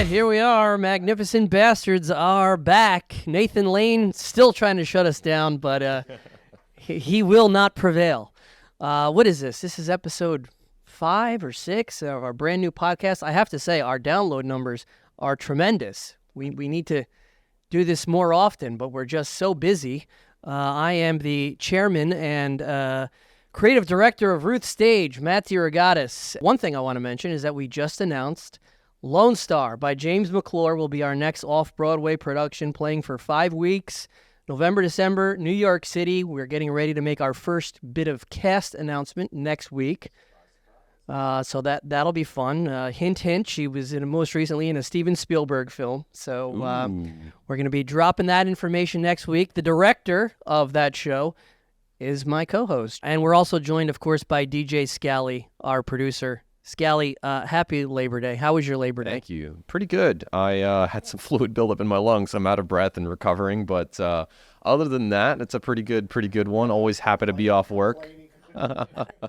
right, here we are. Magnificent Bastards are back. Nathan Lane still trying to shut us down, but he will not prevail. What is this? This is episode 5 or 6 of our brand new podcast. I have to say, our download numbers are tremendous. We need to do this more often, but we're just so busy. I am the chairman and creative director of Ruth Stage, Matt DeRogatis. One thing I want to mention is that we just announced Lone Star by James McClure will be our next off-Broadway production, playing for 5 weeks, November, December, New York City. We're getting ready to make our first bit of cast announcement next week. So that'll be fun. Hint, hint, she was most recently in a Steven Spielberg film. So we're going to be dropping that information next week. The director of that show is my co-host. And we're also joined, of course, by DJ Scally, our producer. Scally, happy Labor Day. How was your Labor Day? Thank you. Pretty good. I had some fluid buildup in my lungs. I'm out of breath and recovering. But other than that, it's a pretty good one. Always happy to be off work.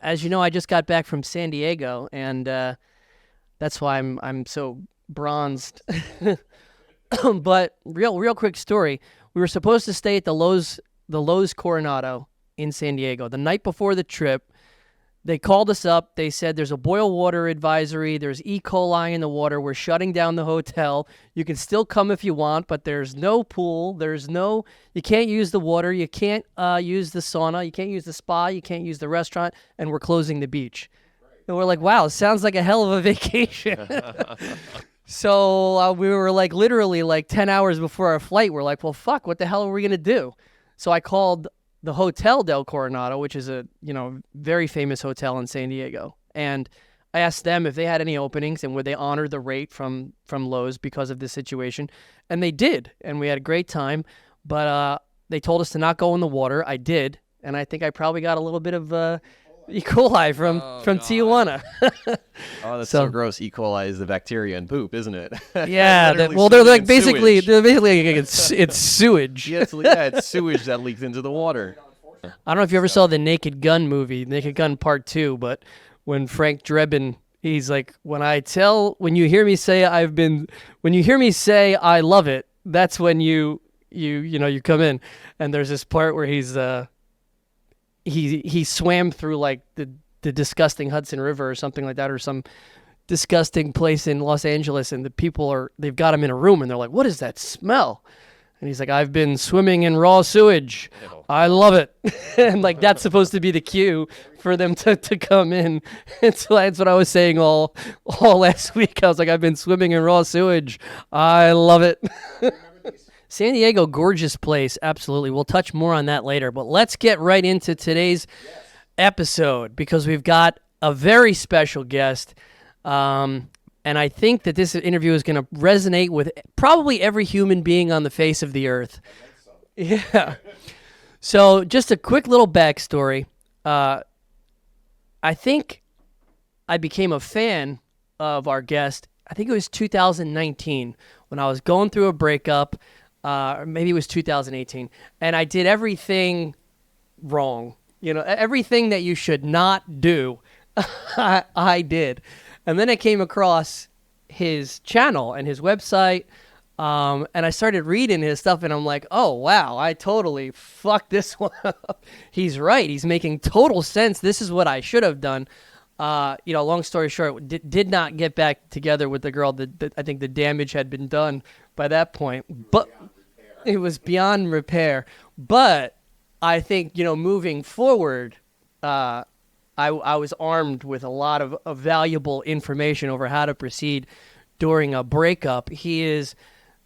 As you know, I just got back from San Diego, and that's why I'm so bronzed. But real quick story. We were supposed to stay at the Lowe's Coronado in San Diego. The night before the trip, they called us up. They said there's a boil water advisory. There's E. coli in the water. We're shutting down the hotel. You can still come if you want, but there's no pool. You can't use the water. You can't use the sauna. You can't use the spa. You can't use the restaurant, and we're closing the beach. And we're like, wow, sounds like a hell of a vacation. So we were literally 10 hours before our flight. We're like, well, fuck, what the hell are we going to do? So I called the Hotel del Coronado, which is a very famous hotel in San Diego, and I asked them if they had any openings and would they honor the rate from Lowe's because of this situation, and they did, and we had a great time. But they told us to not go in the water. I did, and I think I probably got a little bit of E. coli from Tijuana. Oh, that's so gross. E. coli is the bacteria in poop, isn't it? Yeah. They're basically it's sewage. Yeah, it's sewage that leaks into the water. I don't know if you ever saw the Naked Gun movie, Naked Gun Part 2, but when Frank Drebin, he's like, when you hear me say I love it, that's when you come in. And there's this part where he swam through the disgusting Hudson River or something like that, or some disgusting place in Los Angeles, and the people they've got him in a room and they're like, what is that smell? And he's like, I've been swimming in raw sewage. Ew. I love it. And that's supposed to be the cue for them to come in. And so that's what I was saying all last week. I was like, I've been swimming in raw sewage. I love it. San Diego, gorgeous place, absolutely. We'll touch more on that later, but let's get right into today's episode because we've got a very special guest, and I think that this interview is going to resonate with probably every human being on the face of the earth. Yeah. So just a quick little backstory. I think I became a fan of our guest, I think it was 2019, when I was going through a breakup. Or maybe it was 2018, and I did everything wrong. Everything that you should not do, I did. And then I came across his channel and his website, and I started reading his stuff, and I'm like, oh, wow, I totally fucked this one up. He's right. He's making total sense. This is what I should have done. Long story short, did not get back together with the girl. That I think the damage had been done by that point, but it was beyond repair. But I think, moving forward, I was armed with a lot of valuable information over how to proceed during a breakup. He is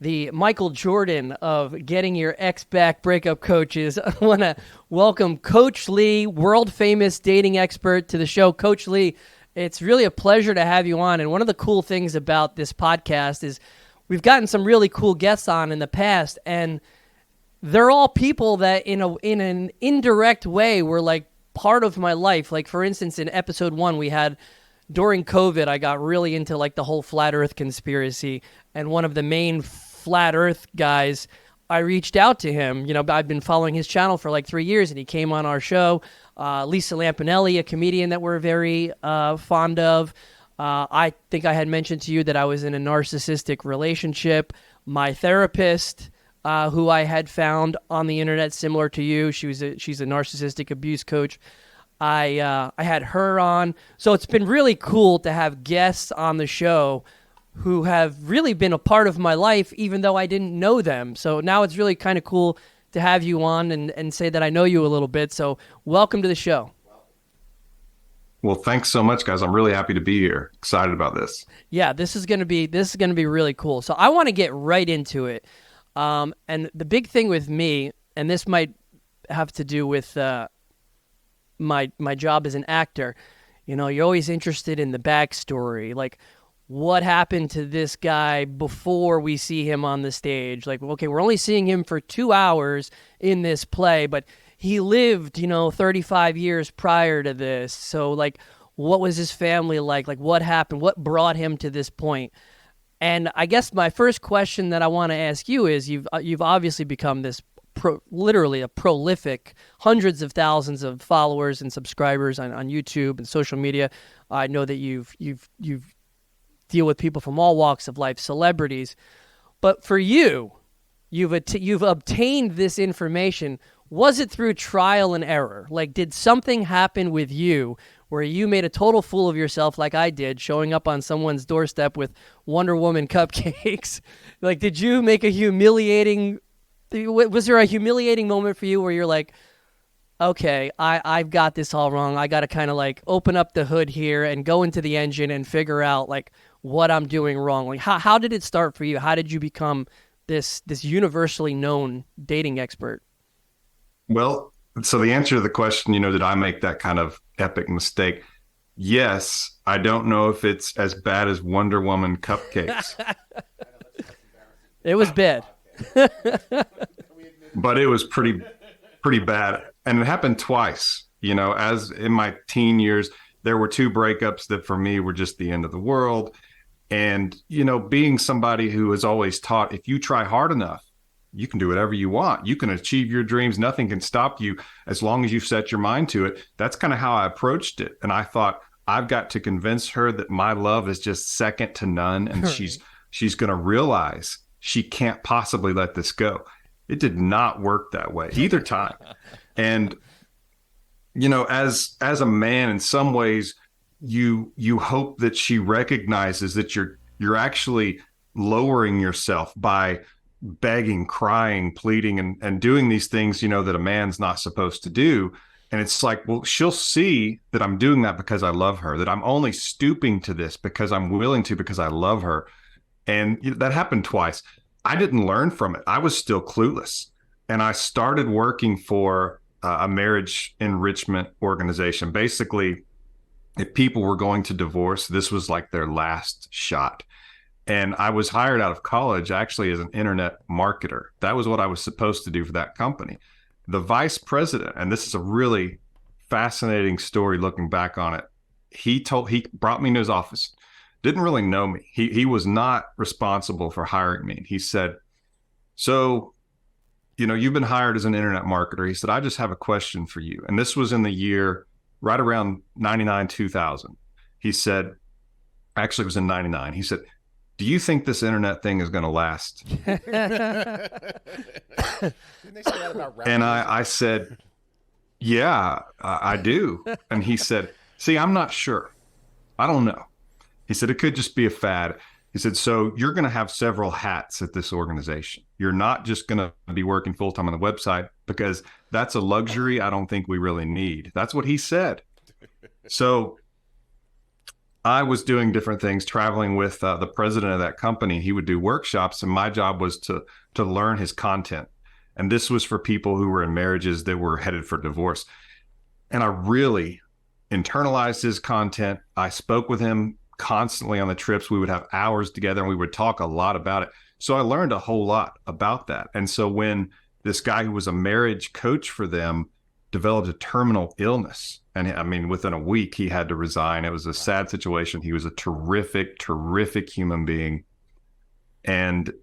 the Michael Jordan of getting your ex back breakup coaches. I want to welcome Coach Lee, world famous dating expert, to the show. Coach Lee, it's really a pleasure to have you on. And one of the cool things about this podcast is we've gotten some really cool guests on in the past, and they're all people that in an indirect way were part of my life. Like, for instance, in episode 1, we had, during COVID, I got really into the whole flat earth conspiracy, and one of the main flat earth guys, I reached out to him. I've been following his channel for 3 years, and he came on our show. Lisa Lampanelli, a comedian that we're very fond of. I think I had mentioned to you that I was in a narcissistic relationship. My therapist, who I had found on the internet, similar to you, she's a narcissistic abuse coach. I had her on, so it's been really cool to have guests on the show who have really been a part of my life, even though I didn't know them. So now it's really kind of cool to have you on and say that I know you a little bit. So welcome to the show. Well, thanks so much, guys. I'm really happy to be here. Excited about this. Yeah, this is gonna be really cool. So I want to get right into it. And the big thing with me, and this might have to do with my job as an actor. You know, you're always interested in the backstory, like what happened to this guy before we see him on the stage. Like, okay, we're only seeing him for 2 hours in this play, but he lived, 35 years prior to this. So, like, what was his family like? Like, what happened? What brought him to this point? And I guess my first question that I want to ask you is you've obviously become this literally a prolific, hundreds of thousands of followers and subscribers on YouTube and social media. I know that you've deal with people from all walks of life, celebrities. But for you, you've obtained this information. Was it through trial and error? Like, did something happen with you where you made a total fool of yourself like I did, showing up on someone's doorstep with Wonder Woman cupcakes? Like, did you make a humiliating... Was there a humiliating moment for you where you're like, okay, I've got this all wrong. I got to kind of like open up the hood here and go into the engine and figure out like what I'm doing wrong. Like, how did it start for you? How did you become this universally known dating expert? Well, so the answer to the question, did I make that kind of epic mistake? Yes. I don't know if it's as bad as Wonder Woman cupcakes. It was bad. But it was pretty bad. And it happened twice. As in my teen years, there were two breakups that for me were just the end of the world. And, being somebody who is always taught, if you try hard enough, you can do whatever you want. You can achieve your dreams. Nothing can stop you as long as you set your mind to it. That's kind of how I approached it. And I thought, I've got to convince her that my love is just second to none. And she's going to realize she can't possibly let this go. It did not work that way either time. And, as a man, in some ways, you hope that she recognizes that you're actually lowering yourself by begging, crying, pleading, and doing these things, that a man's not supposed to do. And it's like, well, she'll see that I'm doing that because I love her, that I'm only stooping to this because I'm willing to, because I love her. And that happened twice. I didn't learn from it. I was still clueless. And I started working for a marriage enrichment organization. Basically, if people were going to divorce, this was like their last shot. And I was hired out of college actually as an internet marketer. That was what I was supposed to do for that company. The vice president, and this is a really fascinating story looking back on it, he brought me into his office. Didn't really know me. He was not responsible for hiring me. He said, so, you've been hired as an internet marketer. He said, I just have a question for you. And this was in the year right around 99, 2000. He said, actually it was in 99. He said, do you think this internet thing is going to last? Didn't they say that about and I said, yeah, I do. And he said, see, I'm not sure. I don't know. He said, it could just be a fad. He said, so you're going to have several hats at this organization. You're not just going to be working full time on the website, because that's a luxury I don't think we really need. That's what he said. So I was doing different things, traveling with the president of that company. He would do workshops, and my job was to learn his content. And this was for people who were in marriages that were headed for divorce. And I really internalized his content. I spoke with him constantly on the trips. We would have hours together and we would talk a lot about it. So I learned a whole lot about that. And so when this guy who was a marriage coach for them developed a terminal illness, and I mean, within a week, he had to resign. It was a sad situation. He was a terrific, terrific human being. And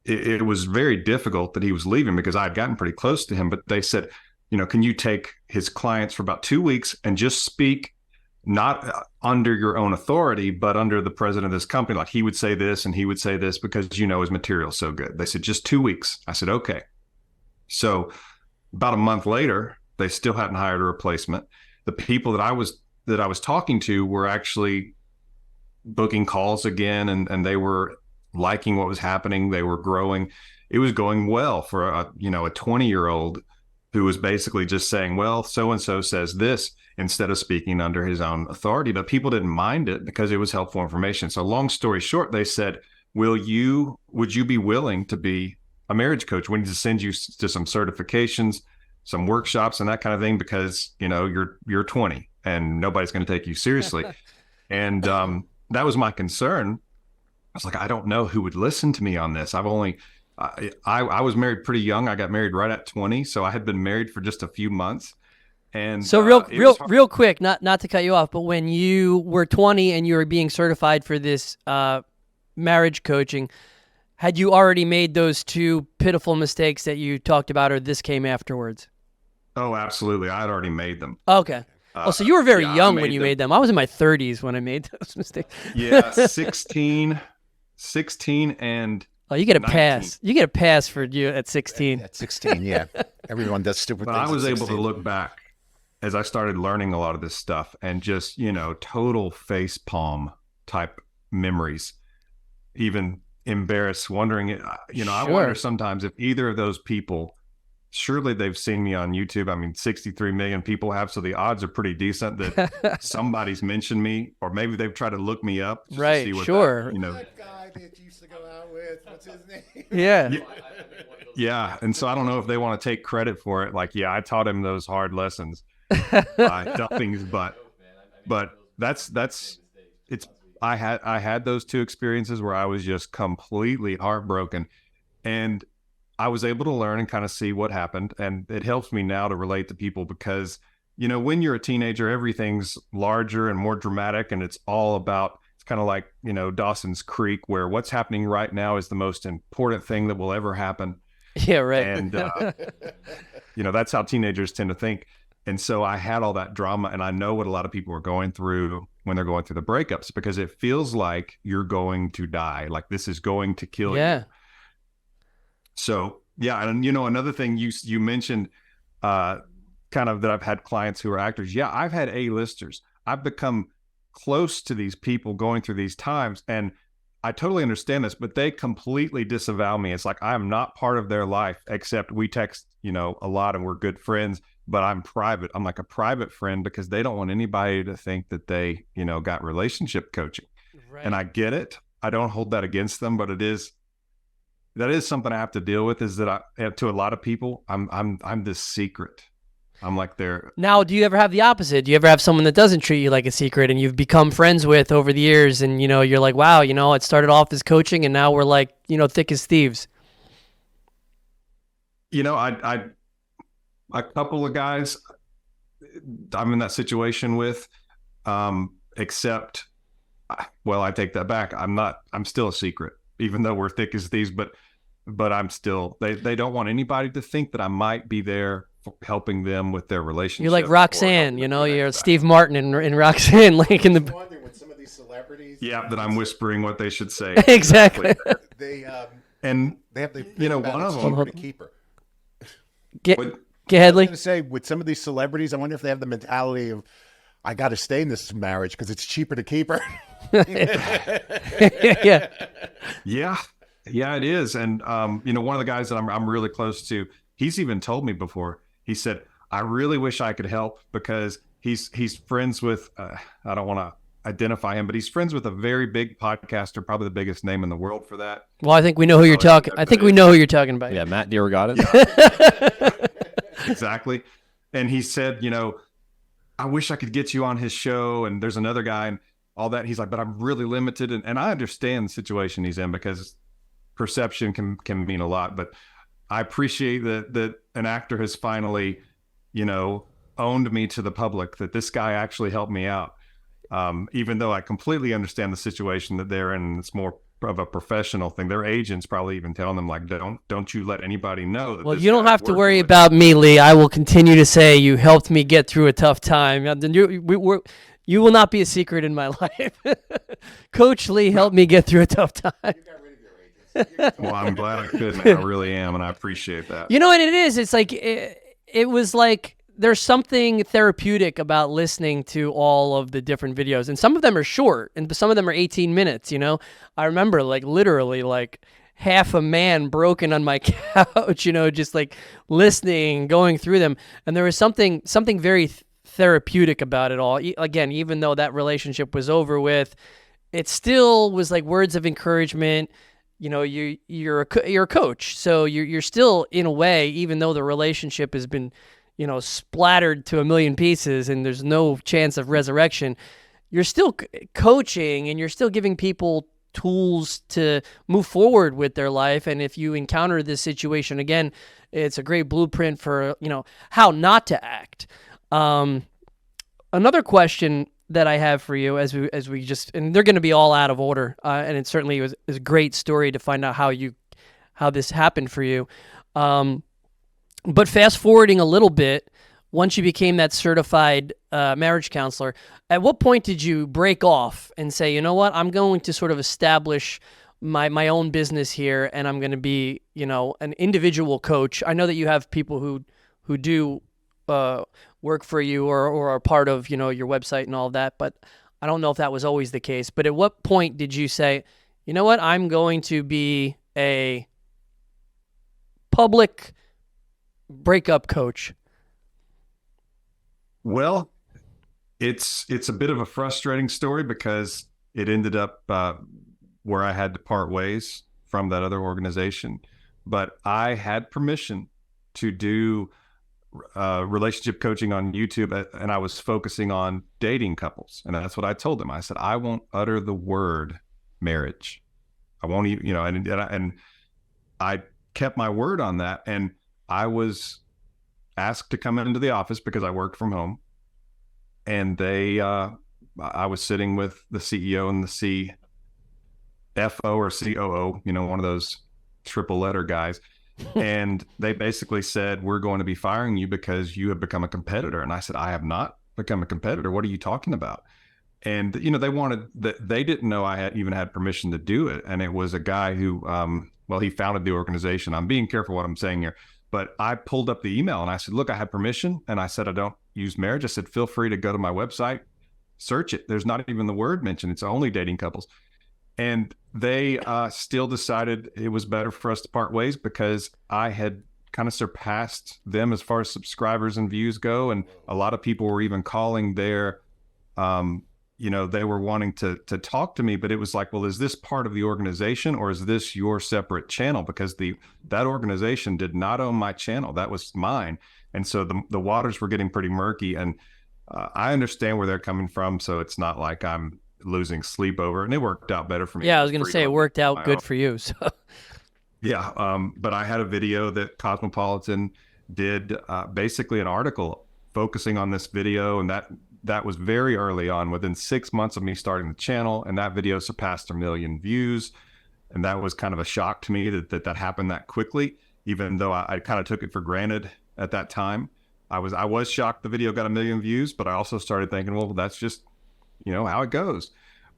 it was very difficult that he was leaving, because I had gotten pretty close to him. But they said, can you take his clients for about 2 weeks and just speak not under your own authority, but under the president of this company. Like he would say this and he would say this because, you know, his material's so good. They said, just 2 weeks. I said, okay. So about a month later, they still hadn't hired a replacement. The people that I was talking to were actually booking calls again, and they were liking what was happening. They were growing. It was going well for a 20-year-old who was basically just saying, well, so-and-so says this, instead of speaking under his own authority. But people didn't mind it because it was helpful information. So long story short, they said, would you be willing to be a marriage coach? We need to send you to some certifications, some workshops and that kind of thing, because, you know, you're 20 and nobody's going to take you seriously. And that was my concern. I was like, I don't know who would listen to me on this. I was married pretty young. I got married right at 20. So I had been married for just a few months. And so real quick, not to cut you off, but when you were 20 and you were being certified for this marriage coaching, had you already made those two pitiful mistakes that you talked about, or this came afterwards? Oh, absolutely. I had already made them. Okay. So you were very young when you made them. I was in my 30s when I made those mistakes. Yeah, 16 and oh, you get a 19. pass. You get a pass for you at 16. At 16, yeah. Everyone does stupid But things. I was at able 16. to look back as I started learning a lot of this stuff and just, you know, total face palm type memories, even embarrassed, wondering, you know, I wonder sometimes if either of those people, surely they've seen me on YouTube. I mean, 63 million people have, so the odds are pretty decent that somebody's mentioned me, or maybe they've tried to look me up. Just right, to see what sure. That, you know, That guy that you used to go out with, what's his name? Yeah. Yeah. And so I don't know if they want to take credit for it. Like, yeah, I taught him those hard lessons by dumping his butt. But I had those two experiences where I was just completely heartbroken, and I was able to learn and kind of see what happened. And it helps me now to relate to people because, you know, when you're a teenager, everything's larger and more dramatic, and it's all about, it's kind of like, you know, Dawson's Creek, where what's happening right now is the most important thing that will ever happen. Yeah, right. And, you know, that's how teenagers tend to think. And so I had all that drama, and I know what a lot of people are going through when they're going through the breakups, because it feels like you're going to die, like this is going to kill you. So, yeah. And, you know, another thing you mentioned, kind of that I've had clients who are actors. Yeah, I've had A-listers. I've become close to these people going through these times, and I totally understand this, but they completely disavow me. It's like I'm not part of their life, except we text, you know, a lot and we're good friends, but I'm private. I'm like a private friend because they don't want anybody to think that they, you know, got relationship coaching. Right. And I get it. I don't hold that against them, but that is something I have to deal with, is that to a lot of people, I'm this secret. I'm like they're... Now, do you ever have the opposite? Do you ever have someone that doesn't treat you like a secret and you've become friends with over the years, and, you know, you're like, wow, you know, it started off as coaching and now we're like, you know, thick as thieves? You know, a couple of guys I'm in that situation with, except, well, I take that back. I'm still a secret, even though we're thick as thieves, but I'm still, they don't want anybody to think that I might be there helping them with their relationship. You're like Roxanne, you know, you're Steve Martin in Roxanne, like in the... wondering with some of these celebrities. Yeah, that I'm whispering what they should say. Exactly. They they have the, you know, one of them to keep her. Get ahead, Lee. I was going to say, with some of these celebrities, I wonder if they have the mentality of, I got to stay in this marriage because it's cheaper to keep her. Yeah, it is. And you know, one of the guys that I'm really close to, he's even told me before. He said, I really wish I could help, because he's friends with, I don't want to identify him, but he's friends with a very big podcaster, probably the biggest name in the world for that. Well, I think we know who you're talking. I think we know who you're talking about. Yeah, Matt DeRogatis. Yeah. Exactly. And he said, you know, I wish I could get you on his show, and there's another guy and all that. He's like, but I'm really limited. And I understand the situation he's in, because perception can mean a lot, but I appreciate that an actor has finally, you know, owned me to the public, that this guy actually helped me out. Even though I completely understand the situation that they're in, it's more of a professional thing. Their agents probably even telling them, like, don't you let anybody know that. Well, you don't have to worry about me, Lee. I will continue to say you helped me get through a tough time. You will not be a secret in my life. Coach Lee helped me get through a tough time. Well, I'm glad I could, man. I really am, and I appreciate that. You know what it is? It's like it was like there's something therapeutic about listening to all of the different videos, and some of them are short, and some of them are 18 minutes. You know, I remember like literally like half a man broken on my couch. You know, just like listening, going through them, and there was something very therapeutic about it all. Again, even though that relationship was over with, it still was like words of encouragement. You know, you're a coach, so you're still in a way, even though the relationship has been, you know, splattered to a million pieces and there's no chance of resurrection. You're still coaching and you're still giving people tools to move forward with their life. And if you encounter this situation again, it's a great blueprint for, you know, how not to act. Another question that I have for you as we just, and they're going to be all out of order, and it certainly was a great story to find out how this happened for you. But fast forwarding a little bit, once you became that certified marriage counselor, at what point did you break off and say, you know what, I'm going to sort of establish my own business here, and I'm going to be, you know, an individual coach? I know that you have people who do work for you or are part of, you know, your website and all of that, but I don't know if that was always the case. But at what point did you say, you know what, I'm going to be a public breakup coach? Well, it's a bit of a frustrating story because it ended up where I had to part ways from that other organization, but I had permission to do relationship coaching on YouTube, and I was focusing on dating couples, and that's what I told them. I said, I won't utter the word marriage. I won't even, you know, and I kept my word on that. And I was asked to come into the office because I worked from home, and I was sitting with the CEO and the CFO or COO, you know, one of those triple letter guys. And they basically said, we're going to be firing you because you have become a competitor. And I said, I have not become a competitor. What are you talking about? And, you know, they didn't know I even had permission to do it. And it was a guy who, well, he founded the organization. I'm being careful what I'm saying here, but I pulled up the email and I said, look, I have permission. And I said, I don't use marriage. I said, feel free to go to my website, search it. There's not even the word mentioned. It's only dating couples. And they still decided it was better for us to part ways because I had kind of surpassed them as far as subscribers and views go. And a lot of people were even calling their, you know, they were wanting to talk to me, but it was like, well, is this part of the organization or is this your separate channel? Because that organization did not own my channel. That was mine. And so the waters were getting pretty murky. And I understand where they're coming from. So it's not like I'm losing sleep over, and it worked out better for me. Yeah, I was going to say it worked out good for you. So yeah, but I had a video that Cosmopolitan did, basically an article focusing on this video, and that was very early on, within 6 months of me starting the channel, and that video surpassed 1 million views, and that was kind of a shock to me that happened that quickly, even though I kind of took it for granted at that time. I was shocked the video got 1 million views, but I also started thinking, well, that's just, you know, how it goes.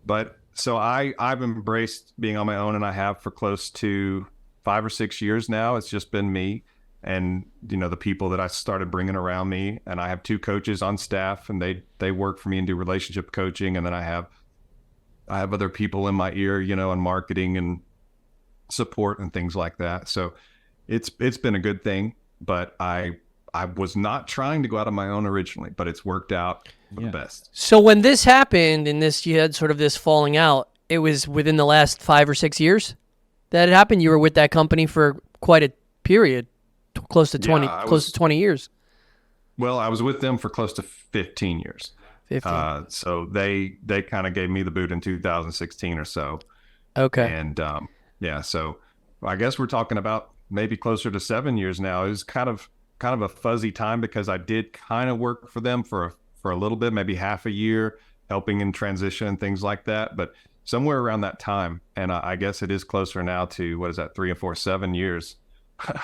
But so I've embraced being on my own, and I have for close to 5 or 6 years now. It's just been me and, you know, the people that I started bringing around me. And I have 2 coaches on staff, and they work for me and do relationship coaching. And then I have other people in my ear, you know, on marketing and support and things like that. So it's been a good thing, but I was not trying to go out on my own originally, but it's worked out for the best. So when this happened and you had sort of this falling out, it was within the last 5 or 6 years that it happened. You were with that company for quite a period, close to 20 years. Well, I was with them for close to 15 years. 15. So they kind of gave me the boot in 2016 or so. Okay. And yeah, so I guess we're talking about maybe closer to 7 years now. It was kind of a fuzzy time because I did kind of work for them for a little bit, maybe half a year, helping in transition and things like that. But somewhere around that time, and I guess it is closer now to, what is that, 3 or 4, 7 years.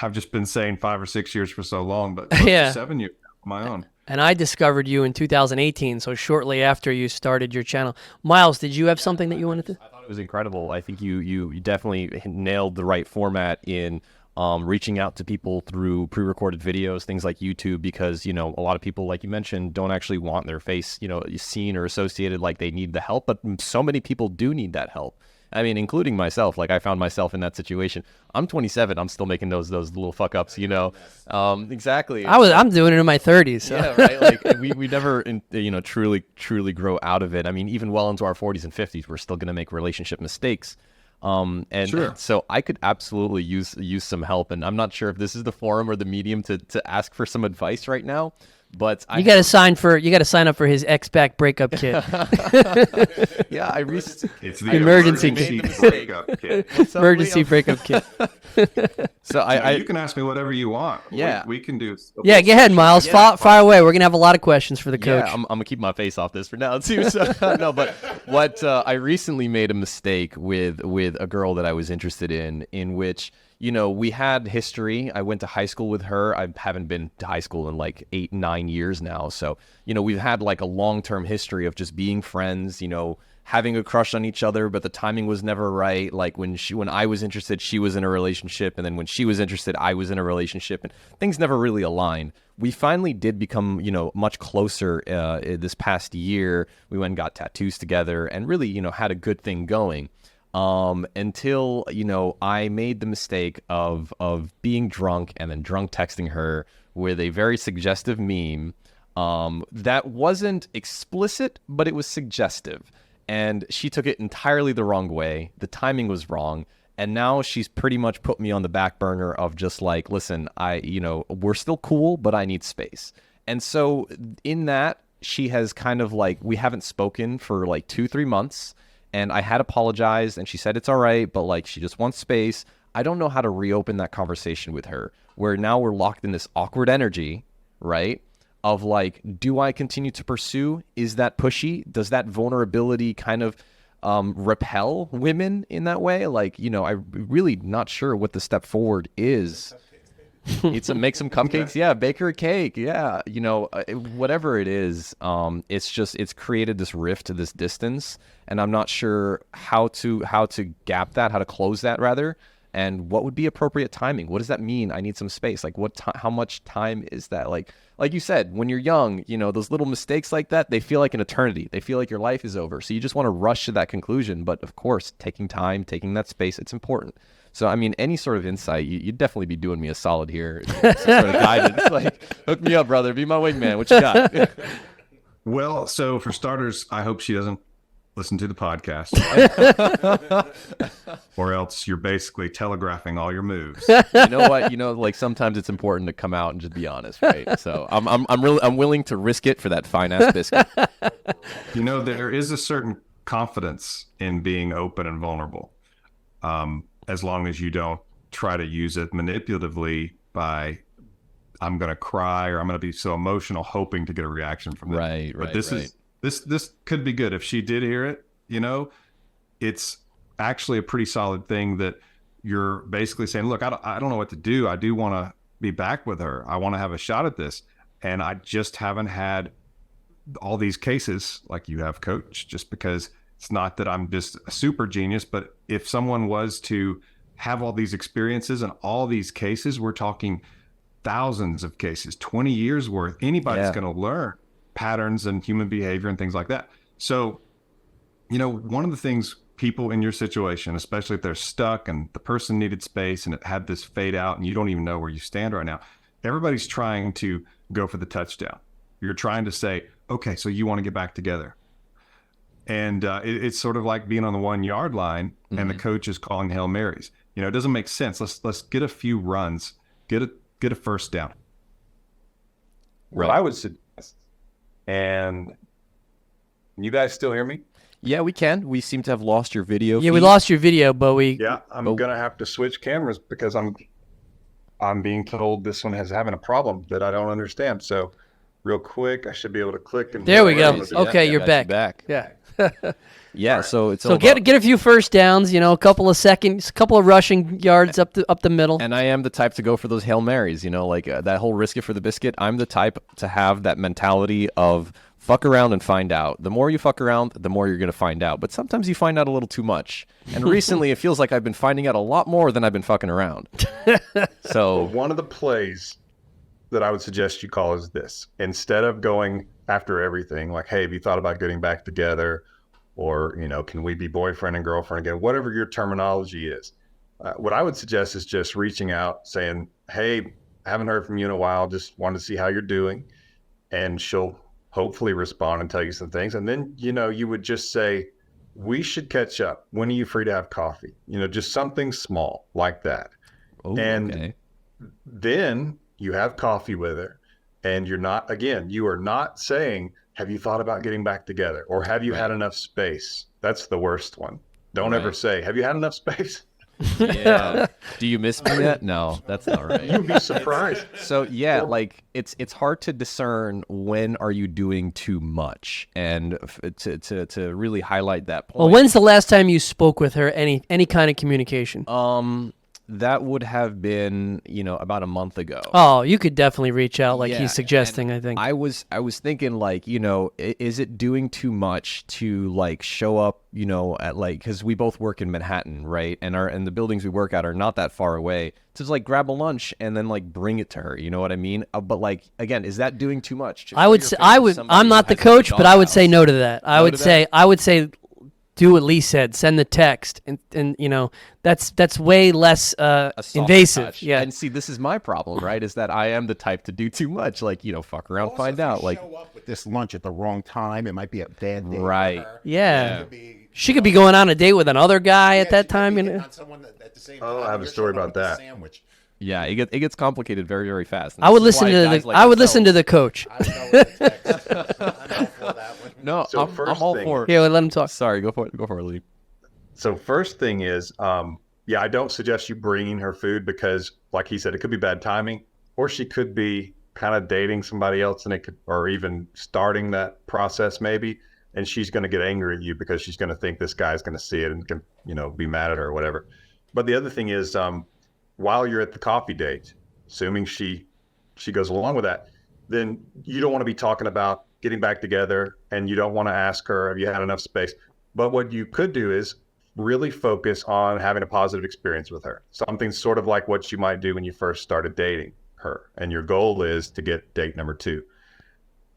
I've just been saying 5 or 6 years for so long, but close to 7 years on my own. And I discovered you in 2018, so shortly after you started your channel. Miles, did you have something that you wanted to? I thought it was incredible. I think you definitely nailed the right format in reaching out to people through pre-recorded videos, things like YouTube, because, you know, a lot of people, like you mentioned, don't actually want their face, you know, seen or associated like they need the help, but so many people do need that help. I mean, including myself. Like, I found myself in that situation. I'm 27. I'm still making those little fuck ups, you know. Exactly. I'm doing it in my 30s. So. Yeah, right. Like we never, you know, truly grow out of it. I mean, even well into our 40s and 50s, we're still going to make relationship mistakes. And so I could absolutely use some help. And I'm not sure if this is the forum or the medium to ask for some advice right now. But you got to sign up for his X-Back breakup kit. Yeah, it's the emergency breakup kit. Emergency breakup kit. So you can ask me whatever you want. Yeah, we can do. Yeah, go ahead, Miles. Fire away. We're gonna have a lot of questions for the coach. Yeah, I'm gonna keep my face off this for now too. So, no, but what I recently made a mistake with a girl that I was interested in which, you know, we had history. I went to high school with her. I haven't been to high school in like 8-9 years now. So, you know, we've had like a long-term history of just being friends, you know, having a crush on each other, but the timing was never right. Like when I was interested, she was in a relationship. And then when she was interested, I was in a relationship, and things never really aligned. We finally did become, you know, much closer this past year. We went and got tattoos together and really, you know, had a good thing going. Until, you know, I made the mistake of being drunk and then drunk texting her with a very suggestive meme that wasn't explicit, but it was suggestive. And she took it entirely the wrong way. The timing was wrong. And now she's pretty much put me on the back burner of just like, listen, you know, we're still cool, but I need space. And so in that, she has kind of like, we haven't spoken for like 2-3 months. And I had apologized, and she said it's all right, but like she just wants space. I don't know how to reopen that conversation with her, where now we're locked in this awkward energy, right? Of like, do I continue to pursue? Is that pushy? Does that vulnerability kind of repel women in that way? Like, you know, I'm really not sure what the step forward is. Make some cupcakes. Yeah, bake her a cake. Yeah, you know, whatever it is, it's created this rift, this distance, and I'm not sure how to gap that, how to close that rather, and what would be appropriate timing. What does that mean? I need some space. Like how much time is that? Like you said, when you're young, you know, those little mistakes like that, they feel like an eternity. They feel like your life is over. So you just want to rush to that conclusion. But of course, taking time, taking that space, it's important. So, I mean, any sort of insight, you'd definitely be doing me a solid here. Some sort of guidance, like, hook me up, brother. Be my wingman. What you got? Well, so for starters, I hope she doesn't listen to the podcast. Or else you're basically telegraphing all your moves. You know what? You know, like sometimes it's important to come out and just be honest, right? So I'm willing to risk it for that fine ass biscuit. You know, there is a certain confidence in being open and vulnerable. As long as you don't try to use it manipulatively by, I'm going to cry or I'm going to be so emotional, hoping to get a reaction from them. Right. But this could be good. If she did hear it, you know, it's actually a pretty solid thing that you're basically saying, look, I don't know what to do. I do want to be back with her. I want to have a shot at this. And I just haven't had all these cases like you have, Coach, just because it's not that I'm just a super genius, but if someone was to have all these experiences and all these cases, we're talking thousands of cases, 20 years worth, anybody's going to learn patterns and human behavior and things like that. So, you know, one of the things people in your situation, especially if they're stuck and the person needed space and it had this fade out and you don't even know where you stand right now, everybody's trying to go for the touchdown. You're trying to say, okay, so you want to get back together. And it's sort of like being on the 1 yard line and the coach is calling Hail Marys. You know, it doesn't make sense. Let's get a few runs, get a first down. What I would suggest, and you guys still hear me? Yeah, we can. We seem to have lost your video. Yeah, we lost your video, but we. Yeah, I'm gonna have to switch cameras because I'm being told this one is having a problem that I don't understand. So, real quick, I should be able to click and. There we go. Yeah, Okay, you're got you back. Yeah. Yeah, so it's So all get about- get a few first downs, a couple of seconds, a couple of rushing yards up the middle. And I am the type to go for those Hail Marys, like that whole risk it for the biscuit. I'm the type to have that mentality of fuck around and find out. The more you fuck around, the more you're going to find out. But sometimes you find out a little too much. And recently it feels like I've been finding out a lot more than I've been fucking around. So One of the plays that I would suggest you call is this. Instead of going after everything, like, hey, have you thought about getting back together? Or, can we be boyfriend and girlfriend again? Whatever your terminology is. What I would suggest is just reaching out, saying, hey, haven't heard from you in a while. Just wanted to see how you're doing. And she'll hopefully respond and tell you some things. And then, you would just say, we should catch up. When are you free to have coffee? Just something small like that. oh, And okay. then you have coffee with her, and you are not saying, have you thought about getting back together? Or have you had enough space? That's the worst one. Don't ever Right. say, have you had enough space? Yeah. Do you miss me yet? No, that's not right. You'd be surprised. So yeah, like it's hard to discern when are you doing too much, and to really highlight that point. Well, when's the last time you spoke with her? Any kind of communication? That would have been about a month ago. Oh, you could definitely reach out like Yeah, he's suggesting. I think. I was thinking like is it doing too much to like show up at like, because we both work in Manhattan, right, and the buildings we work at are not that far away, to just like grab a lunch and then like bring it to her, you know what I mean? But like again, is that doing too much? To I show would your say face I to would. somebody I'm who not the has a coach, but I would say doghouse? no to that. I No would to say do what Lee said. Send the text, and that's way less A softer invasive. touch. Yeah. And see, this is my problem, right? Is that I am the type to do too much, like fuck around, Also, find if you out, like show up with this lunch at the wrong time, it might be a bad day. for Right. her. Yeah. It could be- She could be going on a date with another guy at Yeah, that she could time. be hitting on someone at the same Oh, time. I have a You're story showing up about with a that. Sandwich. yeah, it gets complicated very, very fast. And I would this is listen why to guys the. like I would listen to yourselves- the coach. I don't know what the text is. I'm all for that one. No, So I'm first all thing- for it. Yeah, let him talk. Sorry, go for it. Go for it, Lee. So first thing is, I don't suggest you bringing her food because, like he said, it could be bad timing, or she could be kind of dating somebody else, and or even starting that process maybe, and she's going to get angry at you because she's going to think this guy's going to see it and can, be mad at her or whatever. But the other thing is, while you're at the coffee date, assuming she goes along with that, then you don't want to be talking about getting back together, and you don't want to ask her, have you had enough space? But what you could do is really focus on having a positive experience with her. Something sort of like what you might do when you first started dating her. And your goal is to get date number 2.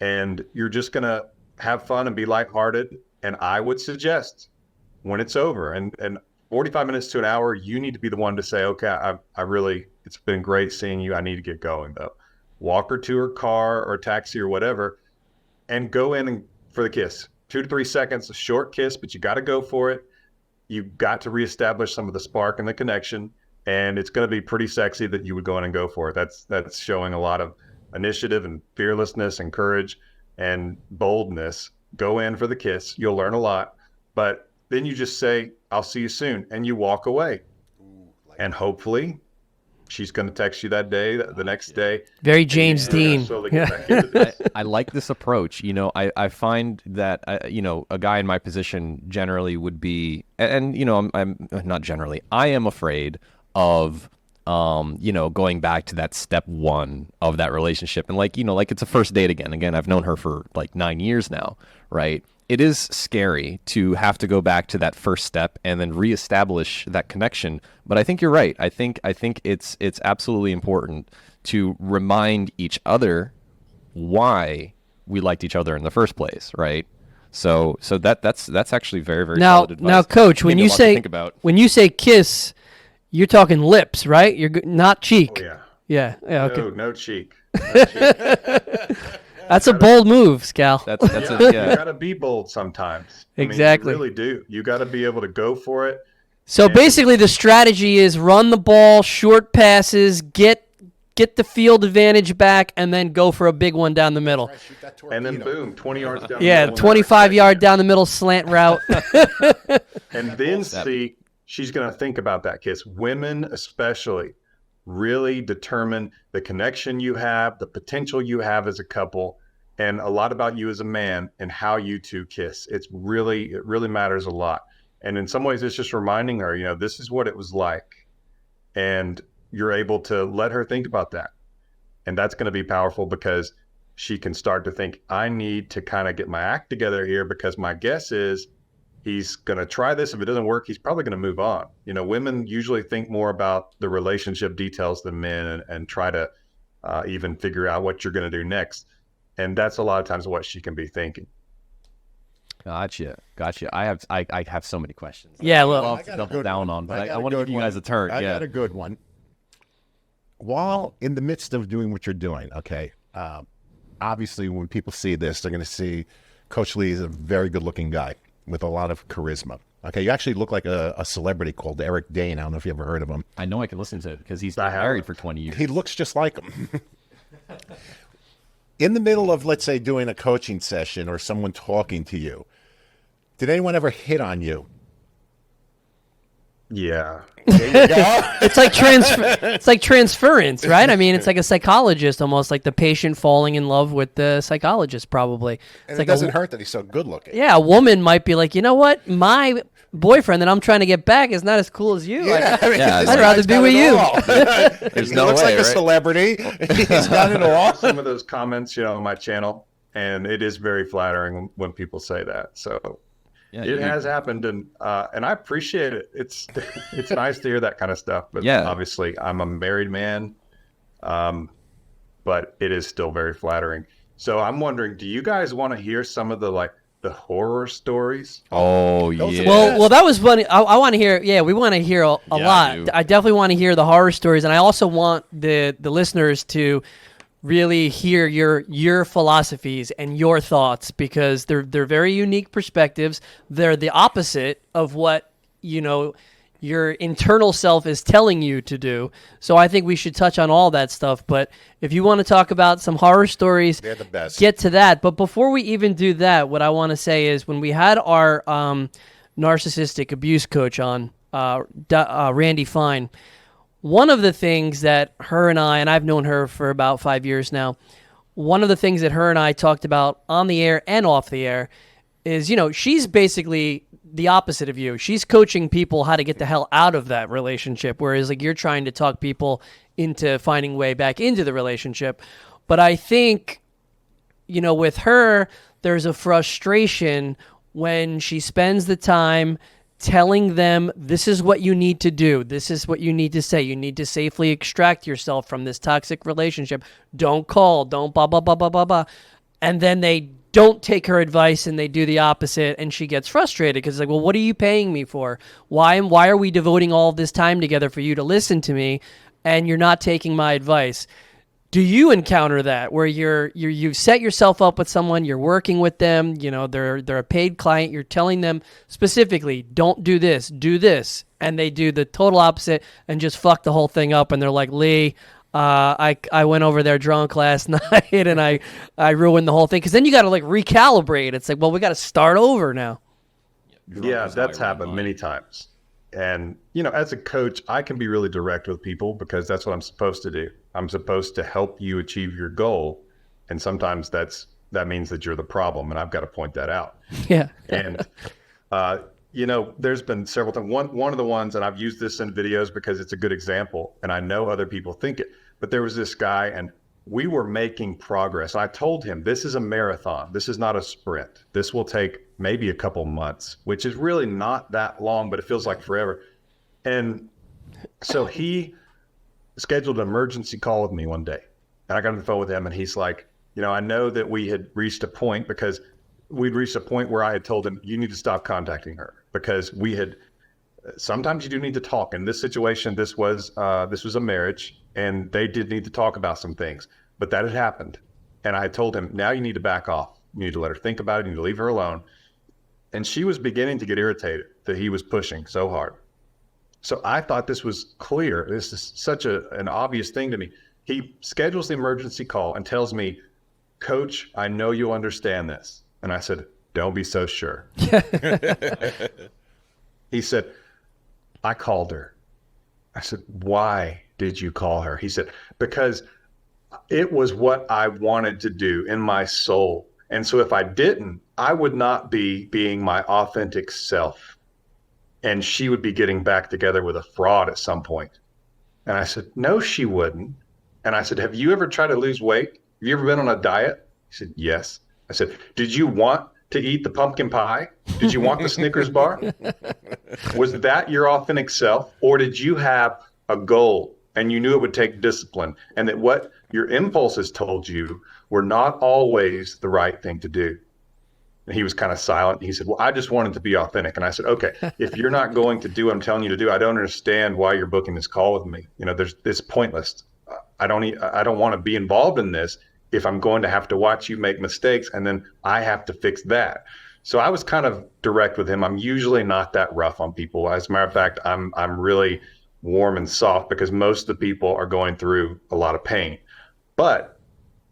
And you're just going to have fun and be lighthearted. And I would suggest when it's over and 45 minutes to an hour, you need to be the one to say, okay, I really, it's been great seeing you. I need to get going though. Walk her to her car or taxi or whatever, and go in for the kiss. 2 to 3 seconds, a short kiss, but you got to go for it. You've got to reestablish some of the spark and the connection, and it's going to be pretty sexy that you would go in and go for it. That's showing a lot of initiative and fearlessness and courage and boldness. Go in for the kiss. You'll learn a lot, but then you just say, I'll see you soon, and you walk away. And hopefully she's going to text you that day, the next day. Very James We're gonna Dean. slowly get back into this. I like this approach. I find that a guy in my position generally would be, and I'm not generally. I am afraid of going back to that step 1 of that relationship, and like it's a first date again. Again, I've known her for like 9 years now, right? It is scary to have to go back to that first step and then reestablish that connection. But I think you're right. I think it's absolutely important to remind each other why we liked each other in the first place, right? So that's actually very, very solid advice. Now, coach, when Maybe a you lot to say think about. kiss, you're talking lips, right? You're not cheek. Oh, yeah. Yeah. Okay. No cheek. No cheek. That's a bold move, Scal. That's Yeah, it. Yeah. You got to be bold sometimes. Exactly. You really do. You got to be able to go for it. So basically, the strategy is run the ball, short passes, get the field advantage back, and then go for a big one down the middle. Shoot that And then torpedo. boom, 20 yards down. Yeah, the middle, 25 yard down the middle slant route. And then see, she's going to think about that kiss. Women especially really determine the connection you have, the potential you have as a couple. and a lot about you as a man and how you two kiss. It really matters a lot. And in some ways, it's just reminding her, this is what it was like. And you're able to let her think about that. And that's going to be powerful because she can start to think, I need to kind of get my act together here, because my guess is he's going to try this. If it doesn't work, he's probably going to move on. Women usually think more about the relationship details than men, and try to even figure out what you're going to do next. And that's a lot of times what she can be thinking. Gotcha. I have so many questions. Yeah, I well, love to double down on, but I want to give you guys a turn. I got a good one. While in the midst of doing what you're doing, okay, obviously when people see this, they're going to see Coach Lee is a very good-looking guy with a lot of charisma. Okay, you actually look like a celebrity called Eric Dane. I don't know if you ever heard of him. I know I can listen to it because he's been married for 20 years. He looks just like him. In the middle of, let's say, doing a coaching session or someone talking to you, did anyone ever hit on you? Yeah. It's like transference, right? I mean, it's like a psychologist, almost like the patient falling in love with the psychologist, probably. And it doesn't hurt that he's so good looking. Yeah, a woman might be like, you know what? My boyfriend that I'm trying to get back is not as cool as you. Yeah, I'd rather be with you. There's He no looks way, like a right? celebrity. He's got it all. Some of those comments, on my channel, and it is very flattering when people say that. So Yeah, it has happened, and I appreciate it. It's nice to hear that kind of stuff. But Yeah. obviously, I'm a married man, but it is still very flattering. So I'm wondering, do you guys want to hear some of the horror stories? Oh, Those are yeah. Well, that was funny. I want to hear. Yeah, we want to hear a I lot. do. I definitely want to hear the horror stories, and I also want the listeners to really hear your philosophies and your thoughts, because they're very unique perspectives. They're the opposite of what your internal self is telling you to do. So I think we should touch on all that stuff. But if you want to talk about some horror stories, They're the best. get to that. But before we even do that, what I want to say is, when we had our narcissistic abuse coach on, Randy Fine, one of the things that her and I've known her for about 5 years now, one of the things that her and I talked about on the air and off the air is, she's basically the opposite of you. She's coaching people how to get the hell out of that relationship, whereas you're trying to talk people into finding way back into the relationship. But I think, with her, there's a frustration when she spends the time telling them, this is what you need to do. This is what you need to say. You need to safely extract yourself from this toxic relationship. Don't call. Don't blah, blah, blah, blah, blah, blah. And then they don't take her advice and they do the opposite, and she gets frustrated because it's like, well, what are you paying me for? Why are we devoting all of this time together for you to listen to me, and you're not taking my advice? Do you encounter that where you've set yourself up with someone, you're working with them, they're a paid client, you're telling them specifically, don't do this, do this, and they do the total opposite and just fuck the whole thing up, and they're like, Lee, I went over there drunk last night and I ruined the whole thing, because then you got to recalibrate. It's like, well, we got to start over now. Yeah, that's happened many times. And, as a coach, I can be really direct with people because that's what I'm supposed to do. I'm supposed to help you achieve your goal. And sometimes that means that you're the problem, and I've got to point that out. Yeah. And, there's been several times. One of the ones, and I've used this in videos because it's a good example, and I know other people think it, but there was this guy, and we were making progress. I told him, this is a marathon. This is not a sprint. This will take maybe a couple months, which is really not that long, but it feels like forever. And so he scheduled an emergency call with me one day, and I got on the phone with him, and he's like, I know that we had reached a point, because we'd reached a point where I had told him, you need to stop contacting her, because sometimes you do need to talk. In this situation, this was a marriage, and they did need to talk about some things, but that had happened. And I told him, now you need to back off. You need to let her think about it. You need to leave her alone. And she was beginning to get irritated that he was pushing so hard. So I thought this was clear. This is such an obvious thing to me. He schedules the emergency call and tells me, Coach, I know you'll understand this. And I said, don't be so sure. He said, I called her. I said, why did you call her? He said, because it was what I wanted to do in my soul. And so if I didn't, I would not be being my authentic self. And she would be getting back together with a fraud at some point. And I said, no, she wouldn't. And I said, have you ever tried to lose weight? Have you ever been on a diet? He said, yes. I said, did you want to eat the pumpkin pie? Did you want the Snickers bar? Was that your authentic self? Or did you have a goal and you knew it would take discipline and that what your impulses told you were not always the right thing to do? And he was kind of silent. He said, well, I just wanted to be authentic. And I said, okay, if you're not going to do what I'm telling you to do, I don't understand why you're booking this call with me. You know, it's pointless. I don't want to be involved in this if I'm going to have to watch you make mistakes and then I have to fix that. So I was kind of direct with him. I'm usually not that rough on people. As a matter of fact, I'm really warm and soft because most of the people are going through a lot of pain. But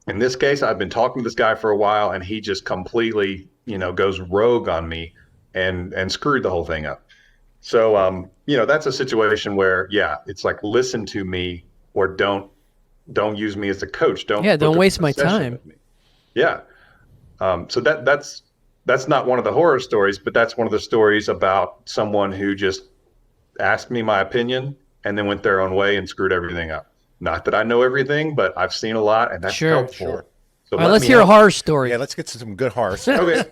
in this case, I've been talking to this guy for a while and he just completely, goes rogue on me and screwed the whole thing up. So, that's a situation where, it's like, listen to me or don't use me as a coach. Don't waste my time. With me. Yeah. So that's not one of the horror stories, but that's one of the stories about someone who just asked me my opinion and then went their own way and screwed everything up. Not that I know everything, but I've seen a lot and that's helpful. Sure. So all right, let's hear a horror story. Yeah, let's get to some good horror stories.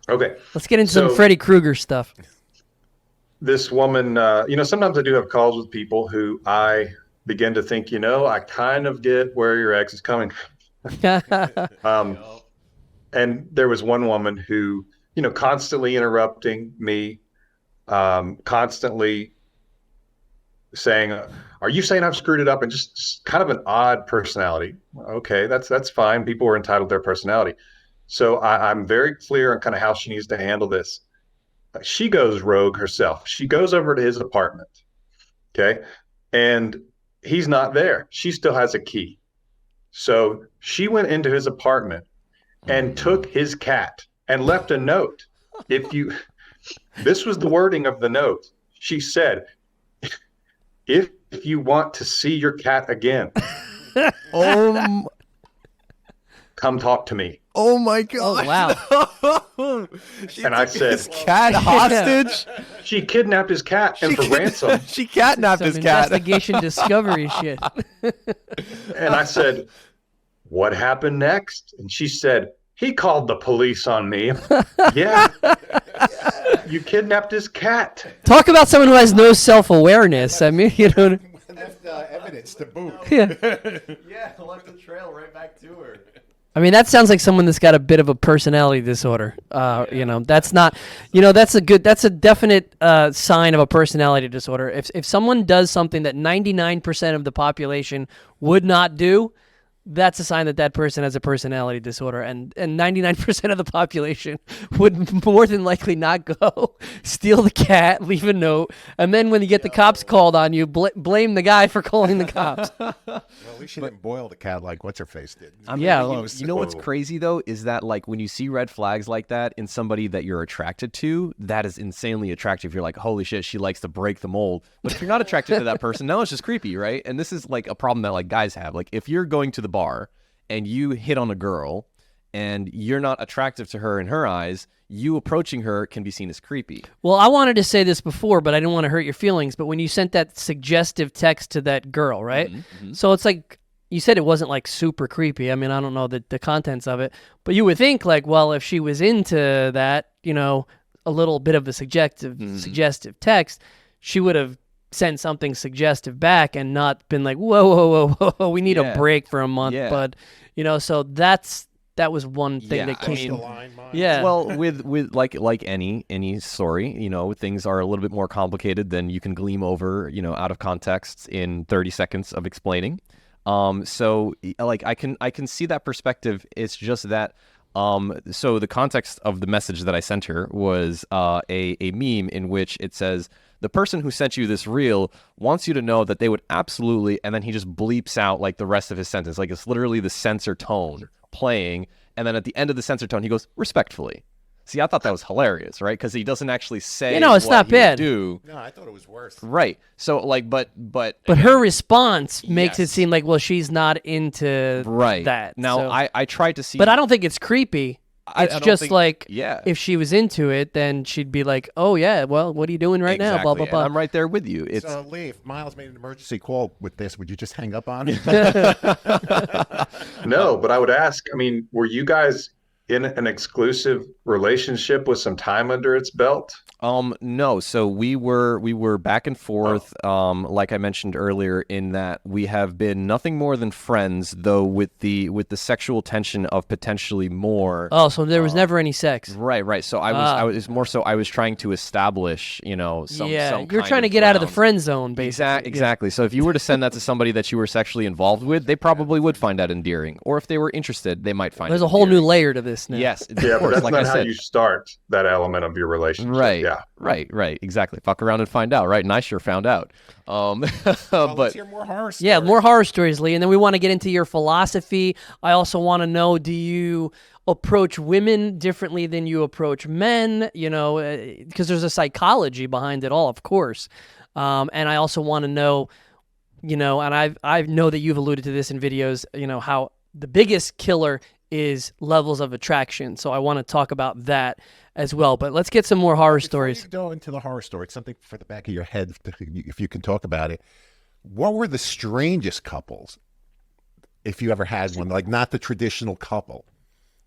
Okay. Let's get into some Freddy Krueger stuff. This woman, sometimes I do have calls with people who I begin to think, I kind of get where your ex is coming from. And there was one woman who, constantly interrupting me, constantly saying, are you saying I've screwed it up? And just kind of an odd personality. Okay, that's fine. People are entitled to their personality. So I'm very clear on kind of how she needs to handle this. She goes rogue herself. She goes over to his apartment. Okay. And he's not there. She still has a key. So she went into his apartment and took his cat and left a note. This was the wording of the note. She said, if you want to see your cat again, come talk to me. Oh my God. Oh, wow. And I said, his cat hostage? She kidnapped his cat and for ransom. She kidnapped his cat. Investigation discovery shit. And I said, what happened next? And she said, he called the police on me. Yeah. You kidnapped his cat. Talk about someone who has no self-awareness. I mean, Left evidence to boot. Yeah. Yeah, left the trail right back to her. I mean, that sounds like someone that's got a bit of a personality disorder. That's not, that's a definite sign of a personality disorder. If someone does something that 99% of the population would not do, that's a sign that person has a personality disorder, and 99% of the population would more than likely not go steal the cat, leave a note, and then when you get the cops called on you, blame the guy for calling the cops. Well, at least she didn't boil the cat like what's-her-face did. You know what's crazy, though, is that like when you see red flags like that in somebody that you're attracted to, that is insanely attractive. You're like, holy shit, she likes to break the mold. But if you're not attracted to that person, now it's just creepy, right? And this is like a problem that like guys have. Like if you're going to the bar and you hit on a girl and you're not attractive to her in her eyes, you approaching her can be seen as creepy. Well, I wanted to say this before, but I didn't want to hurt your feelings. But when you sent that suggestive text to that girl, right? Mm-hmm. So it's like, you said it wasn't like super creepy. I mean, I don't know the contents of it, but you would think like, well, if she was into that, a little bit of a suggestive text, she would have sent something suggestive back and not been like, whoa, we need a break for a month. Yeah. But, so that was one thing that came. Yeah. Well, with like any story, things are a little bit more complicated than you can gleam over, out of context in 30 seconds of explaining. So like I can see that perspective. It's just that so the context of the message that I sent her was a meme in which it says, the person who sent you this reel wants you to know that they would absolutely, and then he just bleeps out like the rest of his sentence. Like it's literally the censor tone playing. And then at the end of the censor tone, he goes, respectfully. See, I thought that was hilarious, right? Because he doesn't actually say You know, it's what not he would bad. do. No, I thought it was worse. Right. So like, but But her response makes it Yes. seem like, well, she's not into right that. now, so. I tried to see, But I don't think it's creepy. I It's don't just think- like, yeah. if she was into it, then she'd be like, oh, yeah, well, what are you doing right now? Blah, blah, Exactly. blah. And I'm right there with you. It's So, Lee, if Miles made an emergency call with this, would you just hang up on him? No, but I would ask, I mean, were you guys in an exclusive relationship with some time under its belt? No. So we were back and forth, like I mentioned earlier, in that we have been nothing more than friends, though with the sexual tension of potentially more. Oh, so there was never any sex. Right. So I was more so I was trying to establish, some Yeah, some you're kind trying to get out of the ground. friend zone, basically. Exactly. So if you were to send that to somebody that you were sexually involved with, they probably would find that endearing. Or if they were interested, they might find There's it a whole new endearing. layer to this now. Yes, of Yeah, but course, that's like not I how said. you start that element of your relationship. Right. Yeah. Right. Exactly. Fuck around and find out. Right. And I sure found out. Let's But hear more horror stories. Yeah, more horror stories, Lee. And then we want to get into your philosophy. I also want to know, do you approach women differently than you approach men? Because there's a psychology behind it all, of course. And I also want to know, and I know that you've alluded to this in videos, how the biggest killer is levels of attraction. So I want to talk about that as well. But let's get some more horror stories. Before you go into the horror story, it's something for the back of your head, if you can talk about it. What were the strangest couples, if you ever had one, like not the traditional couple?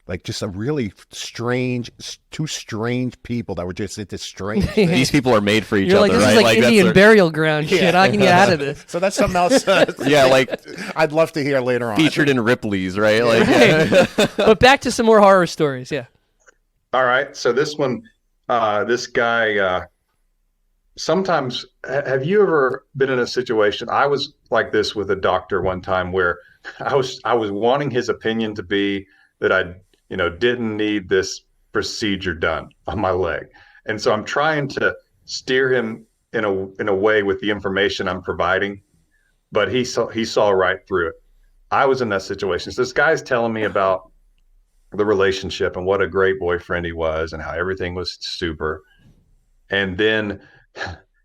Like just a really strange, two strange people that were just into strange things. these people are made for each You're other, like, this right? is like that's Indian their- burial ground shit. I can get out of this. So that's something else. Yeah, like I'd love to hear later on. featured in Ripley's, right? Like, Right. But back to some more horror stories. Yeah. All right. So this one, this guy, sometimes, have you ever been in a situation? I was like this with a doctor one time where I was wanting his opinion to be that I, didn't need this procedure done on my leg. And so I'm trying to steer him in a way with the information I'm providing, but he saw right through it. I was in that situation. So this guy's telling me about the relationship and what a great boyfriend he was and how everything was super. And then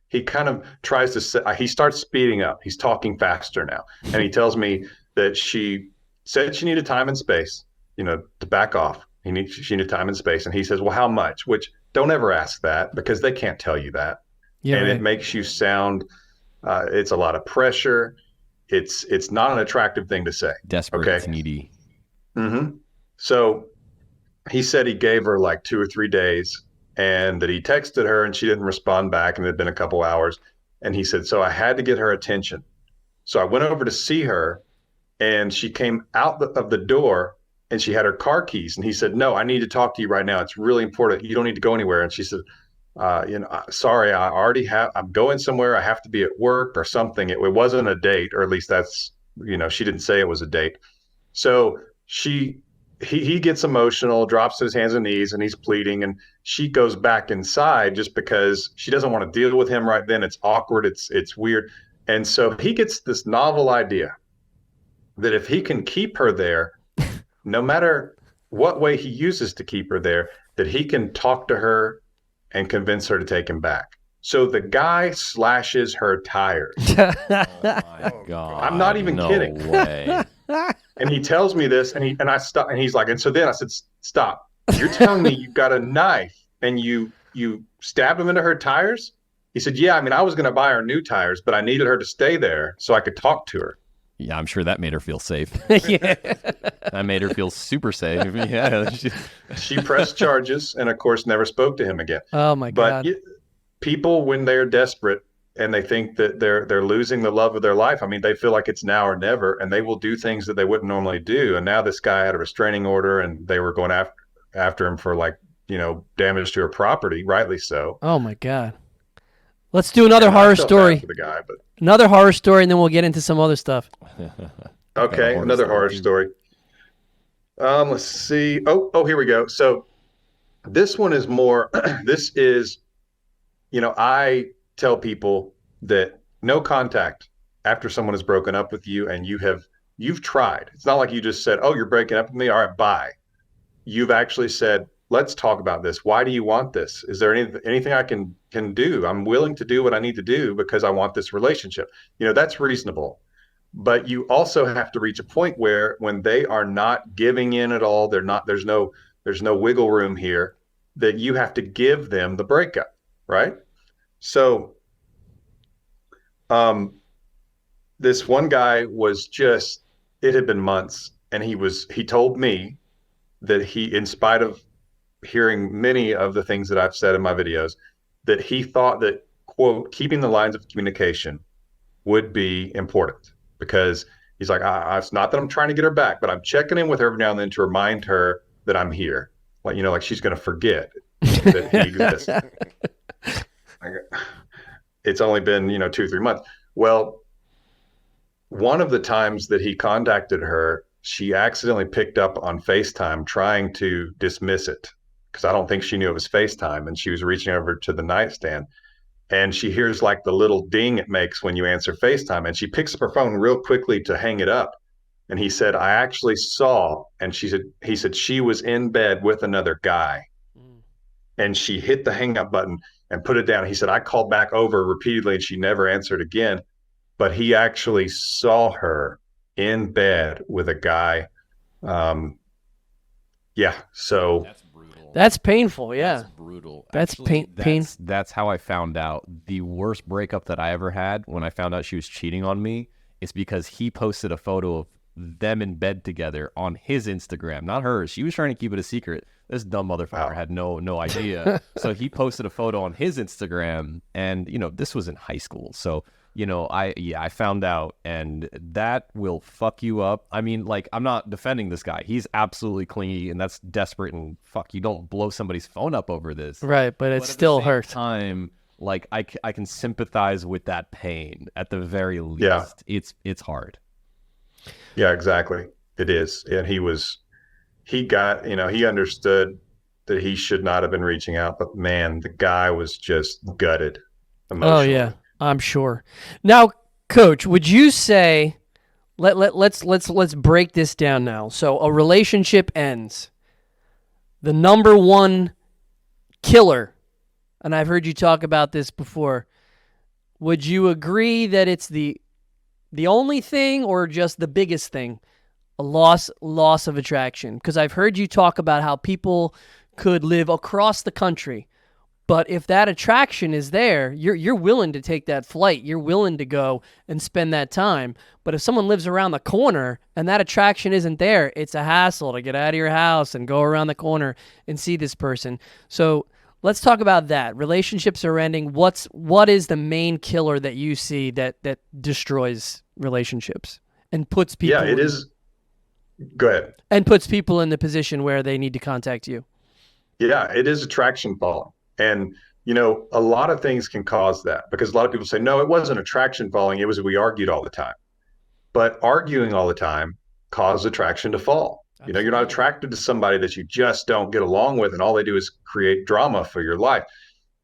he kind of tries to he starts speeding up. He's talking faster now. And he tells me that she said she needed time and space, to back off. She needed time and space. And he says, well, how much? Which, don't ever ask that, because they can't tell you that. Yeah. And Right. it makes you sound, it's a lot of pressure. It's not an attractive thing to say. desperate, Okay. needy. Mm-hmm. So he said he gave her like 2 or 3 days, and that he texted her and she didn't respond back, and it had been a couple hours. And he said, so I had to get her attention. So I went over to see her, and she came out of the door, and she had her car keys. And he said, no, I need to talk to you right now. It's really important. You don't need to go anywhere. And she said, sorry, I'm going somewhere. I have to be at work or something. It wasn't a date, or at least that's, she didn't say it was a date. So he gets emotional, drops to his hands and knees, and he's pleading. And she goes back inside just because she doesn't want to deal with him right then. It's awkward. It's weird. And so he gets this novel idea that if he can keep her there, no matter what way he uses to keep her there, that he can talk to her and convince her to take him back. So the guy slashes her tires. Oh my God. I'm not even no kidding. Way. And he tells me this, and I stop, and he's like, and so then I said, stop. You're telling me you got a knife and you stabbed him into her tires? He said, yeah, I mean, I was going to buy her new tires, but I needed her to stay there so I could talk to her. Yeah, I'm sure that made her feel safe. Yeah. That made her feel super safe. Yeah. She pressed charges and, of course, never spoke to him again. Oh my But God. people, when they're desperate and they think that they're losing the love of their life, I mean, they feel like it's now or never, and they will do things that they wouldn't normally do. And now this guy had a restraining order, and they were going after him for damage to her property, rightly so. Oh my God. Let's do another And I horror felt bad story. for the guy, but Another horror story, and then we'll get into some other stuff. okay, horror another story, horror too. story. Let's see. Oh, here we go. So this one is more. This is, I tell people that no contact after someone has broken up with you, and you've tried. It's not like you just said, "Oh, you're breaking up with me. All right, bye." You've actually said, let's talk about this. Why do you want this? Is there anything I can do? I'm willing to do what I need to do because I want this relationship. That's reasonable. But you also have to reach a point where when they are not giving in at all, there's no wiggle room here, that you have to give them the breakup, right? So this one guy was just, it had been months, and he told me that in spite of hearing many of the things that I've said in my videos, that he thought that, quote, keeping the lines of communication would be important, because he's like, it's not that I'm trying to get her back, but I'm checking in with her every now and then to remind her that I'm here. Like she's going to forget that he exists. It's only been, 2-3 months. Well, one of the times that he contacted her, she accidentally picked up on FaceTime trying to dismiss it, because I don't think she knew it was FaceTime, and she was reaching over to the nightstand, and she hears like the little ding it makes when you answer FaceTime, and she picks up her phone real quickly to hang it up. And he said, I actually saw, and he said she was in bed with another guy. And she hit the hang up button and put it down. He said, I called back over repeatedly and she never answered again. But he actually saw her in bed with a guy. Yeah. So That's brutal. That's painful. Yeah. That's brutal. That's Actually, pain. That's how I found out the worst breakup that I ever had, when I found out she was cheating on me. It's because he posted a photo of them in bed together on his Instagram, not hers. She was trying to keep it a secret. This dumb motherfucker had no idea. So he posted a photo on his Instagram, and this was in high school. So I found out, and that will fuck you up. I mean, like, I'm not defending this guy. He's absolutely clingy, and that's desperate, and fuck, you don't blow somebody's phone up over this. Right, but it still hurts. Time, like, I can sympathize with that pain at the very least. Yeah. It's hard. Yeah, exactly. It is. And he understood that he should not have been reaching out, but man, the guy was just gutted emotionally. Oh yeah, I'm sure. Now, Coach, would you say, let's break this down now. So a relationship ends. The number one killer, and I've heard you talk about this before, would you agree that it's the only thing, or just the biggest thing? A loss of attraction. Because I've heard you talk about how people could live across the country, but if that attraction is there, you're willing to take that flight. You're willing to go and spend that time. But if someone lives around the corner and that attraction isn't there, it's a hassle to get out of your house and go around the corner and see this person. So let's talk about that. Relationships are ending. What is the main killer that you see that destroys relationships and puts people? Yeah, it is. Go ahead. And puts people in the position where they need to contact you. Yeah, it is attraction falling. And, a lot of things can cause that, because a lot of people say, no, it wasn't attraction falling. It was we argued all the time. But arguing all the time causes attraction to fall. Absolutely. You're not attracted to somebody that you just don't get along with, and all they do is create drama for your life.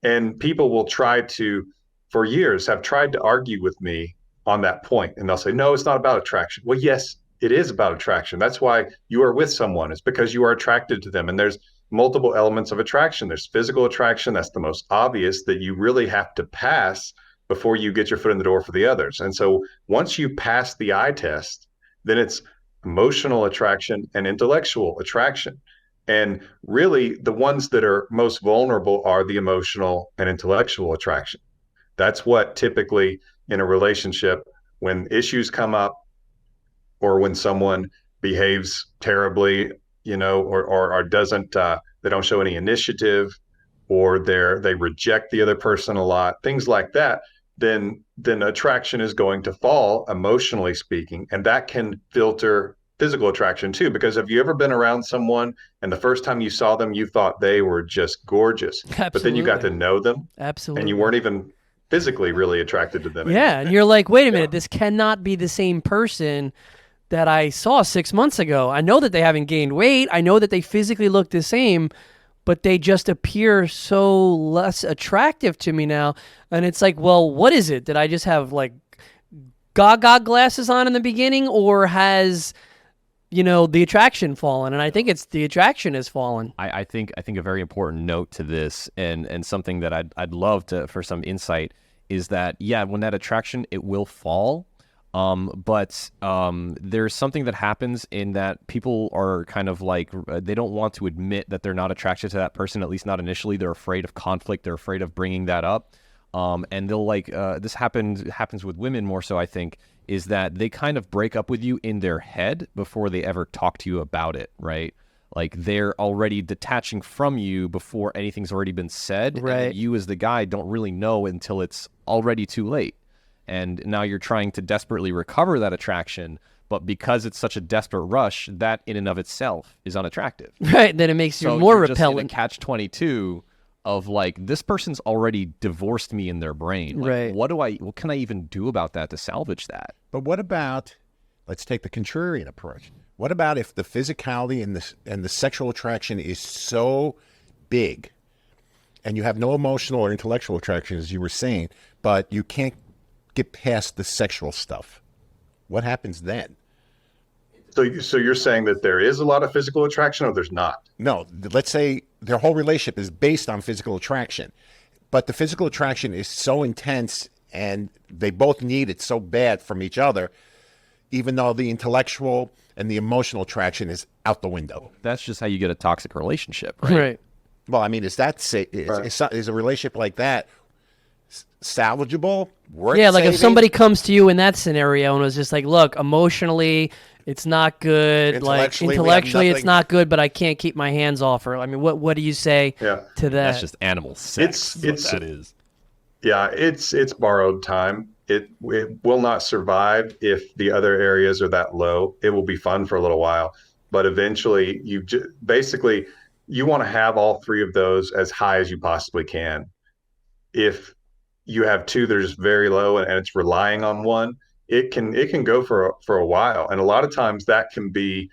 And people will for years, have tried to argue with me on that point. And they'll say, no, it's not about attraction. Well, yes, it is about attraction. That's why you are with someone. It's because you are attracted to them. And there's multiple elements of attraction. There's physical attraction. That's the most obvious, that you really have to pass before you get your foot in the door for the others. And so once you pass the eye test, then it's emotional attraction and intellectual attraction. And really, the ones that are most vulnerable are the emotional and intellectual attraction. That's what typically in a relationship, when issues come up, or when someone behaves terribly, or doesn't, they don't show any initiative, or they reject the other person a lot, things like that, then attraction is going to fall, emotionally speaking. And that can filter physical attraction too, because have you ever been around someone and the first time you saw them, you thought they were just gorgeous, Absolutely. But then you got to know them. Absolutely. And you weren't even physically really attracted to them Yeah, anymore. and you're like, wait a minute, this cannot be the same person that I saw 6 months ago. I know that they haven't gained weight. I know that they physically look the same, but they just appear so less attractive to me now. And it's like, well, what is it? Did I just have like gaga glasses on in the beginning, or has the attraction fallen, and I think it's the attraction has fallen. I think a very important note to this, and something that I'd love to for some insight is that when that attraction, it will fall, but there's something that happens in that people are kind of like they don't want to admit that they're not attracted to that person, at least not initially. They're afraid of conflict. They're afraid of bringing that up, and they'll this happens with women more so, I think, is that they kind of break up with you in their head before they ever talk to you about it, right? Like they're already detaching from you before anything's already been said. Right. And you as the guy don't really know until it's already too late. And now you're trying to desperately recover that attraction, but because it's such a desperate rush, that in and of itself is unattractive. Right. Then it makes you So more you're just in a repellent. catch-22 of like, this person's already divorced me in their brain. Like, Right. what can I even do about that to salvage that? But what about, let's take the contrarian approach. What about if the physicality and the sexual attraction is so big and you have no emotional or intellectual attraction, as you were saying, but you can't get past the sexual stuff? What happens then? So you're saying that there is a lot of physical attraction, or there's not? No, let's say their whole relationship is based on physical attraction, but the physical attraction is so intense and they both need it so bad from each other, even though the intellectual and the emotional attraction is out the window. That's just how you get a toxic relationship, right? Right. Well, I mean, is a relationship like that salvageable? Worth Yeah, like if saving? somebody comes to you in that scenario and was just like, look, emotionally, it's not good. Like Intellectually, we have intellectually, it's nothing. not good, but I can't keep my hands off her. I mean, what do you say Yeah. to that? That's just animal sex. It's- what that is. Yeah, it's borrowed time. It will not survive if the other areas are that low. It will be fun for a little while, but eventually basically you want to have all three of those as high as you possibly can. If you have two that are just very low and it's relying on one, it can go for a while, and a lot of times that can be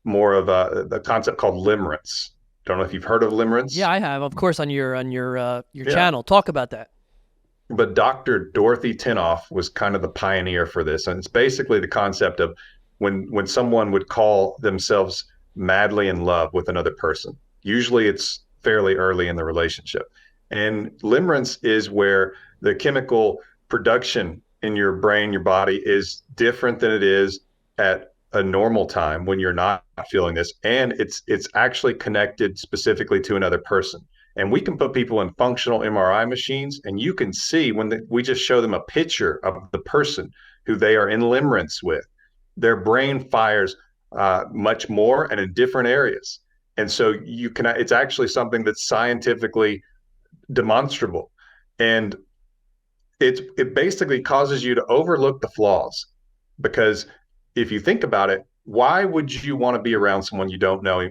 more of the concept called limerence. Don't know if you've heard of limerence. Yeah, I have, of course, on your Yeah. channel. Talk about that. But Dr. Dorothy Tinoff was kind of the pioneer for this. And it's basically the concept of when someone would call themselves madly in love with another person. Usually it's fairly early in the relationship. And limerence is where the chemical production in your brain, your body is different than it is at a normal time when you're not feeling this. And it's actually connected specifically to another person. And we can put people in functional MRI machines, and you can see we just show them a picture of the person who they are in limerence with, their brain fires much more and in different areas. And so it's actually something that's scientifically demonstrable. And it basically causes you to overlook the flaws, because if you think about it, why would you want to be around someone you don't know?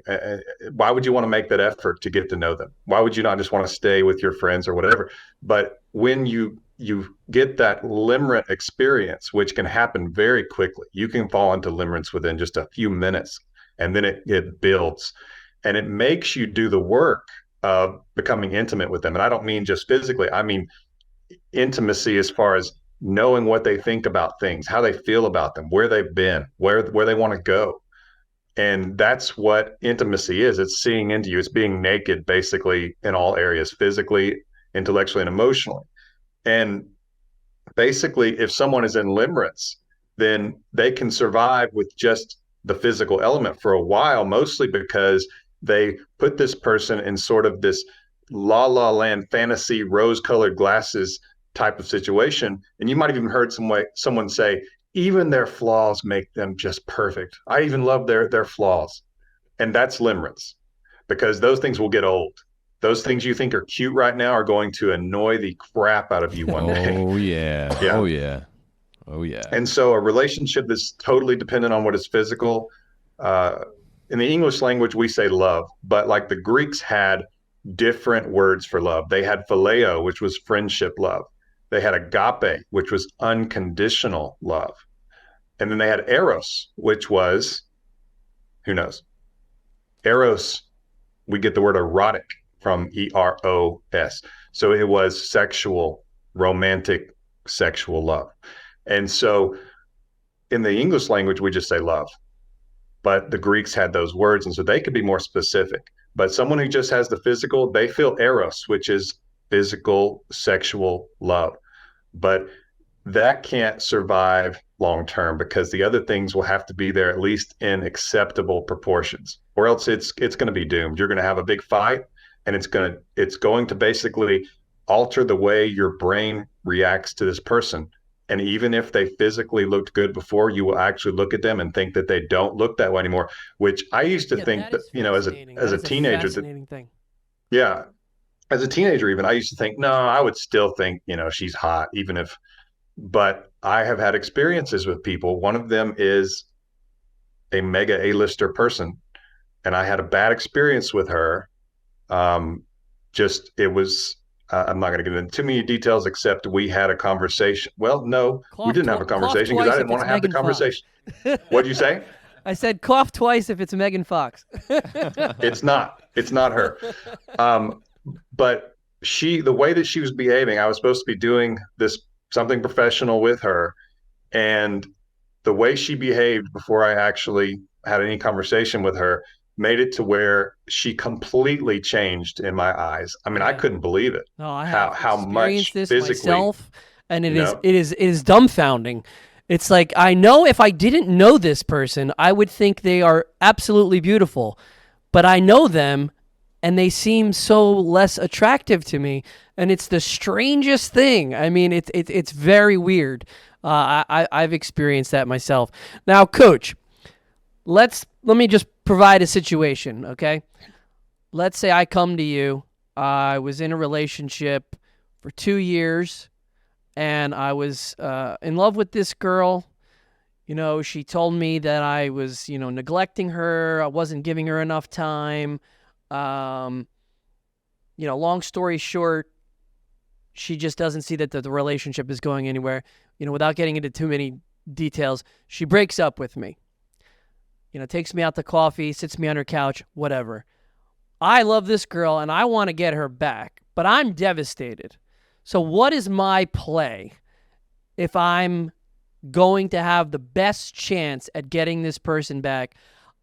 Why would you want to make that effort to get to know them? Why would you not just want to stay with your friends or whatever? But when you get that limerent experience, which can happen very quickly, you can fall into limerence within just a few minutes, and then it builds, and it makes you do the work of becoming intimate with them. And I don't mean just physically, I mean intimacy as far as knowing what they think about things, how they feel about them, where they've been, where they want to go. And that's what intimacy is. It's seeing into you. It's being naked, basically, in all areas, physically, intellectually, and emotionally. And basically, if someone is in limerence, then they can survive with just the physical element for a while, mostly because they put this person in sort of this la la land fantasy rose-colored glasses type of situation. And you might have even heard someone say, even their flaws make them just perfect. I even love their flaws. And that's limerence, because those things will get old. Those things you think are cute right now are going to annoy the crap out of you one day. Oh yeah. Yeah. Oh yeah. Oh yeah. And so a relationship that's totally dependent on what is physical, in the English language, we say love, but like the Greeks had different words for love. They had phileo, which was friendship love. They had agape, which was unconditional love. And then they had eros, which was, who knows? Eros, we get the word erotic from Eros. So it was sexual, romantic, sexual love. And so in the English language, we just say love. but the Greeks had those words, and so they could be more specific. But someone who just has the physical, they feel eros, which is physical sexual love. But that can't survive long term because the other things will have to be there at least in acceptable proportions, or else it's going to be doomed. You're going to have a big fight, and it's going to basically alter the way your brain reacts to this person. And even if they physically looked good before, you will actually look at them and think that they don't look that way anymore. Which I used to think that, as a teenager, fascinating thing. yeah, as a teenager, even I used to think, no, I would still think, she's hot, even if, but I have had experiences with people. One of them is a mega A-lister person, and I had a bad experience with her. It was, I'm not going to get into too many details, except we had a conversation. Well, no, we didn't have a conversation because I didn't want to have the conversation. What'd you say? I said cough twice if it's Megan Fox. It's not her. But the way that she was behaving, I was supposed to be doing something professional with her. And the way she behaved before I actually had any conversation with her made it to where she completely changed in my eyes. I mean, I couldn't believe it. No, I have how much this physically myself, and it is dumbfounding. It's like, I know if I didn't know this person, I would think they are absolutely beautiful, but I know them and they seem so less attractive to me, and it's the strangest thing. I mean, it's very weird. I've experienced that myself. Now, Coach, let me just provide a situation, okay? Let's say I come to you. I was in a relationship for 2 years, and I was in love with this girl. She told me that I was, neglecting her. I wasn't giving her enough time. Long story short, she just doesn't see that the relationship is going anywhere. Without getting into too many details, she breaks up with me. Takes me out to coffee, sits me on her couch, whatever. I love this girl and I want to get her back, but I'm devastated. So what is my play if I'm going to have the best chance at getting this person back?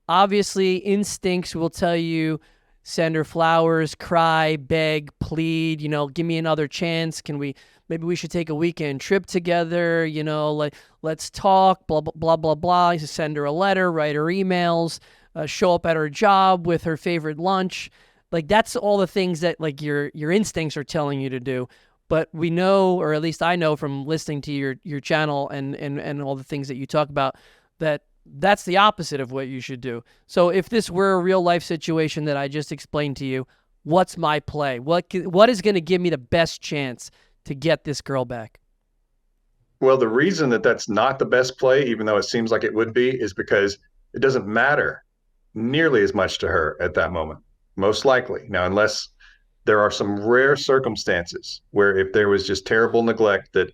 Obviously, instincts will tell you, send her flowers, cry, beg, plead, give me another chance. Maybe we should take a weekend trip together, let's talk, blah, blah, blah, blah, blah. Send her a letter, write her emails, show up at her job with her favorite lunch. Like, that's all the things that, like, your instincts are telling you to do. But we know, or at least I know from listening to your channel and all the things that you talk about, that's the opposite of what you should do. So if this were a real life situation that I just explained to you, what's my play? What is going to give me the best chance to get this girl back? Well, the reason that that's not the best play, even though it seems like it would be, is because it doesn't matter nearly as much to her at that moment, most likely. Now, unless there are some rare circumstances where if there was just terrible neglect, that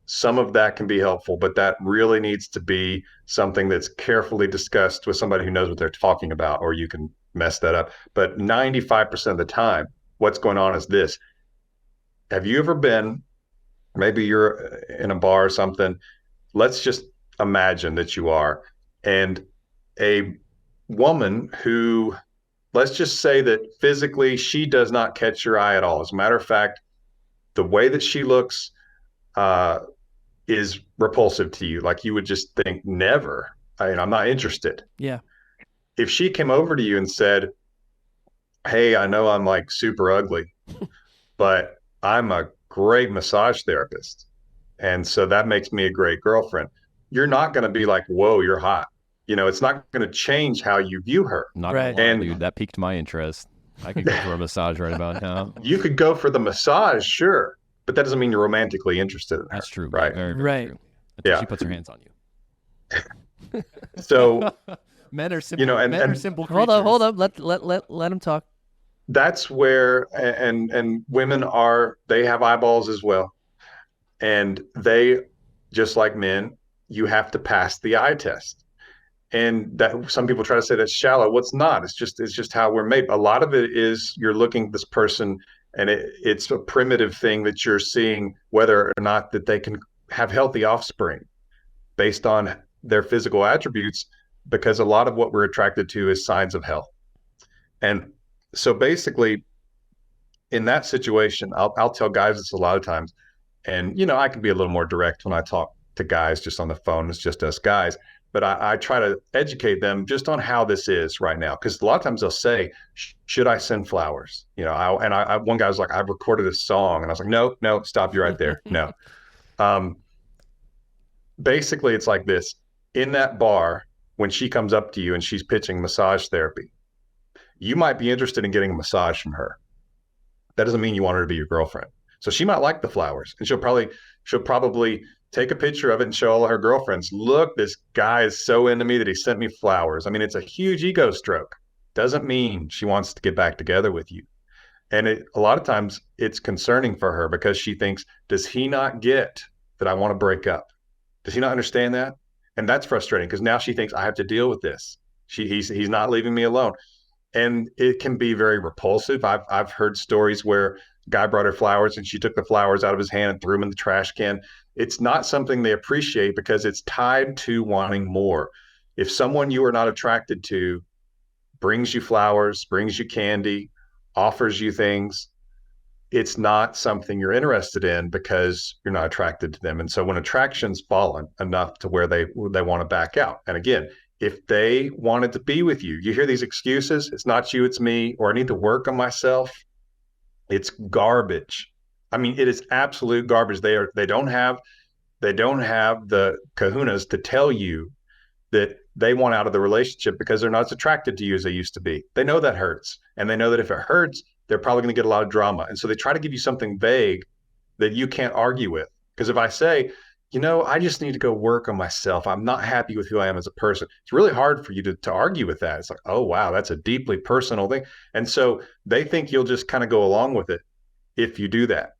some of that can be helpful, but that really needs to be something that's carefully discussed with somebody who knows what they're talking about, or you can mess that up. But 95% of the time, what's going on is this. Have you ever been, maybe you're in a bar or something, let's just imagine that you are, and a woman who, let's just say that physically she does not catch your eye at all. As a matter of fact, the way that she looks is repulsive to you. Like, you would just think, never. I'm not interested. Yeah. If she came over to you and said, hey, I know I'm like super ugly, but I'm a great massage therapist, and so that makes me a great girlfriend. You're not going to be like, whoa, you're hot. It's not going to change how you view her. Not right. Gonna lie, dude, that piqued my interest. I could go for a massage right about now. You could go for the massage, sure, but that doesn't mean you're romantically interested in her. That's true. Right. Very, very Right. true. Until Yeah. she puts her hands on you. So, Men are simple. and are simple creatures. Hold up. Let him talk. that's where, and women they have eyeballs as well. And they, just like men, you have to pass the eye test. And that, some people try to say that's shallow. What's not? It's just how we're made. A lot of it is you're looking at this person, and it's a primitive thing that you're seeing whether or not that they can have healthy offspring based on their physical attributes. because a lot of what we're attracted to is signs of health. And so basically, in that situation, I'll tell guys this a lot of times. And, I can be a little more direct when I talk to guys just on the phone. It's just us guys. But I try to educate them just on how this is right now. Because a lot of times they'll say, should I send flowers? One guy was like, I've recorded a song. And I was like, no, stop you right there. No. Basically, it's like this. In that bar, when she comes up to you and she's pitching massage therapy, you might be interested in getting a massage from her. That doesn't mean you want her to be your girlfriend. So she might like the flowers, and she'll probably take a picture of it and show all her girlfriends. Look, this guy is so into me that he sent me flowers. I mean, it's a huge ego stroke. Doesn't mean she wants to get back together with you. And a lot of times it's concerning for her because she thinks, does he not get that I want to break up? Does he not understand that? And that's frustrating because now she thinks I have to deal with this. He's not leaving me alone. And it can be very repulsive. I've heard stories where a guy brought her flowers and she took the flowers out of his hand and threw them in the trash can. It's not something they appreciate because it's tied to wanting more. If someone you are not attracted to brings you flowers, brings you candy, offers you things, it's not something you're interested in because you're not attracted to them. And so when attraction's fallen enough to where they want to back out, and again, if they wanted to be with you, you hear these excuses, it's not you, it's me, or I need to work on myself. It's garbage. I mean, it is absolute garbage. They don't have the kahunas to tell you that they want out of the relationship because they're not as attracted to you as they used to be. They know that hurts. And they know that if it hurts, they're probably going to get a lot of drama. And so they try to give you something vague that you can't argue with. Because if I say, I just need to go work on myself. I'm not happy with who I am as a person. It's really hard for you to argue with that. It's like, oh, wow, that's a deeply personal thing. And so they think you'll just kind of go along with it if you do that.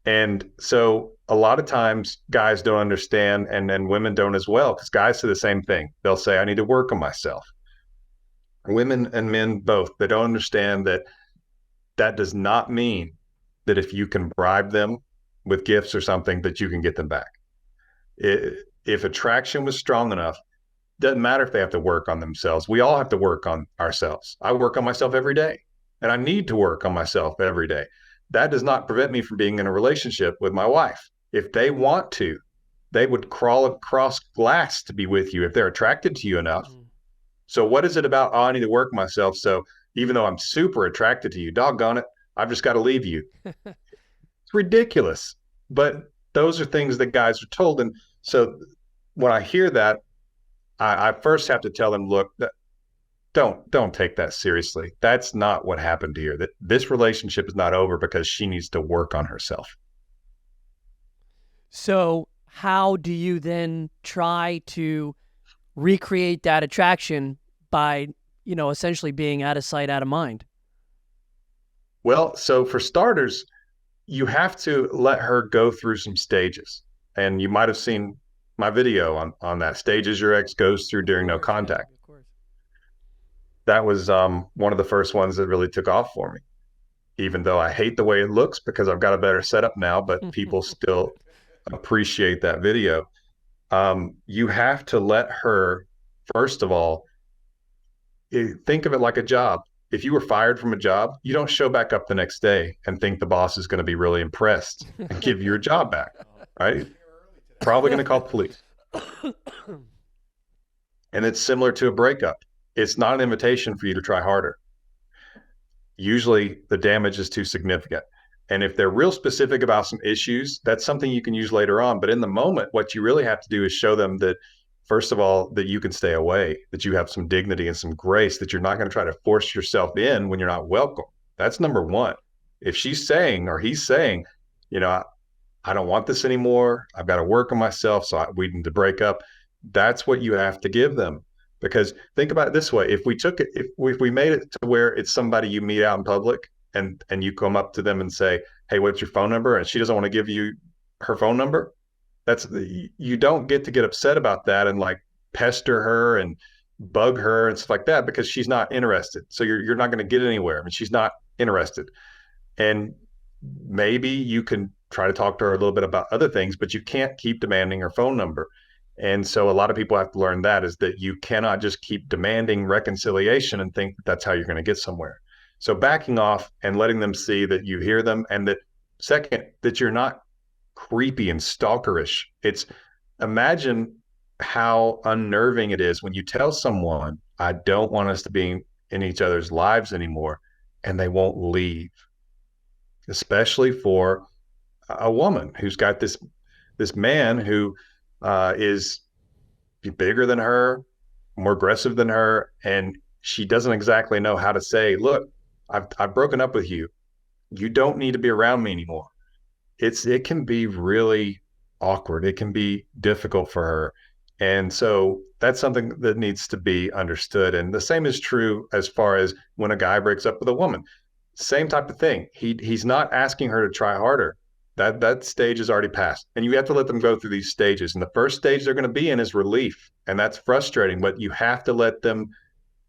And so a lot of times guys don't understand, and then women don't as well, because guys say the same thing. They'll say, I need to work on myself. Women and men both, they don't understand that does not mean that if you can bribe them with gifts or something that you can get them back. If attraction was strong enough, doesn't matter if they have to work on themselves. We all have to work on ourselves. I work on myself every day, and I need to work on myself every day. That does not prevent me from being in a relationship with my wife. If they want to, they would crawl across glass to be with you if they're attracted to you enough. So what is it about, I need to work myself, so even though I'm super attracted to you, doggone it, I've just got to leave you. It's ridiculous. But those are things that guys are told. And so when I hear that, I first have to tell them, look, don't take that seriously. That's not what happened here. That this relationship is not over because she needs to work on herself. So how do you then try to recreate that attraction by, essentially being out of sight, out of mind? Well, so for starters, you have to let her go through some stages. And you might have seen my video on that, stages your ex goes through during no contact. Yeah, of course. That was one of the first ones that really took off for me, even though I hate the way it looks because I've got a better setup now, but people still appreciate that video. You have to let her, first of all, think of it like a job. If you were fired from a job, you don't show back up the next day and think the boss is going to be really impressed and give you your job back, right? Probably going to call the police. And it's similar to a breakup. It's not an invitation for you to try harder. Usually the damage is too significant. And if they're real specific about some issues, that's something you can use later on. But in the moment, what you really have to do is show them that, first of all, that you can stay away, that you have some dignity and some grace, that you're not going to try to force yourself in when you're not welcome. That's number one. If she's saying or he's saying, I don't want this anymore, I've got to work on myself, so we need to break up, that's what you have to give them. Because think about it this way, if we made it to where it's somebody you meet out in public and you come up to them and say, hey, what's your phone number? And she doesn't want to give you her phone number, you don't get to get upset about that and like pester her and bug her and stuff like that because she's not interested. So you're not going to get anywhere. I mean, she's not interested. And maybe you can try to talk to her a little bit about other things, but you can't keep demanding her phone number. And so a lot of people have to learn that is that you cannot just keep demanding reconciliation and think that that's how you're going to get somewhere. So backing off and letting them see that you hear them, and that second, that you're not creepy and stalkerish. It's imagine how unnerving it is when you tell someone, I don't want us to be in each other's lives anymore, and they won't leave, especially for a woman who's got this man who is bigger than her, more aggressive than her, and she doesn't exactly know how to say, "Look, I've broken up with you. You don't need to be around me anymore." It can be really awkward. It can be difficult for her. And so that's something that needs to be understood. And the same is true as far as when a guy breaks up with a woman. Same type of thing. He's not asking her to try harder. That stage is already passed. And you have to let them go through these stages. And the first stage they're going to be in is relief. And that's frustrating, but you have to let them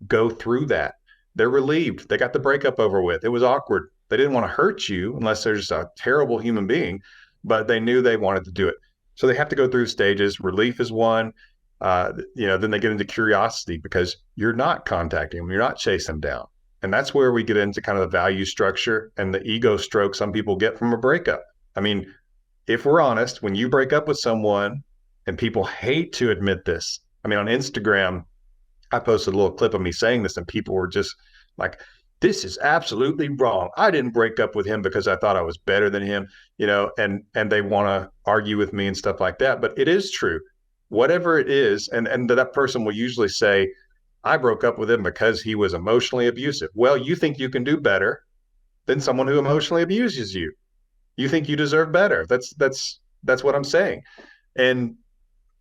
go through that. They're relieved. They got the breakup over with. It was awkward. They didn't want to hurt you unless they're just a terrible human being, but they knew they wanted to do it. So they have to go through stages. Relief is one. Then they get into curiosity because you're not contacting them. You're not chasing them down. And that's where we get into kind of the value structure and the ego stroke some people get from a breakup. I mean, if we're honest, when you break up with someone, and people hate to admit this. I mean, on Instagram, I posted a little clip of me saying this, and people were just like, this is absolutely wrong. I didn't break up with him because I thought I was better than him, and they want to argue with me and stuff like that. But it is true. Whatever it is, and that person will usually say, I broke up with him because he was emotionally abusive. Well, you think you can do better than someone who emotionally abuses you. You think you deserve better. That's what I'm saying. And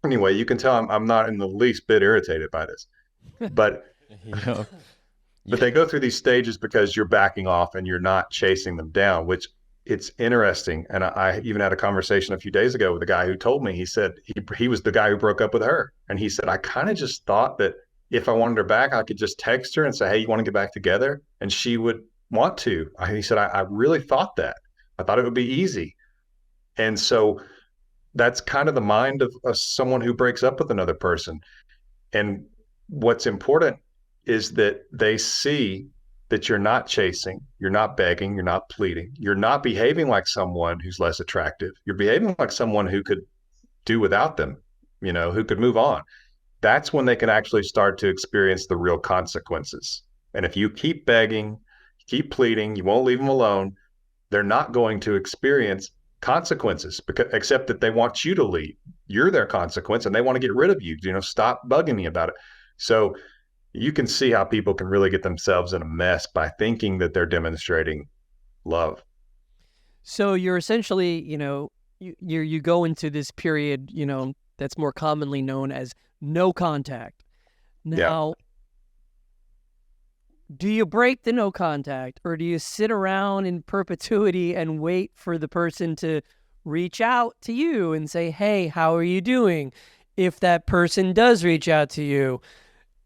anyway, you can tell I'm not in the least bit irritated by this. But Yeah. but they go through these stages because you're backing off and you're not chasing them down, which it's interesting. And I even had a conversation a few days ago with a guy who told me, he said he was the guy who broke up with her. And he said, I kind of just thought that if I wanted her back, I could just text her and say, hey, you want to get back together? And she would want to. He said, I really thought that. I thought it would be easy. And so that's kind of the mind of someone who breaks up with another person. And what's important is that they see that you're not chasing, you're not begging, you're not pleading, you're not behaving like someone who's less attractive. You're behaving like someone who could do without them, who could move on. That's when they can actually start to experience the real consequences. And if you keep begging, keep pleading, you won't leave them alone, they're not going to experience consequences except that they want you to leave. You're their consequence and they want to get rid of you. Stop bugging me about it. So you can see how people can really get themselves in a mess by thinking that they're demonstrating love. So you're essentially, you go into this period, that's more commonly known as no contact. Now, do you break the no contact, or do you sit around in perpetuity and wait for the person to reach out to you and say, hey, how are you doing? If that person does reach out to you,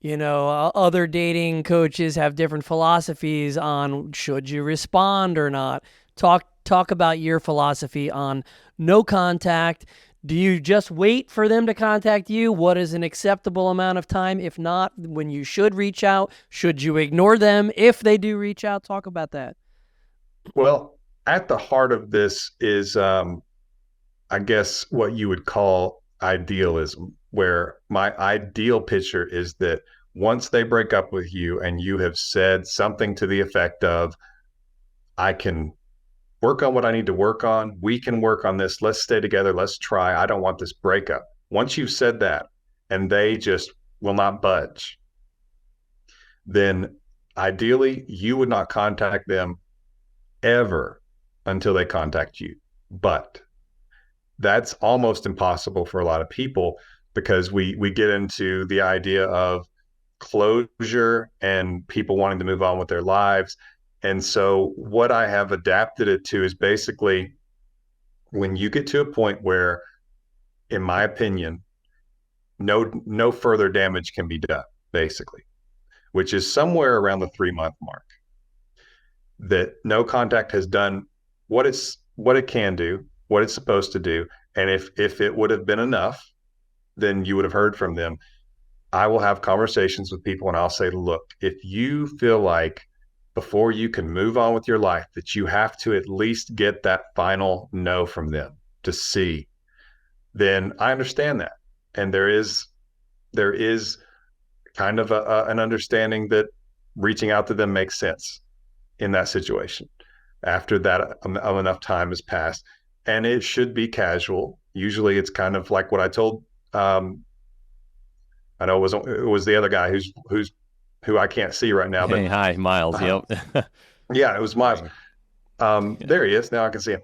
other dating coaches have different philosophies on should you respond or not. Talk about your philosophy on no contact. Do you just wait for them to contact you? What is an acceptable amount of time? If not, when you should reach out, should you ignore them if they do reach out? Talk about that. Well, at the heart of this is, I guess, what you would call idealism, where my ideal picture is that once they break up with you and you have said something to the effect of, I can work on what I need to work on. We can work on this. Let's stay together. Let's try. I don't want this breakup. Once you've said that and they just will not budge, then ideally you would not contact them ever until they contact you. But that's almost impossible for a lot of people because we get into the idea of closure and people wanting to move on with their lives. And so what I have adapted it to is basically when you get to a point where, in my opinion, no further damage can be done, basically, which is somewhere around the 3-month mark, that no contact has done what it can do, what it's supposed to do. And if it would have been enough, then you would have heard from them. I will have conversations with people and I'll say, look, if you feel like before you can move on with your life, that you have to at least get that final no from them to see, then I understand that. And there is kind of an understanding that reaching out to them makes sense in that situation after that enough time has passed. And it should be casual. Usually it's kind of like what I told, I know it was the other guy who I can't see right now, but Hey, hi, Miles. Yep. yeah, it was Miles. There he is. Now I can see him.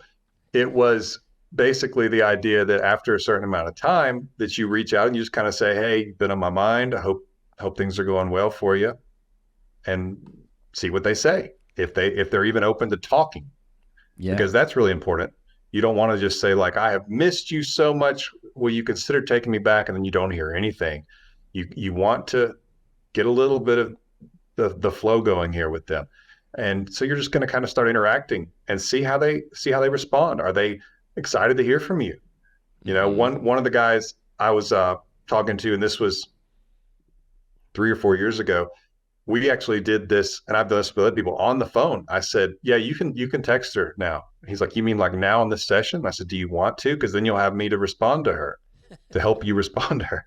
It was basically the idea that after a certain amount of time that you reach out and you just kind of say, hey, you've been on my mind. I hope things are going well for you, and see what they say. If they're even open to talking, Yeah. because that's really important. You don't want to just say like, I have missed you so much. Will you consider taking me back? And then you don't hear anything. You want to get a little bit of the flow going here with them. And so you're just going to kind of start interacting and see how they respond. Are they excited to hear from you? You know, one of the guys I was talking to, and this was 3 or 4 years ago, we actually did this, and I've done this with other people on the phone. I said, yeah, you can text her now. He's like, you mean like now in this session? I said, do you want to? Because then you'll have me to respond to her, to help you respond to her.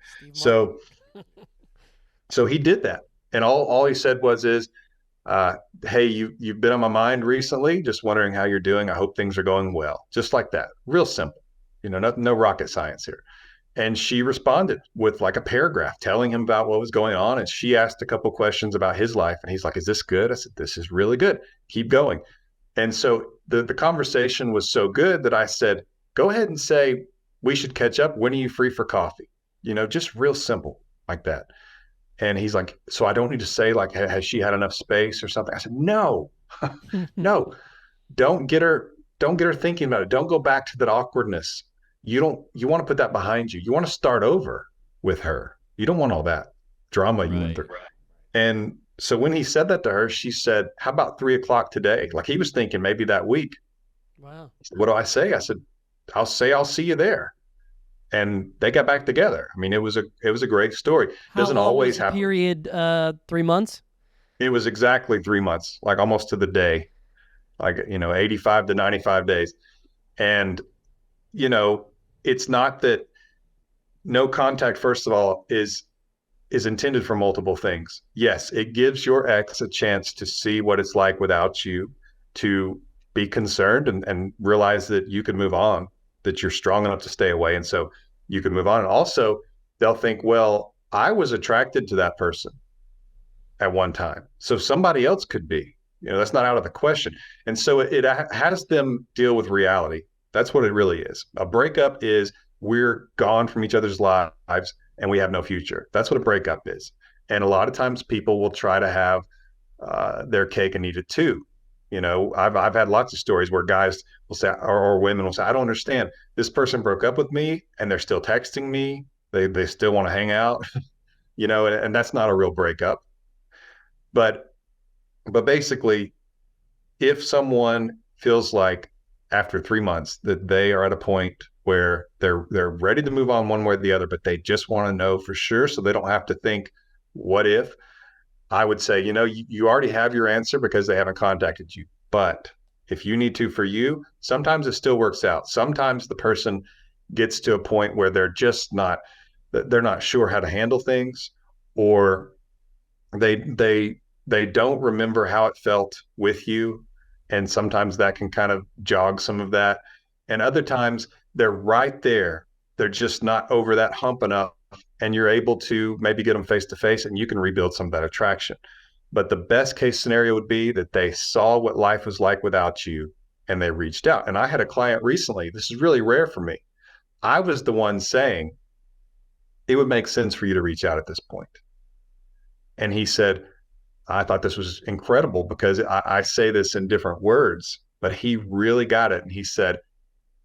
So he did that. And all he said is, hey, you've been on my mind recently. Just wondering how you're doing. I hope things are going well. Just like that. Real simple. You know, no rocket science here. And she responded with like a paragraph telling him about what was going on. And she asked a couple questions about his life. And he's like, is this good? I said, this is really good. Keep going. And so the conversation was so good that I said, go ahead and say, we should catch up. When are you free for coffee? You know, just real simple like that. And he's like, so I don't need to say like, has she had enough space or something? I said, no, no, don't get her thinking about it. Don't go back to that awkwardness. You want to put that behind you. You want to start over with her. You don't want all that drama you went through. And so when he said that to her, she said, how about 3:00 today? Like he was thinking maybe that week. Wow. He said, what do I say? I said, I'll see you there. And they got back together. I mean, it was a great story. Doesn't always happen. Period, 3 months? It was exactly 3 months, like almost to the day, like, 85 to 95 days. And, it's not that no contact, first of all, is intended for multiple things. Yes, it gives your ex a chance to see what it's like without you, to be concerned and realize that you can move on, that you're strong enough to stay away. And so you can move on. And also they'll think, well, I was attracted to that person at one time, so somebody else could be, that's not out of the question. And so it has them deal with reality. That's what it really is. A breakup is we're gone from each other's lives and we have no future. That's what a breakup is. And a lot of times people will try to have their cake and eat it too. I've had lots of stories where guys will say, or women will say, I don't understand. This person broke up with me and they're still texting me. They still want to hang out, and that's not a real breakup. But basically, if someone feels like after 3 months that they are at a point where they're ready to move on one way or the other, but they just want to know for sure so they don't have to think, what if? I would say, you already have your answer because they haven't contacted you. But if you need to for you, sometimes it still works out. Sometimes the person gets to a point where they're not sure how to handle things, or they don't remember how it felt with you. And sometimes that can kind of jog some of that. And other times they're right there. They're just not over that hump enough. And you're able to maybe get them face to face and you can rebuild some of that attraction. But the best case scenario would be that they saw what life was like without you and they reached out. And I had a client recently, this is really rare for me. I was the one saying, it would make sense for you to reach out at this point. And he said, I thought this was incredible because I say this in different words, but he really got it. And he said,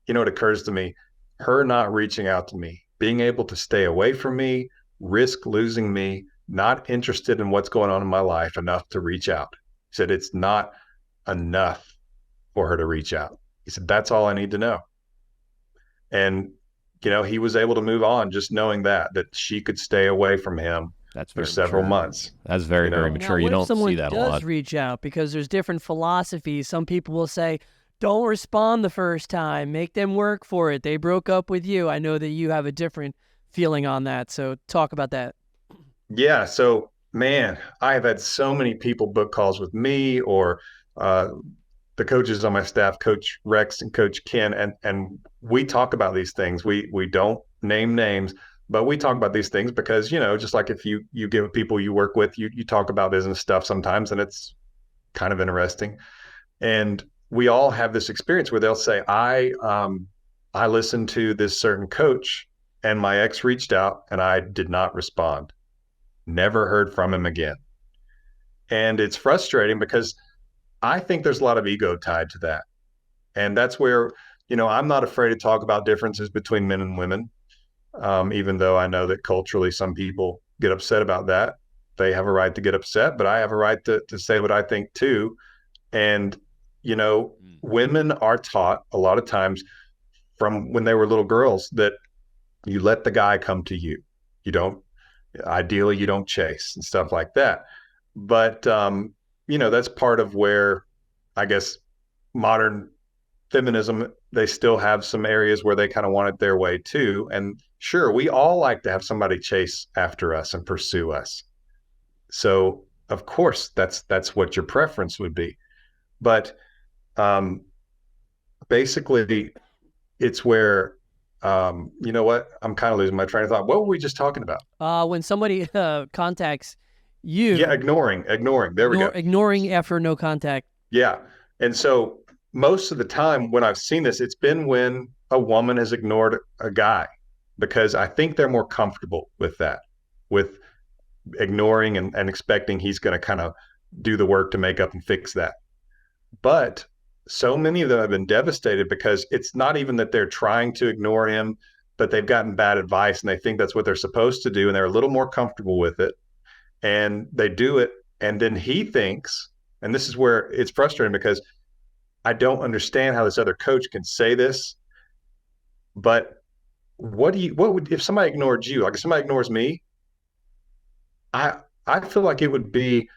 it occurs to me, her not reaching out to me, being able to stay away from me, risk losing me, not interested in what's going on in my life enough to reach out. He said, it's not enough for her to reach out. He said, that's all I need to know. And he was able to move on just knowing that she could stay away from him That's for very several mature. months. That's very, You know? very Now, mature. You what if don't someone see that a does lot. reach out? Because there's different philosophies. Some people will say, don't respond the first time. Make them work for it. They broke up with you. I know that you have a different feeling on that. So talk about that. Yeah. So, man, I have had so many people book calls with me or uh, the coaches on my staff, Coach Rex and Coach Ken, and we talk about these things. We don't name names, but we talk about these things because just like if you give people you work with, you talk about business stuff sometimes, and it's kind of interesting. And we all have this experience where they'll say, I listened to this certain coach, and my ex reached out, and I did not respond. Never heard from him again. And it's frustrating because I think there's a lot of ego tied to that. And that's where, I'm not afraid to talk about differences between men and women, even though I know that culturally some people get upset about that. They have a right to get upset, but I have a right to say what I think too. And, women are taught a lot of times from when they were little girls that you let the guy come to you. You don't, ideally, you don't chase and stuff like that. But, that's part of where I guess modern feminism, they still have some areas where they kind of want it their way too. And sure, we all like to have somebody chase after us and pursue us. So of course, that's what your preference would be. But um, basically, it's where you know what? I'm kind of losing my train of thought. What were we just talking about? When somebody contacts you, Yeah, ignoring. There we go. ignoring after no contact. Yeah. And so most of the time when I've seen this, it's been when a woman has ignored a guy because I think they're more comfortable with that, with ignoring and expecting he's going to kind of do the work to make up and fix that. But so many of them have been devastated because it's not even that they're trying to ignore him, but they've gotten bad advice and they think that's what they're supposed to do. And they're a little more comfortable with it and they do it. And then he thinks, and this is where it's frustrating because I don't understand how this other coach can say this, but what would, if somebody ignored you, like if somebody ignores me, I, I feel like it would be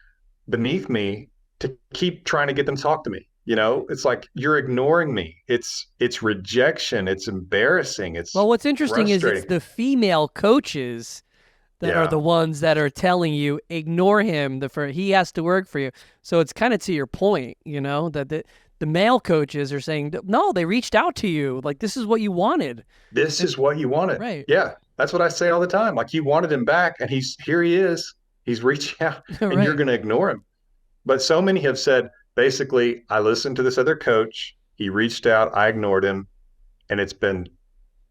beneath me to keep trying to get them to talk to me. It's like you're ignoring me. It's rejection. It's embarrassing. It's Well, what's interesting is it's frustrating. the female coaches that are Yeah. the ones that are telling you ignore him. He has to work for you. So it's kind of to your point, that the male coaches are saying no, they reached out to you. Like this is what you wanted. This is what you wanted. Right. Yeah. That's what I say all the time. Like you wanted him back and here he is. He's reaching out and Right. you're going to ignore him. But so many have said, basically, I listened to this other coach. He reached out. I ignored him. And it's been,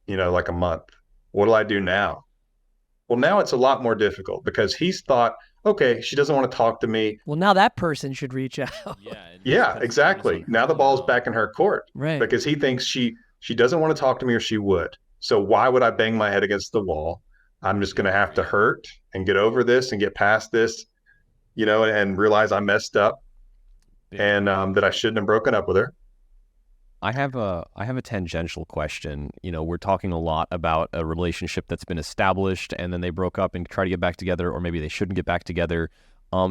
like a month. What do I do now? Well, now it's a lot more difficult because he's thought, okay, she doesn't want to talk to me. Well, now that person should reach out. Yeah, exactly. Now the ball's back in her court. Right. Because he thinks she doesn't want to talk to me or she would. So why would I bang my head against the wall? I'm just going to have to hurt and get over this and get past this, and realize I messed up and that I shouldn't have broken up with her. I have a tangential question. We're talking a lot about a relationship that's been established and then they broke up and try to get back together, or maybe they shouldn't get back together.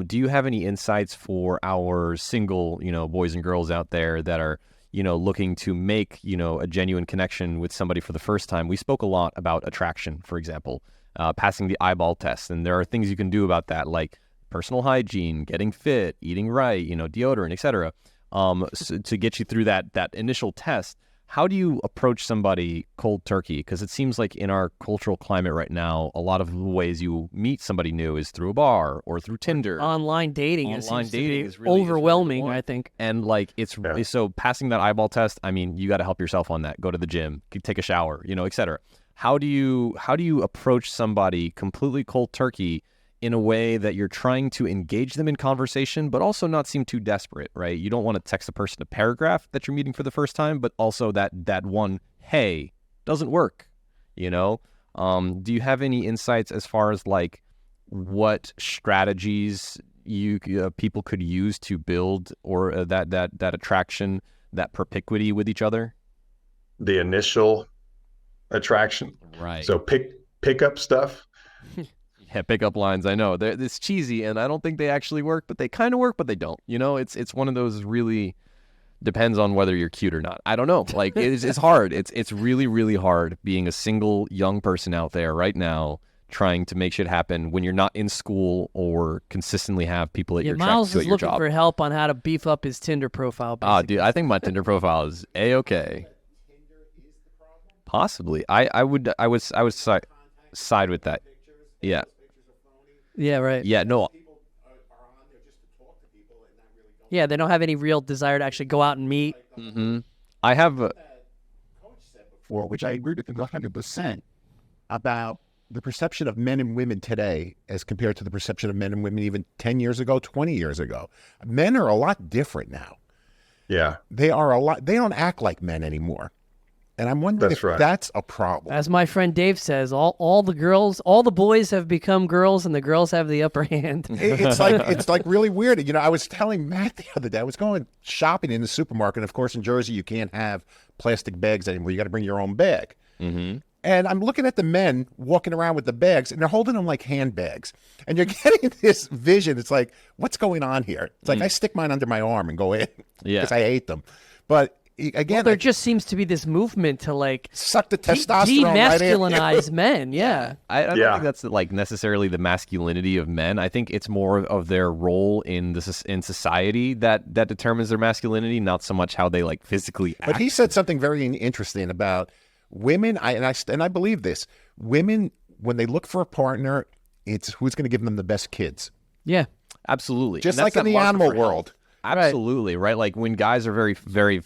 Do you have any insights for our single, boys and girls out there that are, looking to make, a genuine connection with somebody for the first time? We spoke a lot about attraction, for example, passing the eyeball test. And there are things you can do about that, like personal hygiene, getting fit, eating right, deodorant, etc. To get you through that initial test. How do you approach somebody cold turkey? Because it seems like in our cultural climate right now, a lot of the ways you meet somebody new is through a bar or through Tinder. Online dating Online seems dating to is be really overwhelming, the one. I think. And like so passing that eyeball test, I mean, you got to help yourself on that. Go to the gym, take a shower, etc. How do you approach somebody completely cold turkey in a way that you're trying to engage them in conversation, but also not seem too desperate, right? You don't want to text a person a paragraph that you're meeting for the first time, but also that one, hey, doesn't work, Do you have any insights as far as like what strategies people could use to build or that attraction, that perspicuity with each other? The initial attraction. Right. So pick up stuff. Yeah, pickup lines. I know it's cheesy, and I don't think they actually work, but they kind of work, but they don't. You know, it's one of those really depends on whether you're cute or not. I don't know. Like it's hard. It's really really hard being a single young person out there right now trying to make shit happen when you're not in school or consistently have people that you're attracted Miles to is at your looking job. for help on how to beef up his Tinder profile. Ah, Basically. dude, I think my Tinder profile is a-okay. Possibly. I would side with that. Yeah. Yeah, right. Yeah, no. Yeah, they don't have any real desire to actually go out and meet. Mm-hmm. I have For which I agree with him 100% about the perception of men and women today as compared to the perception of men and women even 10 years ago, 20 years ago. Men are a lot different now. Yeah, They don't act like men anymore. And I'm wondering That's if right. that's a problem. As my friend Dave says, all the boys have become girls, and the girls have the upper hand. It's like really weird. You know, I was telling Matt the other day, I was going shopping in the supermarket. And of course, in Jersey, you can't have plastic bags anymore. You got to bring your own bag. mm-hmm. And I'm looking at the men walking around with the bags, and they're holding them like handbags. And you're getting this vision. It's like, what's going on here? It's like I stick mine under my arm and go in Yeah. because I hate them. But again, Well, there just seems to be this movement to like suck the testosterone right in. demasculinize men. Yeah. I don't Yeah. think that's like necessarily the masculinity of men. I think it's more of their role in in society that determines their masculinity, not so much how they like physically act. But he said something very interesting about women. I believe this. Women, when they look for a partner, it's who's going to give them the best kids. Yeah. Absolutely. Just And that's like in that the marker animal for health. world. Absolutely, right? Like when guys are very, very,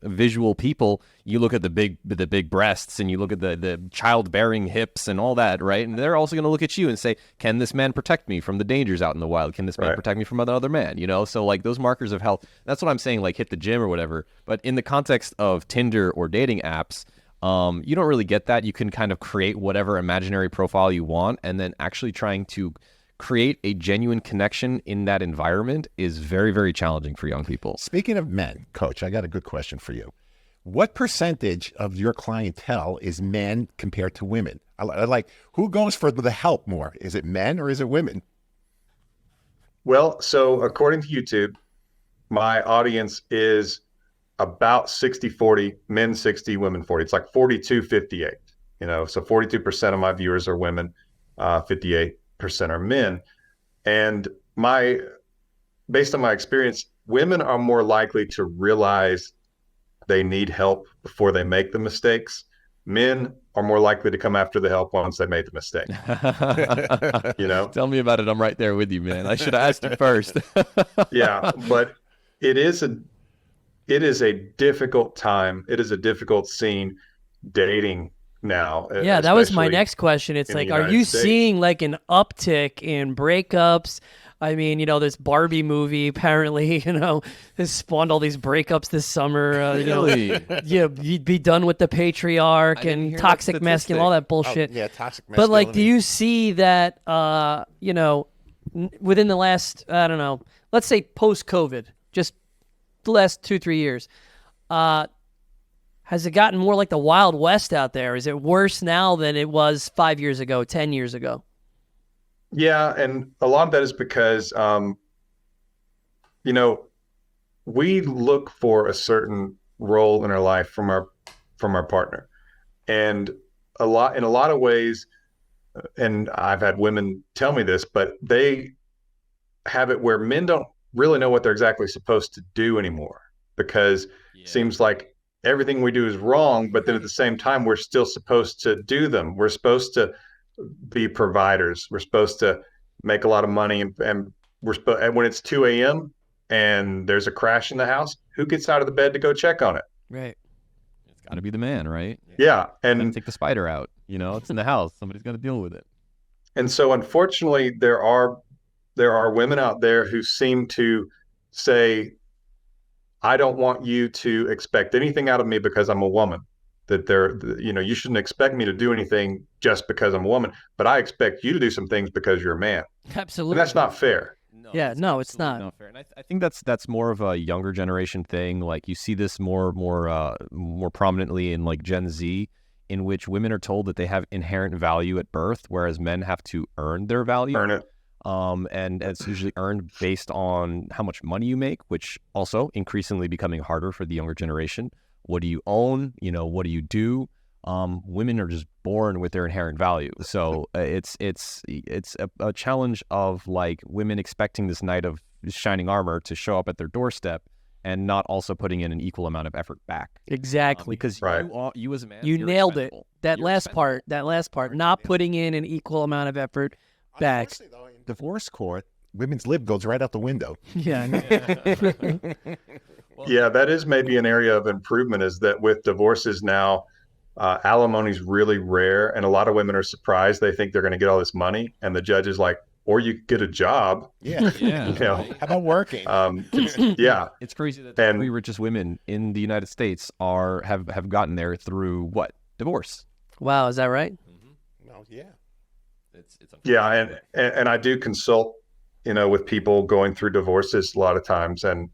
visual people, you look at the big breasts and you look at the childbearing hips and all that, right? And they're also going to look at you and say, can this man protect me from the dangers out in the wild? Can this man Right. protect me from another man? You know, so like those markers of health, that's what I'm saying, like hit the gym or whatever. But in the context of Tinder or dating apps, you don't really get that. You can kind of create whatever imaginary profile you want, and then actually trying to create a genuine connection in that environment is very, very challenging for young people. Speaking of men, Coach, I got a good question for you. What percentage of your clientele is men compared to women? I like, who goes for the help more? Is it men or is it women? Well, so according to YouTube, my audience is about 60-40, men 60, women 40. It's like 42-58, you know, so 42% of my viewers are women, 58% are men. And based on my experience, women are more likely to realize they need help before they make the mistakes. Men are more likely to come after the help once they made the mistake. You know? Tell me about it. I'm right there with you, man. I should have asked you first. Yeah, but it is a difficult time. It is a difficult scene dating now. Yeah, that was my especially next question. It's in the like, are United you States. seeing like an uptick in breakups? I mean, you know, this Barbie movie apparently, you know, has spawned all these breakups this summer. You know, Really? yeah, you'd be done with the patriarch didn't and hear that toxic masculine, all that bullshit. Oh, yeah, toxic But like, do masculinity. you see that, you know, within the last, I don't know, let's say post-COVID, just the last 2-3 years, has it gotten more like the Wild West out there? Is it worse now than it was 5 years ago, 10 years ago? Yeah, and a lot of that is because, you know, we look for a certain role in our life from our partner, and in a lot of ways, and I've had women tell me this, but they have it where men don't really know what they're exactly supposed to do anymore because it seems like everything we do is wrong, but then at the same time, we're still supposed to do them. We're supposed to be providers. We're supposed to make a lot of money, and when it's 2 a.m. and there's a crash in the house, who gets out of the bed to go check on it? Right. It's got to be the man, right? Yeah, And and take the spider out. You know, it's in the house. Somebody's got to deal with it. so unfortunately, there are women out there who seem to say, I don't want you to expect anything out of me because I'm a woman. That you shouldn't expect me to do anything just because I'm a woman, but I expect you to do some things because you're a man. Absolutely. And that's not fair. No, Yeah, no, it's absolutely not. fair. And I think that's more of a younger generation thing. Like you see this more prominently in like Gen Z, in which women are told that they have inherent value at birth, whereas men have to earn their value. Earn it. And it's usually earned based on how much money you make, which also increasingly becoming harder for the younger generation. What do you own? What do you do? Women are just born with their inherent value. So it's a challenge of like women expecting this knight of shining armor to show up at their doorstep and not also putting in an equal amount of effort back. Exactly. Because Right. you as a man, You you're nailed it. expendable. That You're last expendable. part, not putting in an equal amount of effort back. Unfortunately, though, in divorce court, women's lib goes right out the window. Yeah. I know. Yeah, that is maybe an area of improvement, is that with divorces now, alimony is really rare. And a lot of women are surprised. They think they're going to get all this money. And the judge is like, or you get a job. Yeah. Yeah. You know, How about working? yeah. It's crazy that the And- three richest women in the United States have gotten there through what? Divorce. Wow, is that right? No, yeah. It's Yeah. And I do consult, with people going through divorces a lot of times. And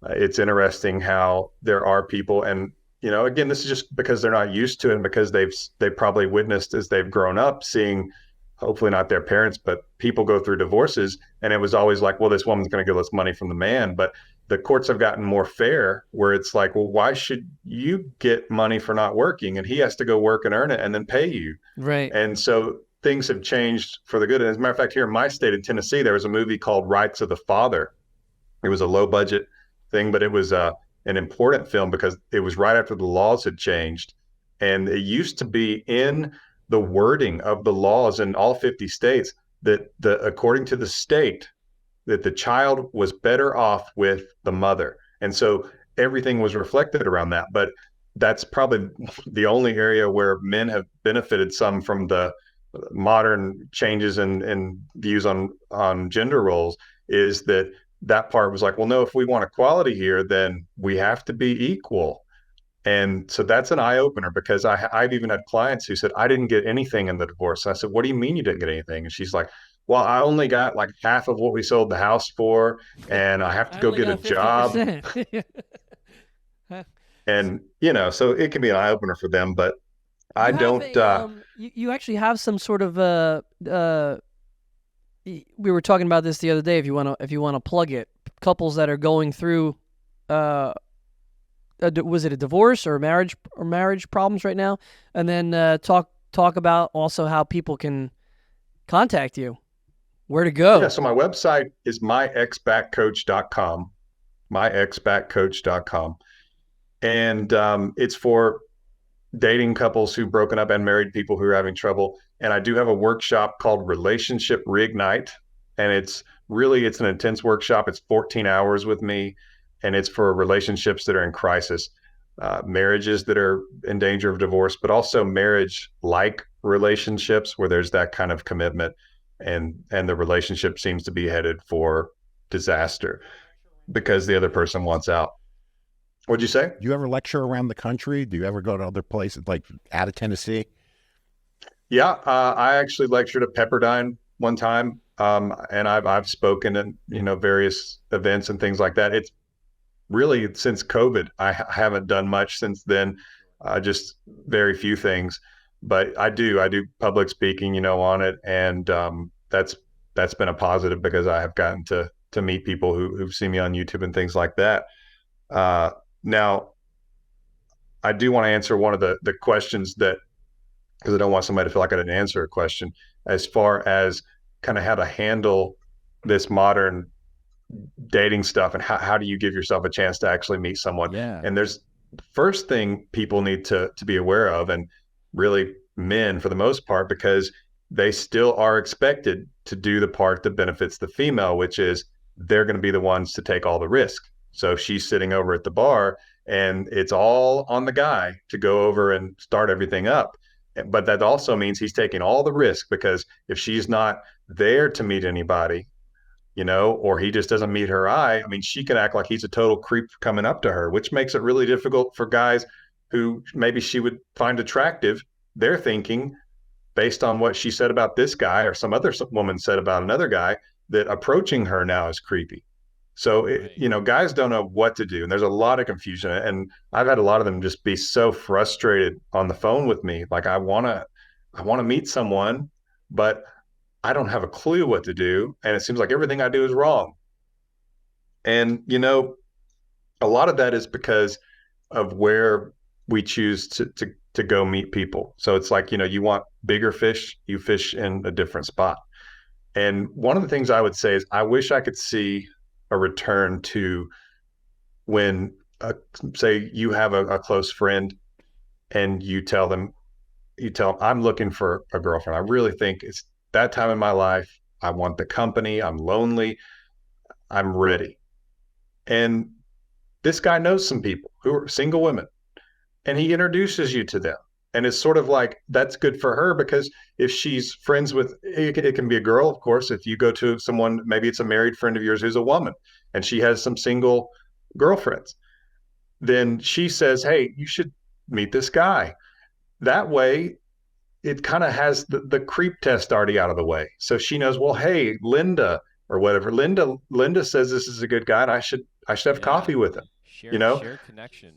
it's interesting how there are people, and, again, this is just because they're not used to it, and because they've probably witnessed as they've grown up seeing, hopefully not their parents, but people go through divorces. And it was always like, well, this woman's going to get less money from the man. But the courts have gotten more fair, where it's like, well, why should you get money for not working? And he has to go work and earn it and then pay you. Right. And so things have changed for the good. And as a matter of fact, here in my state of Tennessee, there was a movie called Rights of the Father. It was a low budget thing, but it was an important film because it was right after the laws had changed. And it used to be in the wording of the laws in all 50 states that according to the state, that the child was better off with the mother. And so everything was reflected around that. But that's probably the only area where men have benefited some from the modern changes and views on gender roles, is that part was like, well, no, if we want equality here, then we have to be equal. And so that's an eye opener, because I've even had clients who said, I didn't get anything in the divorce. And I said, what do you mean you didn't get anything? And she's like, well, I only got like half of what we sold the house for, and I have to go get a job. And, so it can be an eye opener for them, but I don't. You actually have some sort of we were talking about this the other day. If you want to plug it, couples that are going through, was it a divorce or marriage problems right now, and then talk about also how people can contact you, where to go. Yeah, so my website is myexbackcoach.com, myexbackcoach.com. And it's for dating couples who've broken up and married people who are having trouble. And I do have a workshop called Relationship Reignite. And it's an intense workshop. It's 14 hours with me. And it's for relationships that are in crisis, marriages that are in danger of divorce, but also marriage-like relationships where there's that kind of commitment and the relationship seems to be headed for disaster because the other person wants out. What'd you say? Do you ever lecture around the country? Do you ever go to other places, like out of Tennessee? Yeah, I actually lectured at Pepperdine one time, and I've spoken at various events and things like that. It's really since COVID, I haven't done much since then, just very few things. But I do public speaking, on it, and that's been a positive because I have gotten to meet people who've seen me on YouTube and things like that. Now, I do want to answer one of the questions because I don't want somebody to feel like I didn't answer a question as far as kind of how to handle this modern dating stuff and how do you give yourself a chance to actually meet someone. Yeah. And there's the first thing people need to be aware of, and really men for the most part, because they still are expected to do the part that benefits the female, which is they're going to be the ones to take all the risk. So she's sitting over at the bar and it's all on the guy to go over and start everything up. But that also means he's taking all the risk, because if she's not there to meet anybody, or he just doesn't meet her eye, I mean, she can act like he's a total creep coming up to her, which makes it really difficult for guys who maybe she would find attractive. They're thinking, based on what she said about this guy or some other woman said about another guy, that approaching her now is creepy. So, Right. guys don't know what to do. And there's a lot of confusion. And I've had a lot of them just be so frustrated on the phone with me. Like, I want to meet someone, but I don't have a clue what to do. And it seems like everything I do is wrong. And, a lot of that is because of where we choose to go meet people. So it's like, you want bigger fish, you fish in a different spot. And one of the things I would say is I wish I could see a return to when, say, you have a close friend and you tell them, I'm looking for a girlfriend. I really think it's that time in my life. I want the company. I'm lonely. I'm ready. And this guy knows some people who are single women, and he introduces you to them. And it's sort of like that's good for her, because if she's friends with, it can be a girl, of course. If you go to someone, maybe it's a married friend of yours who's a woman and she has some single girlfriends, then she says, hey, you should meet this guy. That way, it kind of has the creep test already out of the way. So she knows, well, hey, Linda or whatever. Linda says this is a good guy, and I should have coffee with him. Shared connection.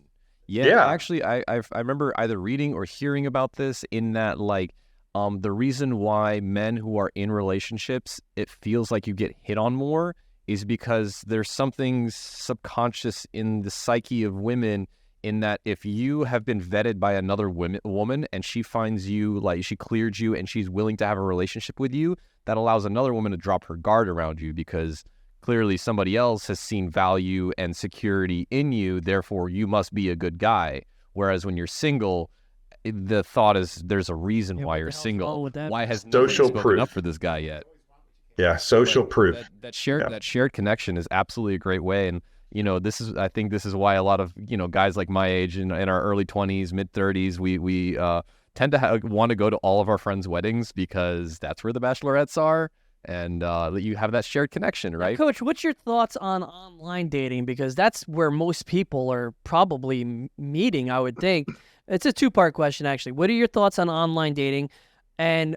Yeah, Yeah. actually, I remember either reading or hearing about this, in that, like, the reason why men who are in relationships, it feels like you get hit on more, is because there's something subconscious in the psyche of women, in that if you have been vetted by another woman and she finds you, like, she cleared you and she's willing to have a relationship with you, that allows another woman to drop her guard around you, because clearly somebody else has seen value and security in you, therefore you must be a good guy. Whereas when you're single, the thought is there's a reason why you're single. Why has nobody Social spoken proof. up for this guy yet? Yeah. Social proof. That shared connection is absolutely a great way. And I think this is why a lot of guys like my age, in our early 20s, mid 30s, we tend to want to go to all of our friends' weddings, because that's where the bachelorettes are. And you have that shared connection, right? Now, Coach, what's your thoughts on online dating? Because that's where most people are probably meeting, I would think. It's a two-part question, actually. What are your thoughts on online dating? And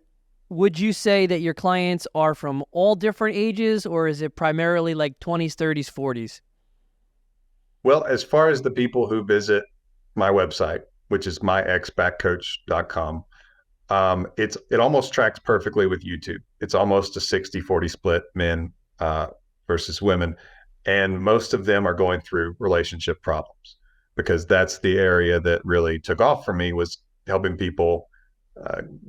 would you say that your clients are from all different ages, or is it primarily like 20s, 30s, 40s? Well, as far as the people who visit my website, which is myexbackcoach.com, it almost tracks perfectly with YouTube. It's almost a 60-40 split, men versus women. And most of them are going through relationship problems, because that's the area that really took off for me, was helping people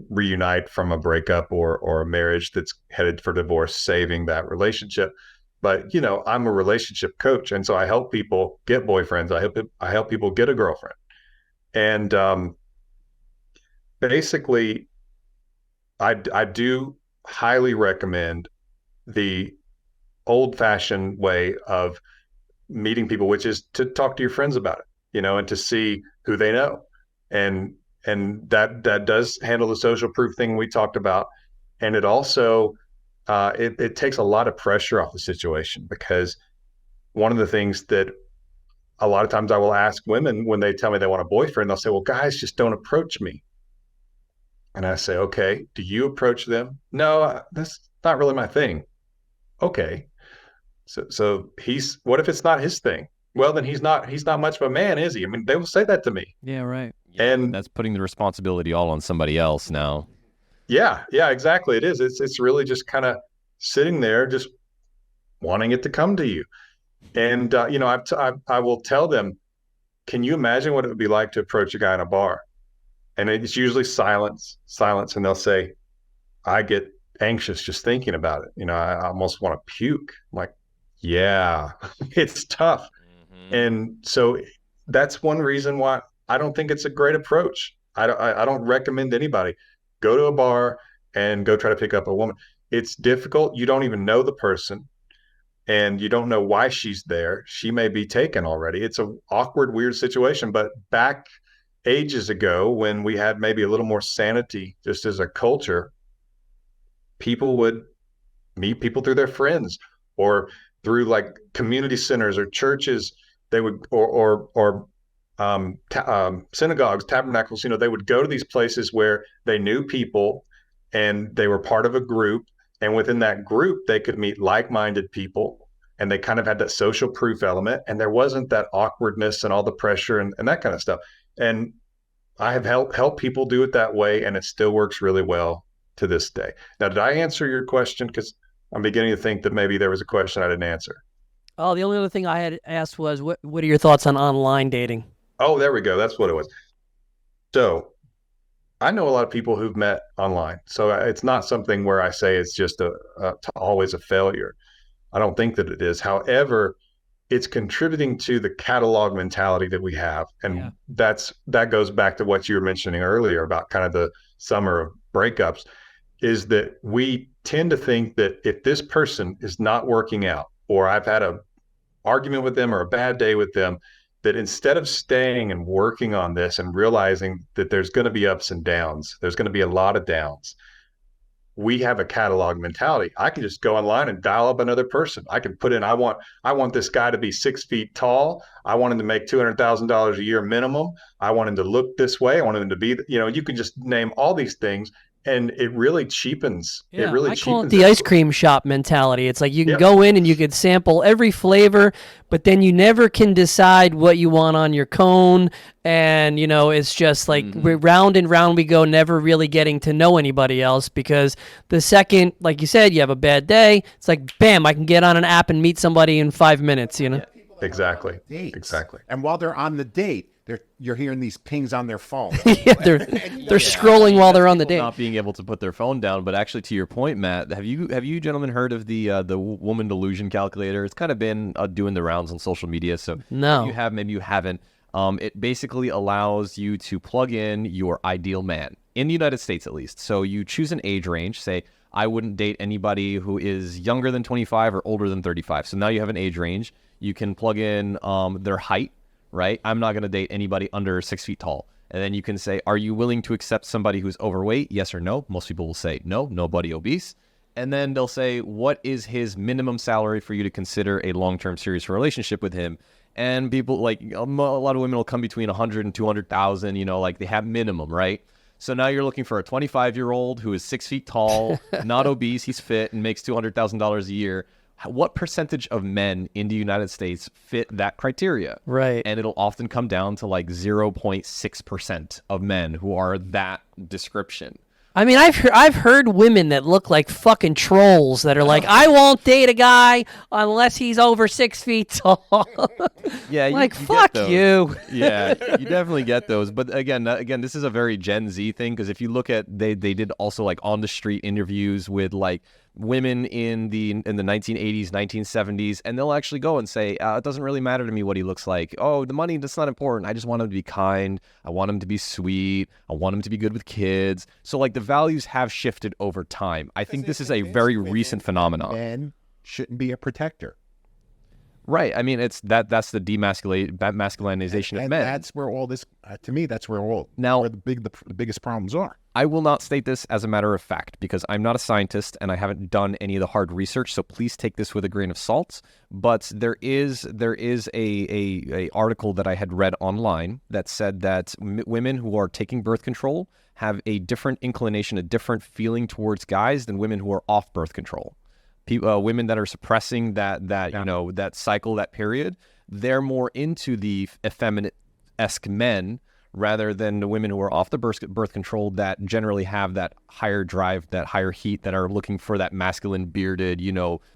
reunite from a breakup or a marriage that's headed for divorce, saving that relationship. But I'm a relationship coach, and so I help people get boyfriends. I help people get a girlfriend, and basically, I do highly recommend the old-fashioned way of meeting people, which is to talk to your friends about it, and to see who they know, and that does handle the social proof thing we talked about, and it also it takes a lot of pressure off the situation, because one of the things that a lot of times I will ask women when they tell me they want a boyfriend, they'll say, well, guys just don't approach me. And I say, okay, do you approach them? No, that's not really my thing. Okay. So what if it's not his thing? Well, then he's not much of a man, is he? I mean, they will say that to me. Yeah, right. Yeah, And that's putting the responsibility all on somebody else now. yeah, exactly. It is. It's really just kind of sitting there, just wanting it to come to you. And I will tell them, can you imagine what it would be like to approach a guy in a bar? And it's usually silence, and they'll say, I get anxious just thinking about it. I almost want to puke. I'm like, yeah, it's tough. And so that's one reason why I don't think it's a great approach. I don't recommend anybody go to a bar and go try to pick up a woman. It's difficult. You don't even know the person, and you don't know why she's there. She may be taken already. It's an awkward, weird situation. But back ages ago, when we had maybe a little more sanity just as a culture, people would meet people through their friends or through like community centers or churches. They would or synagogues, tabernacles. They would go to these places where they knew people and they were part of a group, and within that group they could meet like-minded people, and they kind of had that social proof element, and there wasn't that awkwardness and all the pressure and that kind of stuff. And I have helped people do it that way, and it still works really well to this day. Now, did I answer your question? Because I'm beginning to think that maybe there was a question I didn't answer. Oh, the only other thing I had asked was, what are your thoughts on online dating? Oh, there we go. That's what it was. So I know a lot of people who've met online. So it's not something where I say it's just always a failure. I don't think that it is. However, it's contributing to the catalog mentality that we have. And that goes back to what you were mentioning earlier about kind of the summer of breakups, is that we tend to think that if this person is not working out, or I've had a argument with them or a bad day with them, that instead of staying and working on this and realizing that there's going to be ups and downs, there's going to be a lot of downs, we have a catalog mentality. I can just go online and dial up another person. I can put in, I want this guy to be 6 feet tall. I want him to make $200,000 a year minimum. I want him to look this way. I want him to be, you can just name all these things, and it really cheapens. Yeah, it really I call it cheapens the ice cream shop mentality. It's like you can Yep. go in and you can sample every flavor, but then you never can decide what you want on your cone. And, it's just like we're round and round we go, never really getting to know anybody else, because the second, like you said, you have a bad day, it's like, bam, I can get on an app and meet somebody in 5 minutes, Exactly. Dates. Exactly. And while they're on the date, you're hearing these pings on their phone. Yeah, they're scrolling while they're on the date. Not being able to put their phone down, but actually, to your point, Matt, have you gentlemen heard of the woman delusion calculator? It's kind of been doing the rounds on social media. So No. maybe you have, maybe you haven't. It basically allows you to plug in your ideal man in the United States, at least. So you choose an age range. Say, I wouldn't date anybody who is younger than 25 or older than 35. So now you have an age range. You can plug in their height. Right? I'm not going to date anybody under 6 feet tall. And then you can say, are you willing to accept somebody who's overweight? Yes or no. Most people will say no, nobody obese. And then they'll say, what is his minimum salary for you to consider a long-term serious relationship with him? And people, like, a lot of women will come between 100 and 200,000, like they have minimum, right? So now you're looking for a 25-year-old who is 6 feet tall, not obese, he's fit, and makes $200,000 a year. What percentage of men in the United States fit that criteria? Right. And it'll often come down to like 0.6% of men who are that description. I mean, I've heard women that look like fucking trolls that are like, I won't date a guy unless he's over 6 feet tall. Yeah, like, you fuck get those. you. Yeah, you definitely get those. But again, this is a very Gen Z thing, because if you look at, they did also like on the street interviews with like women in the 1980s, 1970s, and they'll actually go and say, it doesn't really matter to me what he looks like. Oh, the money, that's not important. I just want him to be kind. I want him to be sweet. I want him to be good with kids. So like the values have shifted over time. I think this is a very recent phenomenon. Men shouldn't be a protector. Right. I mean, that's the masculinization of And men. that's where all this, to me, that's where Now- where the biggest problems are. I will not state this as a matter of fact, because I'm not a scientist and I haven't done any of the hard research. So please take this with a grain of salt. But there is a article that I had read online that said that women who are taking birth control have a different inclination, a different feeling towards guys than women who are off birth control. Women that are suppressing that that cycle, that period, they're more into the effeminate-esque men rather than the women who are off the birth control that generally have that higher drive, that higher heat, that are looking for that masculine, bearded,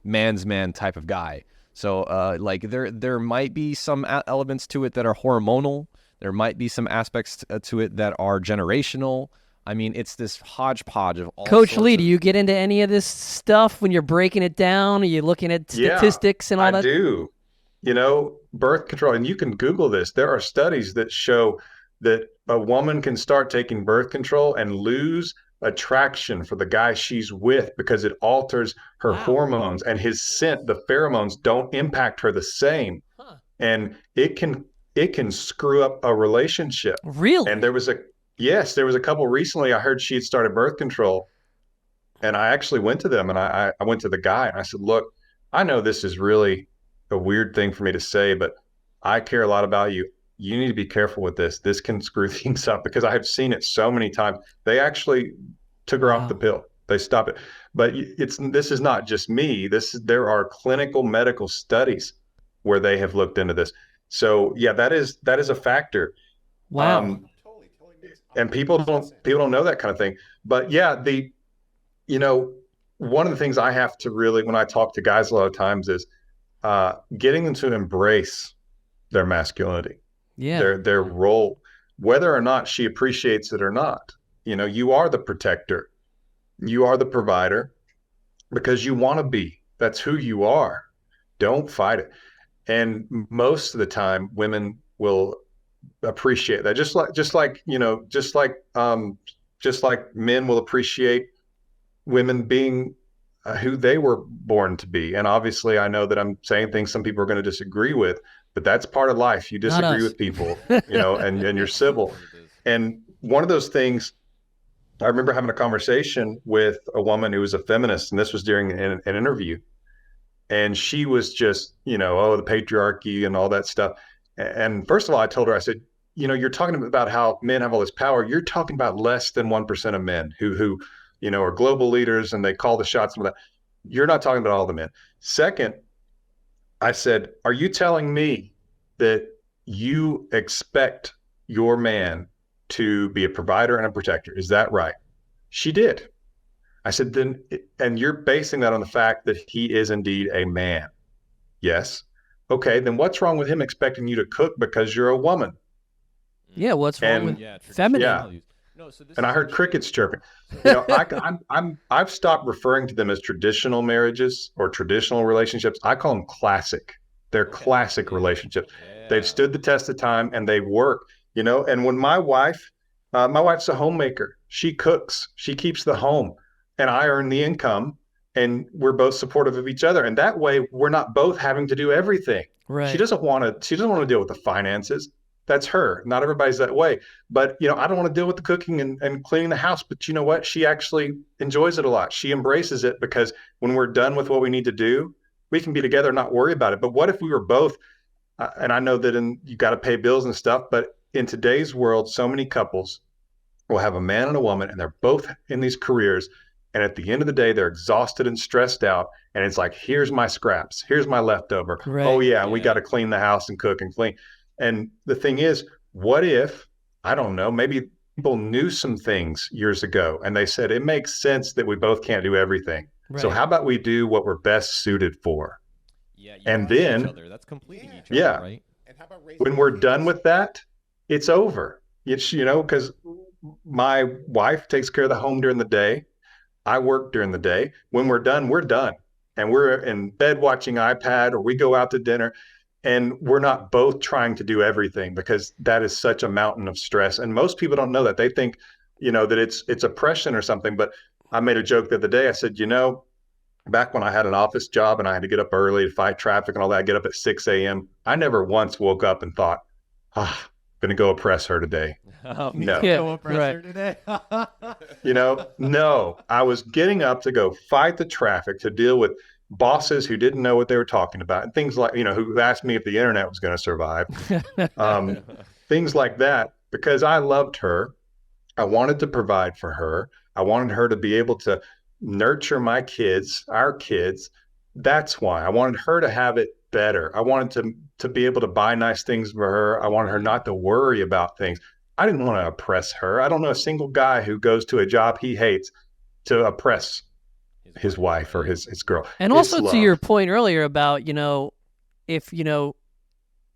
man's man type of guy. So like there might be some elements to it that are hormonal. There might be some aspects to it that are generational. I mean, it's this hodgepodge of all Coach sorts Lee, of- do you get into any of this stuff when you're breaking it down? Are you looking at statistics and all that? I do. Birth control, and you can Google this. There are studies that show that a woman can start taking birth control and lose attraction for the guy she's with because it alters her hormones, and his scent, the pheromones, don't impact her the same. And it can screw up a relationship. Really? And there was a couple recently. I heard she had started birth control, and I actually went to them, and I went to the guy and I said, look, I know this is really a weird thing for me to say, but I care a lot about you. You need to be careful with this. This can screw things up, because I have seen it so many times. They actually took her off the pill. They stop it. But this is not just me. There are clinical medical studies where they have looked into this. So yeah, that is a factor. Wow. And people don't know that kind of thing. But yeah, you know, one of the things I have to really, when I talk to guys a lot of times, is getting them to embrace their masculinity, Yeah. their role, whether or not she appreciates it or not. You are the protector, you are the provider, because you want to be. That's who you are. Don't fight it. And most of the time, women will appreciate that. Just like men will appreciate women being who they were born to be. And obviously, I know that I'm saying things some people are going to disagree with, but that's part of life. You Not disagree us. with people, and you're civil. And one of those things, I remember having a conversation with a woman who was a feminist, and this was during an interview. And she was just, oh, the patriarchy and all that stuff. And first of all, I told her, I said, you're talking about how men have all this power. You're talking about less than 1% of men who are global leaders and they call the shots and all that. You're not talking about all the men. Second, I said, are you telling me that you expect your man to be a provider and a protector? Is that right? She did. I said, and you're basing that on the fact that he is indeed a man. Yes. Okay, then what's wrong with him expecting you to cook because you're a woman? Yeah. What's wrong with feminine? Yeah. No, so this And I is heard crickets chirping. I've stopped referring to them as traditional marriages or traditional relationships. I call them classic. They're classic relationships. They've stood the test of time and they work. And when my wife's a homemaker. She cooks. She keeps the home, and I earn the income, and we're both supportive of each other. And that way, we're not both having to do everything. Right. She doesn't want to deal with the finances. That's her. Not everybody's that way. But, I don't want to deal with the cooking and cleaning the house. But you know what? She actually enjoys it a lot. She embraces it because when we're done with what we need to do, we can be together and not worry about it. But what if we were both, and I know that you got to pay bills and stuff, but in today's world, so many couples will have a man and a woman, and they're both in these careers. And at the end of the day, they're exhausted and stressed out. And it's like, here's my scraps. Here's my leftover. Right. Oh, yeah, we got to clean the house and cook and clean. And the thing is, what if, I don't know, maybe people knew some things years ago and they said, it makes sense that we both can't do everything. Right. So how about we do what we're best suited for? Yeah, And complete then- each other. That's completing each other, Yeah. right? And how about When we're done with that, it's over. It's, because my wife takes care of the home during the day. I work during the day. When we're done, we're done. And we're in bed watching iPad, or we go out to dinner, and we're not both trying to do everything, because that is such a mountain of stress. And most people don't know that. They think, that it's oppression or something. But I made a joke the other day. I said, back when I had an office job and I had to get up early to fight traffic and all that, I get up at 6 a.m. I never once woke up and thought, I'm going to go oppress her today. Oh, No. Yeah, go oppressor today. No, I was getting up to go fight the traffic, to deal with bosses who didn't know what they were talking about, and things like, who asked me if the internet was going to survive, things like that, because I loved her. I wanted to provide for her. I wanted her to be able to nurture my kids, our kids. That's why I wanted her to have it better. I wanted to be able to buy nice things for her. I wanted her not to worry about things. I didn't want to oppress her. I don't know a single guy who goes to a job he hates to oppress his wife or his girl. And It's also to love. your point earlier about, if,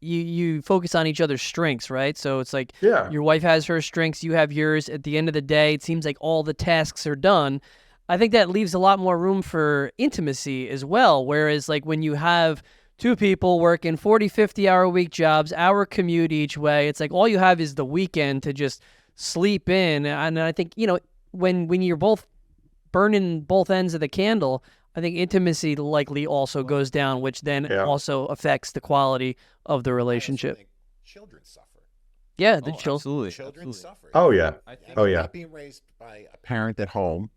you focus on each other's strengths, right? So it's like Yeah. your wife has her strengths, you have yours. At the end of the day, it seems like all the tasks are done. I think that leaves a lot more room for intimacy as well. Whereas like when you have two people working 40, 50-hour-a-week jobs, hour commute each way, it's like all you have is the weekend to just sleep in. And I think, when you're both burning both ends of the candle, I think intimacy likely also goes down, which then also affects the quality of the relationship. Children suffer. Yeah, the children. Absolutely. Children suffer. Oh, yeah. I think Oh, yeah. Not being raised by a parent at home.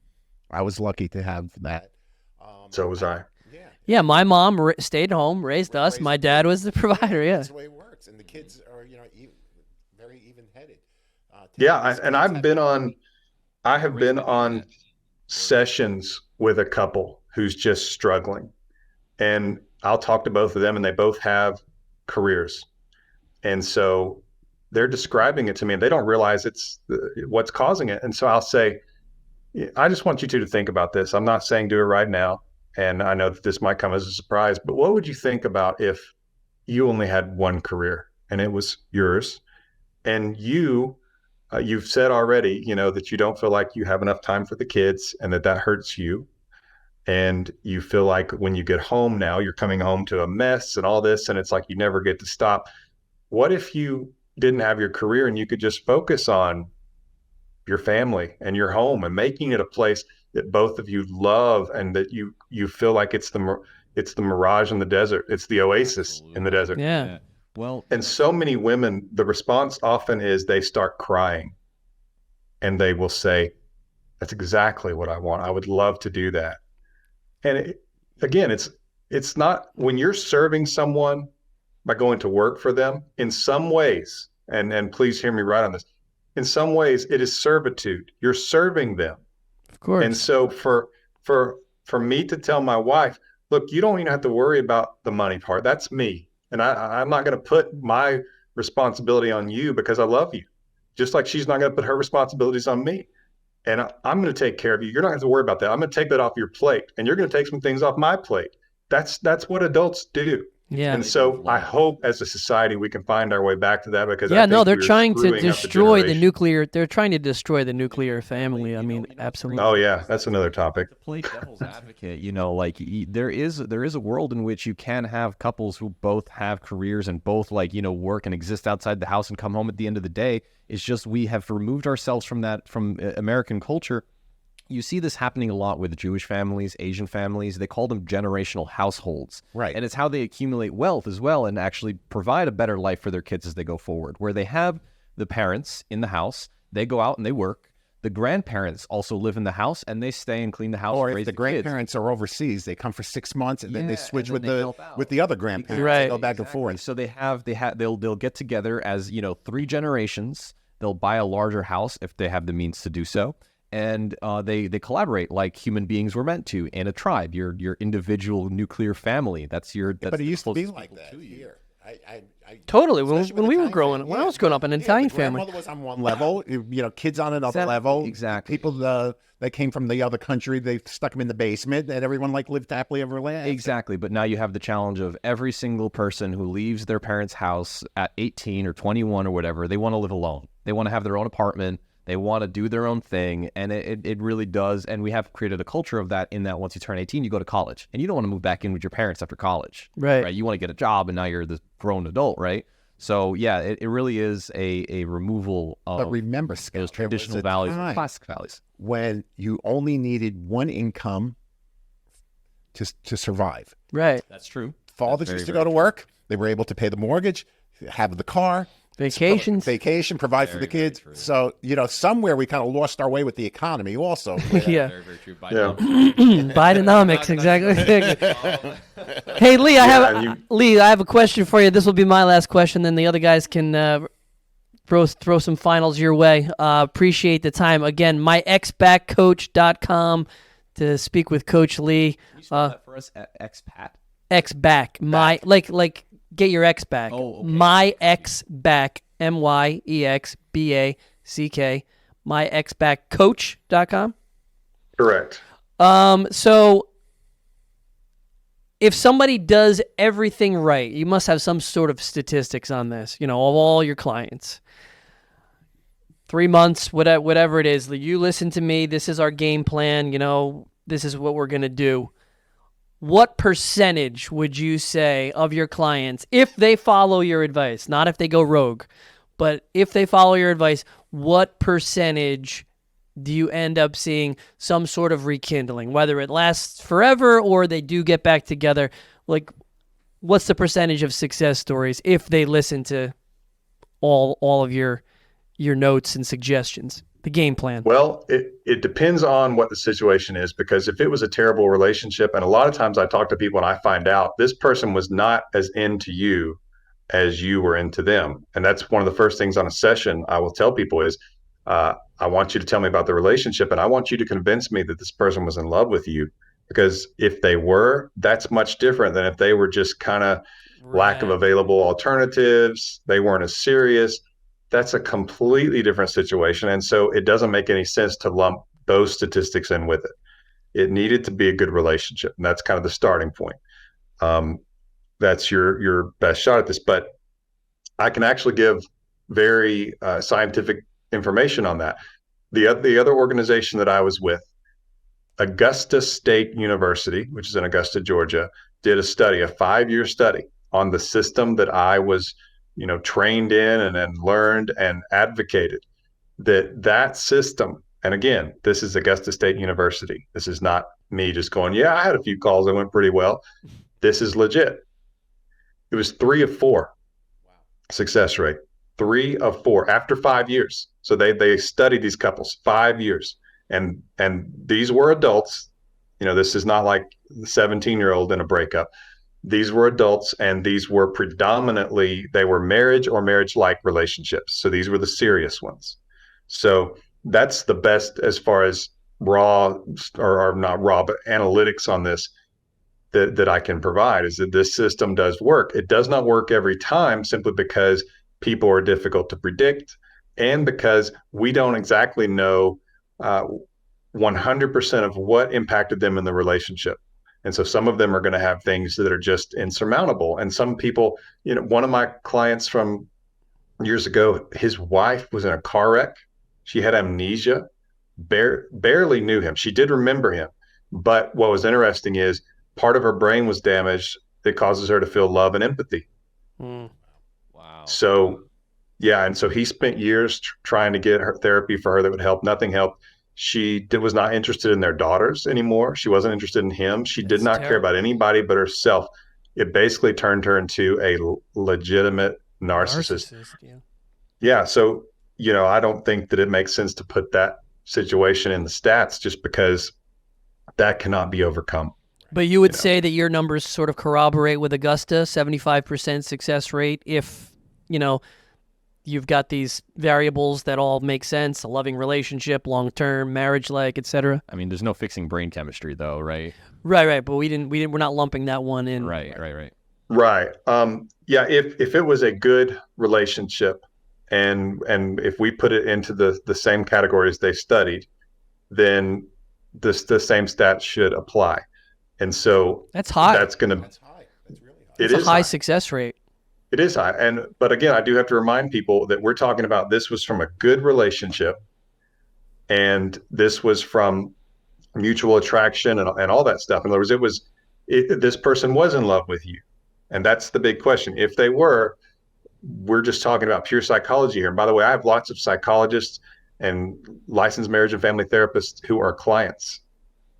I was lucky to have that. So was I. Yeah. Yeah, my mom stayed home, raised us. My dad was the provider. Yeah. That's the way it works. And the kids are, very even-headed. Yeah. I have been on sessions with a couple who's just struggling, and I'll talk to both of them, and they both have careers. And so they're describing it to me and they don't realize it's what's causing it. And so I'll say, I just want you two to think about this. I'm not saying do it right now. And I know that this might come as a surprise, but what would you think about if you only had one career and it was yours, and you've said already, that you don't feel like you have enough time for the kids and that hurts you. And you feel like when you get home now, you're coming home to a mess and all this, and it's like you never get to stop. What if you didn't have your career and you could just focus on your family and your home and making it a place that both of you love, and that you feel like it's the mirage in the desert, it's the oasis in the desert. Yeah. Well, And so many women, the response often is they start crying and they will say, that's exactly what I want. I would love to do that. And again, it's not, when you're serving someone by going to work for them, in some ways, and please hear me right on this, in some ways it is servitude. You're serving them. Of course. And so for me to tell my wife, look, you don't even have to worry about the money part. That's me. And I'm not going to put my responsibility on you because I love you. Just like she's not going to put her responsibilities on me. And I'm going to take care of you. You're not going to have to worry about that. I'm going to take that off your plate, and you're going to take some things off my plate. That's what adults do. Yeah. And so I hope as a society we can find our way back to that, because Yeah, I no, think they're we're trying to screwing up the destroy the generation. nuclear. They're trying to destroy the nuclear family. I mean, absolutely. Oh yeah, that's another topic. to play devil's advocate, like there is a world in which you can have couples who both have careers and both work and exist outside the house and come home at the end of the day. It's just we have removed ourselves from that, from American culture. You see this happening a lot with Jewish families, Asian families. They call them generational households. Right. And it's how they accumulate wealth as well and actually provide a better life for their kids as they go forward, where they have the parents in the house, they go out and they work. The grandparents also live in the house and they stay and clean the house. Or and if raise the kids. grandparents are overseas, they come for 6 months and then they Yeah, switch and with then they the help out. with the other grandparents. Right. They go back and forth. So they'll get together as 3 generations. They'll buy a larger house if they have the means to do so, and they collaborate like human beings were meant to in a tribe. Your individual nuclear family. That's But it used to be closest like people that to you. here. Totally. Especially When with we were Italian growing, family. when I Yeah, was growing up, an Italian the family. grandmother was on one level, kids on another Exactly, level. exactly. People that came from the other country, they stuck them in the basement, and everyone lived happily ever after. Exactly, but now you have the challenge of every single person who leaves their parents' house at 18 or 21 or whatever, they want to live alone. They want to have their own apartment. They want to do their own thing, and it really does. And we have created a culture of that, in that once you turn 18, you go to college, and you don't want to move back in with your parents after college. Right. You want to get a job, and now you're the grown adult, right? So, yeah, it really is a removal of But remember, Scott, those there was traditional a values, time classic values. when you only needed one income to survive. Right. That's true. Fathers very, used to very go to work. They were able to pay the mortgage, have the car, Vacations. vacation, provide for the kids. So, somewhere we kind of lost our way with the economy also. Yeah. Very, very true. Yeah. Bidenomics, exactly. Hey, Lee, I have a question for you. This will be my last question, then the other guys can throw some finals your way. Appreciate the time. Again, myexbackcoach.com to speak with Coach Lee. Can you spell that for us? Expat? Xback. Like get your ex back. Oh, okay. My ex back. MYEXBACK. Myexbackcoach.com. Correct. So if somebody does everything right, you must have some sort of statistics on this, of all your clients. 3 months, whatever it is, you listen to me, this is our game plan, this is what we're going to do. What percentage would you say of your clients, if they follow your advice, not if they go rogue, but if they follow your advice, what percentage do you end up seeing some sort of rekindling, whether it lasts forever or they do get back together? What's the percentage of success stories if they listen to all of your notes and suggestions, the game plan? Well, it depends on what the situation is, because if it was a terrible relationship, and a lot of times I talk to people and I find out this person was not as into you as you were into them. And that's one of the first things on a session I will tell people is, I want you to tell me about the relationship, and I want you to convince me that this person was in love with you. Because if they were, that's much different than if they were just kind of lack of Right. available alternatives. They weren't as serious. That's a completely different situation. And so it doesn't make any sense to lump those statistics in with it. It needed to be a good relationship. And that's kind of the starting point. Um, that's your best shot at this. But I can actually give very scientific information on that. The other organization that I was with, Augusta State University, which is in Augusta, Georgia, did a study, a 5-year study on the system that I was, trained in and learned and advocated. That system, and again, this is Augusta State University. This is not me just going, yeah, I had a few calls that went pretty well. This is legit. It was 3 of 4 success rate. 3 of 4 after 5 years. So they studied these couples 5 years, and these were adults. This is not like the 17-year-old in a breakup. These were adults, and these were predominantly, they were marriage or marriage-like relationships. So these were the serious ones. So that's the best as far as raw, or not raw, but analytics on this that I can provide, is that this system does work. It does not work every time, simply because people are difficult to predict, and because we don't exactly know 100% of what impacted them in the relationship. And so some of them are going to have things that are just insurmountable. And some people, one of my clients from years ago, his wife was in a car wreck. She had amnesia, barely knew him. She did remember him. But what was interesting is part of her brain was damaged that causes her to feel love and empathy. Mm. Wow. So, yeah. And so he spent years trying to get her therapy for her that would help. Nothing helped. She was not interested in their daughters anymore. She wasn't interested in him. She did That's not care about terrible. anybody but herself. It basically turned her into a legitimate narcissist. Yeah. Yeah. So, I don't think that it makes sense to put that situation in the stats, just because that cannot be overcome. But you would say that your numbers sort of corroborate with Augusta, 75% success rate, if, you've got these variables that all make sense, a loving relationship, long-term, marriage-like, etc. I mean, there's no fixing brain chemistry, though, right? Right. But we're not lumping that one in. Right. Right. Yeah. If it was a good relationship, and if we put it into the same categories they studied, then the same stats should apply. And so That's high. that's going to, That's high. That's really high. It's a high success rate. It is high. But again, I do have to remind people that we're talking about, this was from a good relationship, and this was from mutual attraction and all that stuff. In other words, this person was in love with you. And that's the big question. If they were, we're just talking about pure psychology here. And by the way, I have lots of psychologists and licensed marriage and family therapists who are clients.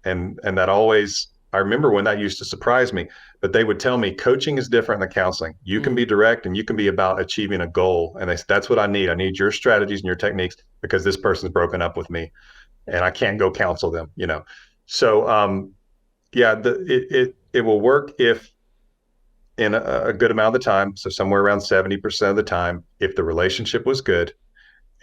And that always, I remember when that used to surprise me, but they would tell me coaching is different than counseling. You can be direct, and you can be about achieving a goal. And that's what I need. I need your strategies and your techniques, because this person's broken up with me and I can't go counsel them, So, yeah, it will work if in a good amount of the time. So somewhere around 70% of the time, if the relationship was good,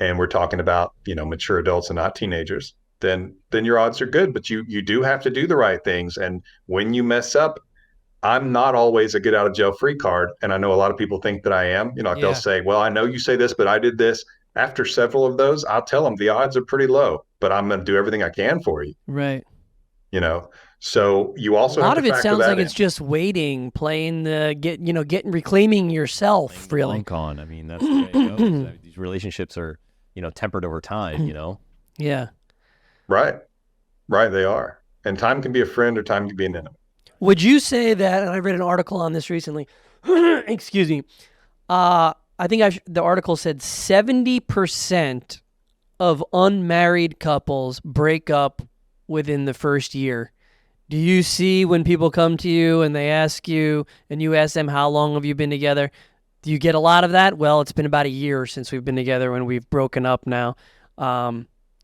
and we're talking about, mature adults and not teenagers, then your odds are good. But you do have to do the right things. And when you mess up, I'm not always a get out of jail free card. And I know a lot of people think that I am. They'll say, well, I know you say this, but I did this. After several of those, I'll tell them the odds are pretty low, but I'm going to do everything I can for you. Right. So you also a lot have of to it factor sounds that like in. it's just waiting, playing reclaiming yourself, really. Long con. I mean, that's the way it goes. These relationships are, tempered over time, Yeah. Right. They are. And time can be a friend, or time can be an enemy. Would you say that, and I read an article on this recently, excuse me, I think the article said 70% of unmarried couples break up within the first year. Do you see, when people come to you and they ask you, and you ask them, how long have you been together? Do you get a lot of that? Well, it's been about a year since we've been together and we've broken up now.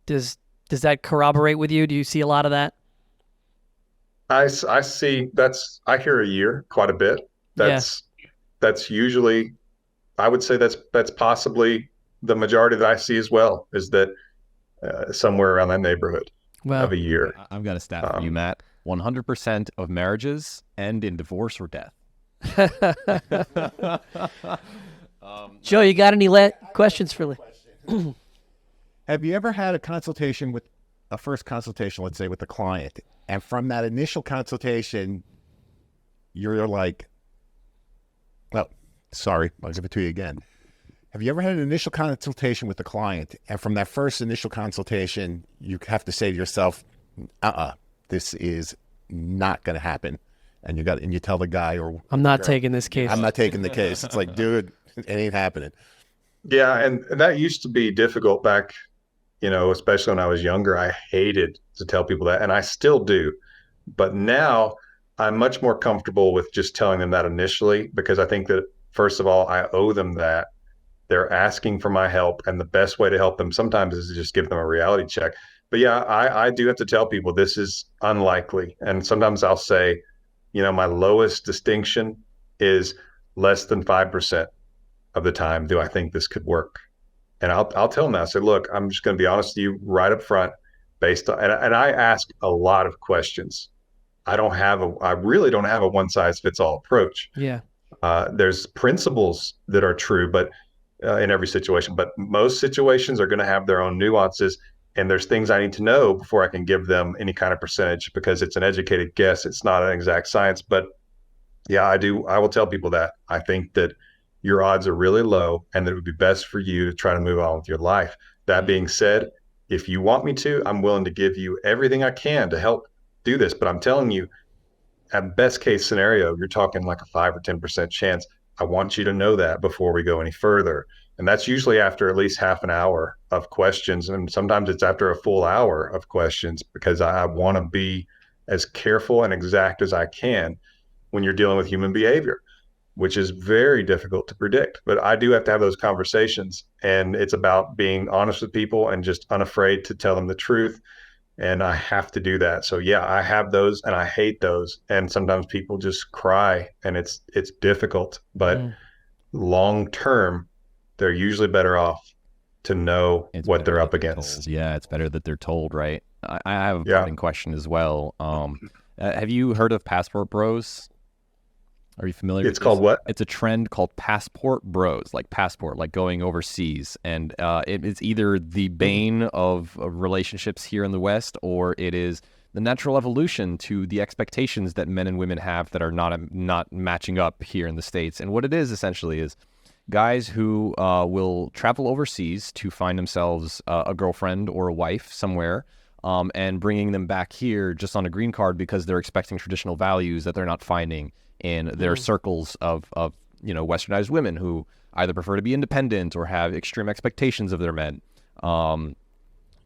Does that corroborate with you? Do you see a lot of that? I see I hear a year quite a bit. That's usually, I would say that's possibly the majority that I see as well, is that somewhere around that neighborhood Wow. of a year. I've got a stat for you, Matt. 100% of marriages end in divorce or death. Joe, you got any questions for Lee? Have you ever had a first consultation, let's say, with a client, and from that initial consultation, you're like, well, sorry, I'll give it to you again. Have you ever had an initial consultation with the client, and from that first initial consultation, you have to say to yourself, this is not going to happen, and you tell the guy, or I'm not taking this case. I'm not taking the case. It's like, dude, it ain't happening. Yeah, and that used to be difficult back, especially when I was younger. I hated to tell people that, and I still do. But now I'm much more comfortable with just telling them that initially, because I think that, first of all, I owe them that. They're asking for my help, and the best way to help them sometimes is to just give them a reality check. But yeah, I do have to tell people this is unlikely. And sometimes I'll say, my lowest distinction is less than 5% of the time do I think this could work. And I'll tell them that. I say, look, I'm just going to be honest with you right up front, based on, and I ask a lot of questions. I really don't have a one size fits all approach. Yeah. There's principles that are true, but in every situation, but most situations are going to have their own nuances. And there's things I need to know before I can give them any kind of percentage, because it's an educated guess. It's not an exact science. But yeah, I will tell people that I think that your odds are really low, and that it would be best for you to try to move on with your life. That being said, if you want me to, I'm willing to give you everything I can to help do this. But I'm telling you, at best case scenario, you're talking like a 5 or 10% chance. I want you to know that before we go any further. And that's usually after at least half an hour of questions. And sometimes it's after a full hour of questions, because I want to be as careful and exact as I can when you're dealing with human behavior, which is very difficult to predict. But I do have to have those conversations, and it's about being honest with people and just unafraid to tell them the truth. And I have to do that. So yeah, I have those, and I hate those. And sometimes people just cry, and it's difficult, but long term, they're usually better off to know what they're up against. Yeah, it's better that they're told, right? I have a parting question as well. Have you heard of passport bros? Are you familiar with It's called what? It's a trend called passport bros, like passport, like going overseas. And it is either the bane of relationships here in the West, or it is the natural evolution to the expectations that men and women have that are not matching up here in the States. And what it is essentially is guys who will travel overseas to find themselves a girlfriend or a wife somewhere, and bringing them back here just on a green card, because they're expecting traditional values that they're not finding in their circles of westernized women who either prefer to be independent or have extreme expectations of their men.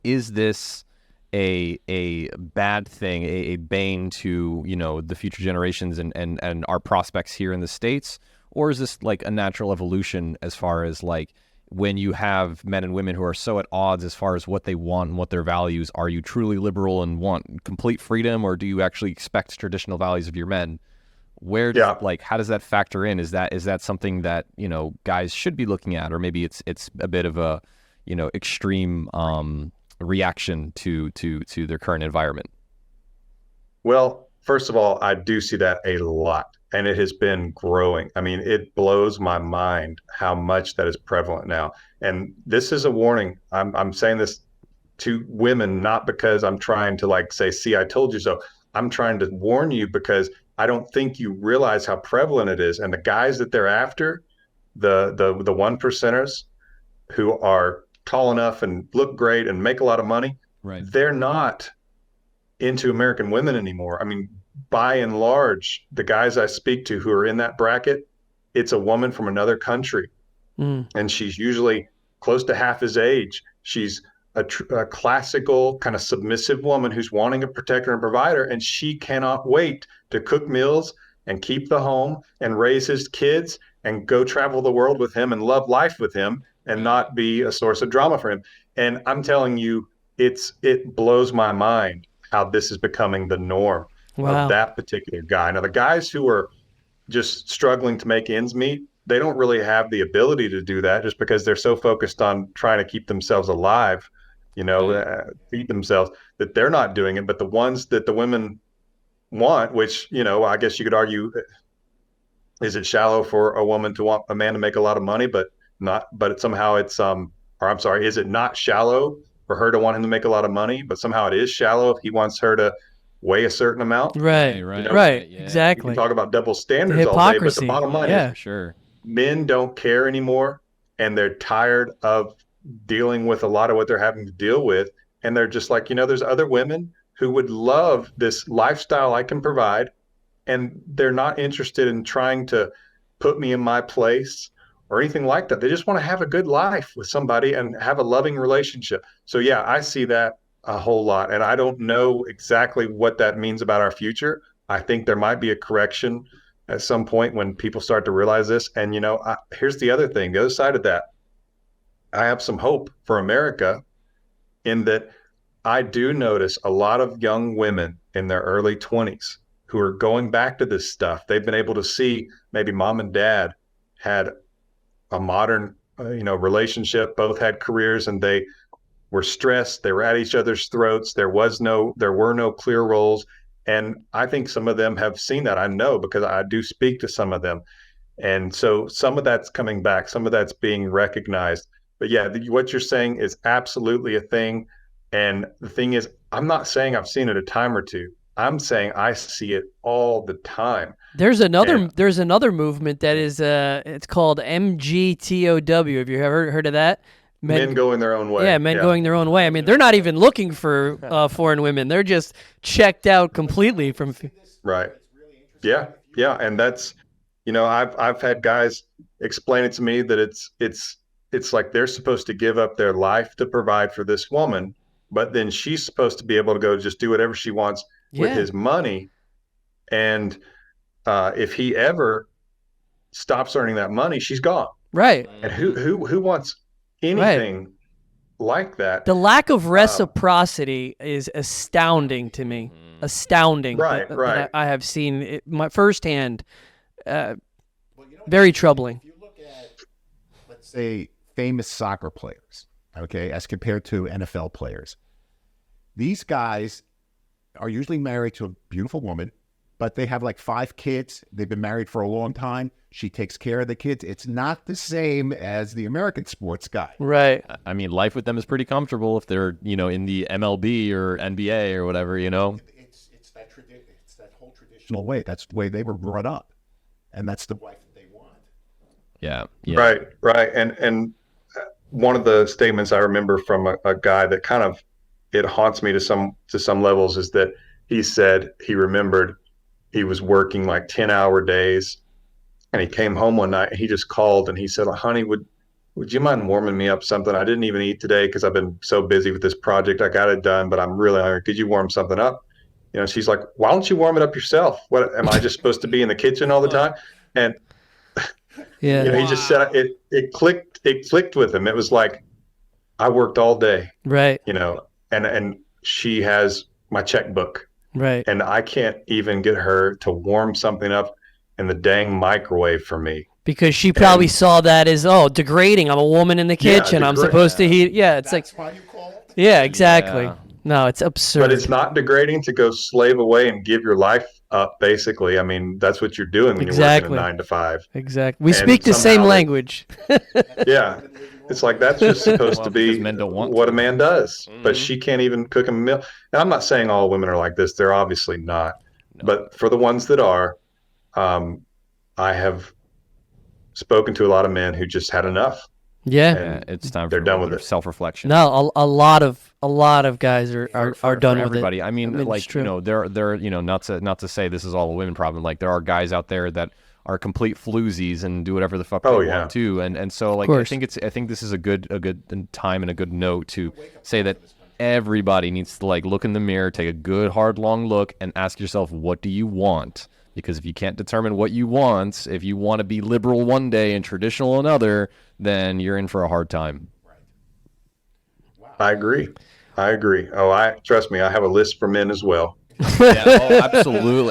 Is this a bad thing, a bane to the future generations and our prospects here in the States? Or is this like a natural evolution, as far as like when you have men and women who are so at odds as far as what they want and what their values, are you truly liberal and want complete freedom, or do you actually expect traditional values of your men? How does that factor in? Is that something that guys should be looking at, or maybe it's a bit of a extreme reaction to their current environment? Well, first of all, I do see that a lot, and it has been growing. I mean, it blows my mind how much that is prevalent now. And this is a warning. I'm saying this to women, not because I'm trying to say, see, I told you so. I'm trying to warn you, because I don't think you realize how prevalent it is. And the guys that they're after, the one percenters who are tall enough and look great and make a lot of money, right? They're not into American women anymore. I mean, by and large, the guys I speak to who are in that bracket, it's a woman from another country. And she's usually close to half his age. She's a classical kind of submissive woman who's wanting a protector and provider, and she cannot wait to cook meals and keep the home and raise his kids and go travel the world with him and love life with him and not be a source of drama for him. And I'm telling you, it blows my mind how this is becoming the norm of that particular guy. Now, the guys who are just struggling to make ends meet, they don't really have the ability to do that, just because they're so focused on trying to keep themselves alive, feed themselves, that they're not doing it. But the ones that the women want, which, I guess you could argue, is it shallow for a woman to want a man to make a lot of money, but somehow it's, or I'm sorry, is it not shallow for her to want him to make a lot of money, but somehow it is shallow if he wants her to weigh a certain amount? Right. Right. Yeah. You Exactly. can talk about double The standards all day, but hypocrisy. the bottom line Yeah. is For sure. men don't care anymore, and they're tired of dealing with a lot of what they're having to deal with. And they're just like, there's other women who would love this lifestyle I can provide, and they're not interested in trying to put me in my place or anything like that. They just want to have a good life with somebody and have a loving relationship. So yeah, I see that a whole lot. And I don't know exactly what that means about our future. I think there might be a correction at some point when people start to realize this. And, here's the other thing, the other side of that. I have some hope for America in that I do notice a lot of young women in their early 20s who are going back to this stuff. They've been able to see maybe mom and dad had a modern, relationship, both had careers, and they were stressed. They were at each other's throats. There were no clear roles. And I think some of them have seen that. I know because I do speak to some of them. And so some of that's coming back, some of that's being recognized. But yeah, what you're saying is absolutely a thing. And the thing is, I'm not saying I've seen it a time or two. I'm saying I see it all the time. There's another movement that is it's called MGTOW. Have you ever heard of that? Men going their own way. Yeah, men going their own way. I mean, they're not even looking for foreign women. They're just checked out completely from. Right. Yeah. Yeah. And that's, I've had guys explain it to me that it's like they're supposed to give up their life to provide for this woman, but then she's supposed to be able to go just do whatever she wants with his money. And if he ever stops earning that money, she's gone. Right. And who wants anything like that? The lack of reciprocity is astounding to me. Astounding. Right. That I have seen it my firsthand. Very troubling. If you look at, let's say, famous soccer players, okay, as compared to NFL players, these guys are usually married to a beautiful woman, but they have like 5 kids. They've been married for a long time. She takes care of the kids. It's not the same as the American sports guy. Right. I mean, life with them is pretty comfortable if they're, in the MLB or NBA or whatever, It's that whole traditional way. That's the way they were brought up, and that's the wife that they want. Yeah. Right. And one of the statements I remember from a guy that kind of, it haunts me to some levels, is that he said he remembered he was working like 10-hour days, and he came home one night and he just called and he said, honey, would you mind warming me up something? I didn't even eat today because I've been so busy with this project. I got it done, but I'm really hungry. Could you warm something up? She's like, why don't you warm it up yourself? What, am I just supposed to be in the kitchen all the time? And he just said it clicked with him. It was like, I worked all day. Right. And she has my checkbook. Right. And I can't even get her to warm something up in the dang microwave for me. Because she probably saw that as, degrading. I'm a woman in the kitchen. I'm supposed to heat. Yeah, it's That's why you call it? Yeah, exactly. Yeah. No, it's absurd. But it's not degrading to go slave away and give your life up, basically. I mean, that's what you're doing when you're working a 9 to 5. Exactly. We And speak the same somehow language. Yeah. It's like that's just supposed to be because men don't want what to. a man does. But she can't even cook a meal. And I'm not saying all women are like this. They're obviously not. No. But for the ones that are, I have spoken to a lot of men who just had enough. Yeah. And It's time they're for done with it. self-reflection. No, a lot of guys are done with everybody. it. I mean, it's like, true. they're not to say this is all a women problem. Like, there are guys out there that are complete floozies and do whatever the fuck they want to. And so, like, I think this is a good time and a good note to say that everybody needs to, like, look in the mirror, take a good hard long look, and ask yourself, what do you want? Because if you can't determine what you want, if you want to be liberal one day and traditional another, then you're in for a hard time. I agree. Oh, trust me, I have a list for men as well. Yeah, absolutely.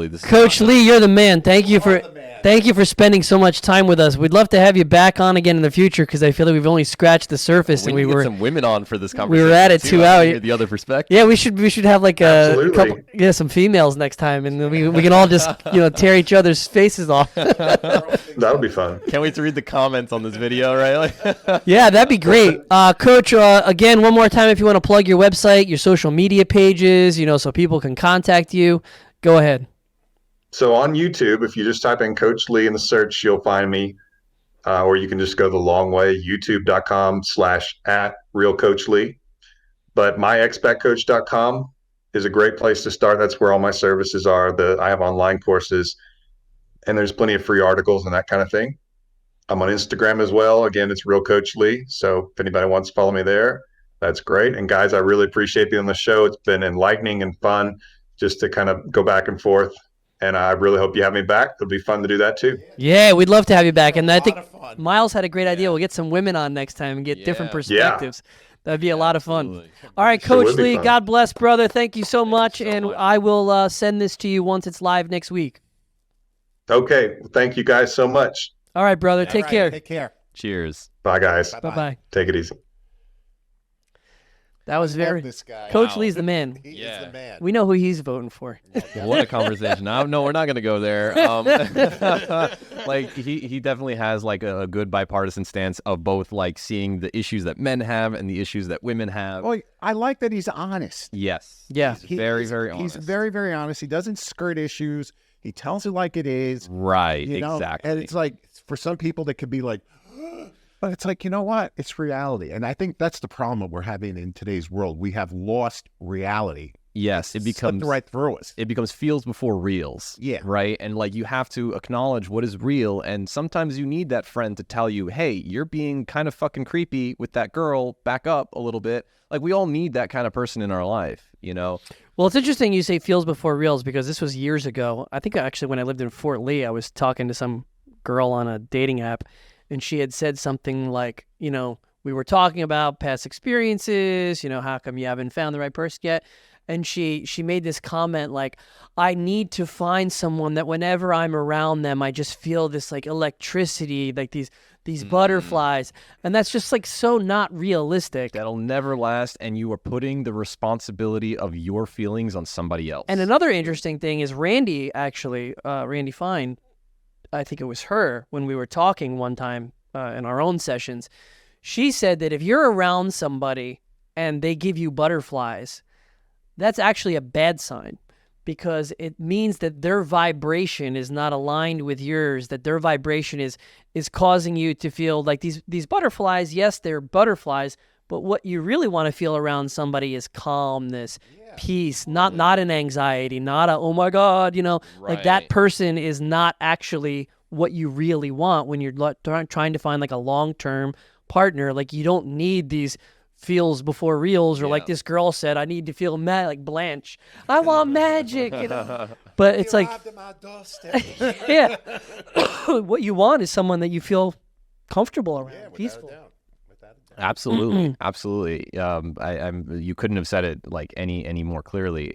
This is Coach Lee, you're the man. Thank you for Thank you for spending so much time with us. We'd love to have you back on again in the future because I feel like we've only scratched the surface, We and need we to were get some women on for this conversation. at it too. 2 I hours. hear the other perspective. Yeah, we should have like a Absolutely. couple, some females next time, and then we can all just tear each other's faces off. That would be fun. Can't wait to read the comments on this video, right? Yeah, that'd be great. Coach, again, one more time, if you want to plug your website, your social media pages, so people can contact you, go ahead. So on YouTube, if you just type in Coach Lee in the search, you'll find me. Or you can just go the long way, youtube.com/@realcoachlee. But myexpatcoach.com is a great place to start. That's where all my services are. I have online courses, and there's plenty of free articles and that kind of thing. I'm on Instagram as well. Again, it's Real Coach Lee. So if anybody wants to follow me there, that's great. And guys, I really appreciate being on the show. It's been enlightening and fun just to kind of go back and forth. And I really hope you have me back. It'll be fun to do that too. Yeah, we'd love to have you back. And I think Miles had a great idea. We'll get some women on next time and get different perspectives. That'd be a lot of fun. Absolutely. All right, Sure Coach would be Lee, fun. God bless, brother. Thank you so much. And I will send this to you once it's live next week. Okay. Thank you guys so much. All right, brother. Take care. Take care. Cheers. Bye, guys. Bye-bye. Take it easy. That was very... This guy. Coach Lee's the man. He is the man. We know who he's voting for. What a conversation. No, we're not going to go there. Like he definitely has like a good bipartisan stance of both like seeing the issues that men have and the issues that women have. Well, I like that he's honest. Yes. Yeah. He's very, very honest. He's very, very honest. He doesn't skirt issues. He tells it like it is. Right. You know? Exactly. And it's like, for some people, that could be like, but it's like, you know what? It's reality. And I think that's the problem that we're having in today's world. We have lost reality. Yes. It becomes Slipped right through us. it becomes feels before reels. Yeah. Right. And like you have to acknowledge what is real. And sometimes you need that friend to tell you, hey, you're being kind of fucking creepy with that girl. Back up a little bit. Like we all need that kind of person in our life, Well, it's interesting you say feels before reels because this was years ago. I think actually when I lived in Fort Lee, I was talking to some girl on a dating app, and she had said something like, we were talking about past experiences, how come you haven't found the right person yet? And she made this comment like, I need to find someone that whenever I'm around them, I just feel this like electricity, like these butterflies. And that's just like so not realistic. that'll never last. And you are putting the responsibility of your feelings on somebody else. And another interesting thing is Randy, actually, Randy Fine, I think it was her, when we were talking one time in our own sessions, she said that if you're around somebody and they give you butterflies, that's actually a bad sign because it means that their vibration is not aligned with yours, that their vibration is causing you to feel like these butterflies, yes, they're butterflies, but what you really want to feel around somebody is calmness, peace, not an anxiety, not a, oh my God, like that Right. person is not actually what you really want when you're trying to find like a long-term partner. Like you don't need these feels before reels or like this girl said, I need to feel like Blanche. I want magic. But it's like, yeah, what you want is someone that you feel comfortable around, peaceful. Absolutely, absolutely. You couldn't have said it like any more clearly.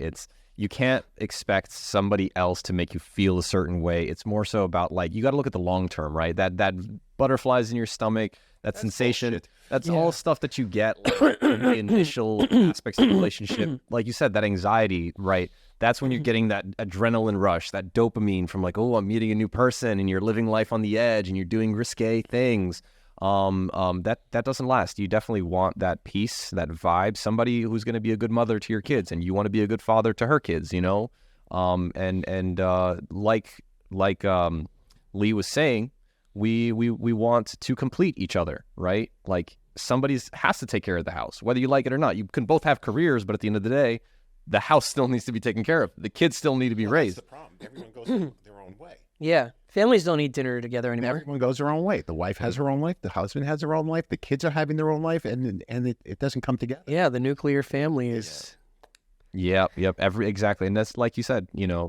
You can't expect somebody else to make you feel a certain way. It's more so about like you got to look at the long term, right? That butterflies in your stomach, that sensation. bullshit. That's all stuff that you get like, in the initial aspects of the relationship. Like you said, that anxiety, right? That's when you're getting that adrenaline rush, that dopamine from like, oh, I'm meeting a new person, and you're living life on the edge, and you're doing risque things. That doesn't last. You definitely want that peace, that vibe, somebody who's going to be a good mother to your kids, and you want to be a good father to her kids, like Lee was saying, we want to complete each other, right? Like somebody has to take care of the house, whether you like it or not. You can both have careers, but at the end of the day, the house still needs to be taken care of. The kids still need to be raised. That's the problem. Everyone goes their own way. Yeah. Families don't eat dinner together anymore. Everyone goes their own way. The wife has her own life. The husband has their own life. The kids are having their own life, and it doesn't come together. Yeah, the nuclear family is... Yep. Exactly. And that's like you said,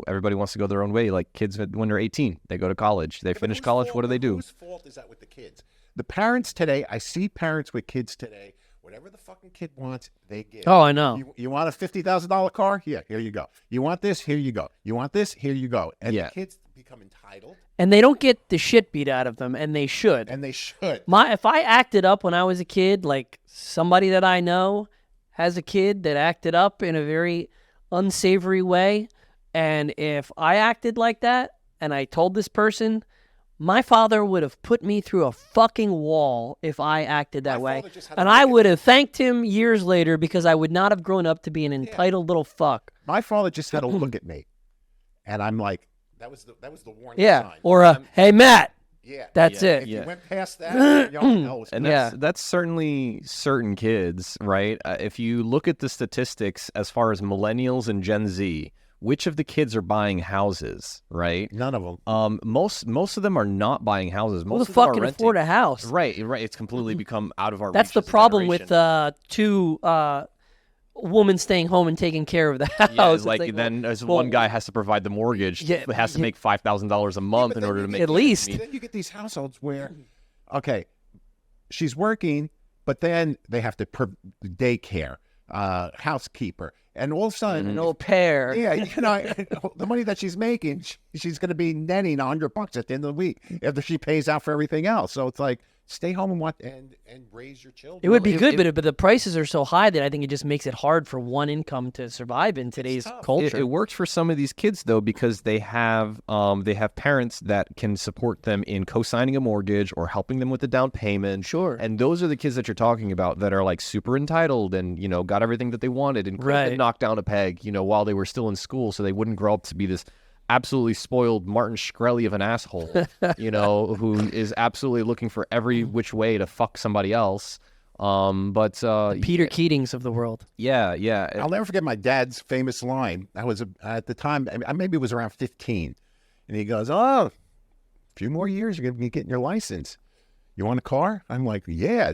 everybody wants to go their own way. Like kids, when they're 18, they go to college. They finish college. What do they do? Whose fault is that with the kids? The parents today, I see parents with kids today, whatever the fucking kid wants, they give. Oh, I know. You want a $50,000 car? Yeah, here you go. You want this? Here you go. You want this? Here you go. And Yeah. the kids become entitled, and they don't get the shit beat out of them, and they should. and they should. If I acted up when I was a kid, like somebody that I know has a kid that acted up in a very unsavory way, and if I acted like that and I told this person, my father would have put me through a fucking wall if I acted that way. And I would have thanked him years later because I would not have grown up to be an entitled little fuck. My father just had a look at me, and I'm like, that was the warning Yeah. sign. Or, hey, Matt. Yeah. That's it. If Yeah. you went past that, no, And Yeah. that's certainly certain kids, right? If you look at the statistics as far as millennials and Gen Z, which of the kids are buying houses, right? none of them. Most of them are not buying houses. Who Most the of them fuck are can renting. afford a house? Right. It's completely become out of our That's reach the as a problem with generation. two women staying home and taking care of the house. Yeah, It's like then as well, one guy has to provide the mortgage, Yeah, has to make $5,000 a month in order to make At least. ends meet. Then you get these households where, okay, she's working, but then they have to daycare, housekeeper, and all of a sudden, an au pair. yeah, the money that she's making, she's going to be netting $100 at the end of the week after she pays out for everything else. So it's like, stay home and raise your children. It would be good, but the prices are so high that I think it just makes it hard for one income to survive in today's culture. It works for some of these kids though because they have parents that can support them in co-signing a mortgage or helping them with the down payment. Sure. And those are the kids that you're talking about that are like super entitled and got everything that they wanted and could have been Right. knocked down a peg while they were still in school, so they wouldn't grow up to be this absolutely spoiled Martin Shkreli of an asshole, who is absolutely looking for every which way to fuck somebody else. Peter Keatings of the world. Yeah. I'll never forget my dad's famous line. I was at the time, maybe it was around 15, and he goes, "Oh, a few more years, you're going to be getting your license. You want a car?" I'm like, "Yeah,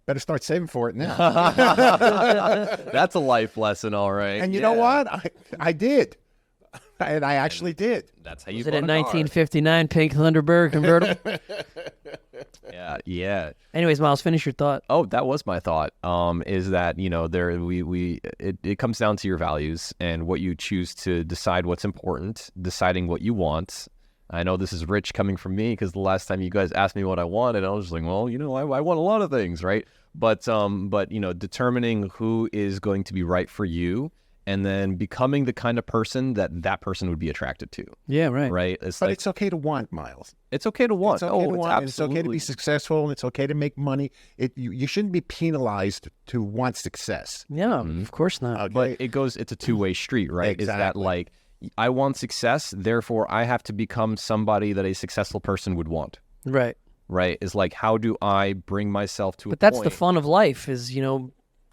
better start saving for it now." That's a life lesson, all right. And you know what? I did, and I actually did. That's how you Was it bought a a car. 1959 pink Thunderbird convertible? Yeah. Anyways, Miles, finish your thought. Oh, that was my thought. Is that it comes down to your values and what you choose to decide what's important, deciding what you want. I know this is rich coming from me because the last time you guys asked me what I wanted, I was just like, well, I want a lot of things, right? But determining who is going to be right for you. And then becoming the kind of person that person would be attracted to. Yeah, right. Right? But it's okay to want, Miles. It's okay to want. It's okay to want. And it's okay to absolutely. be successful, and it's okay to make money. You shouldn't be penalized to want success. Yeah, of course not. Okay? But it's a two-way street, right? Is that Exactly. like, I want success, therefore I have to become somebody that a successful person would want, Right. right? Is like, how do I bring myself to a But that's point? the fun of life is,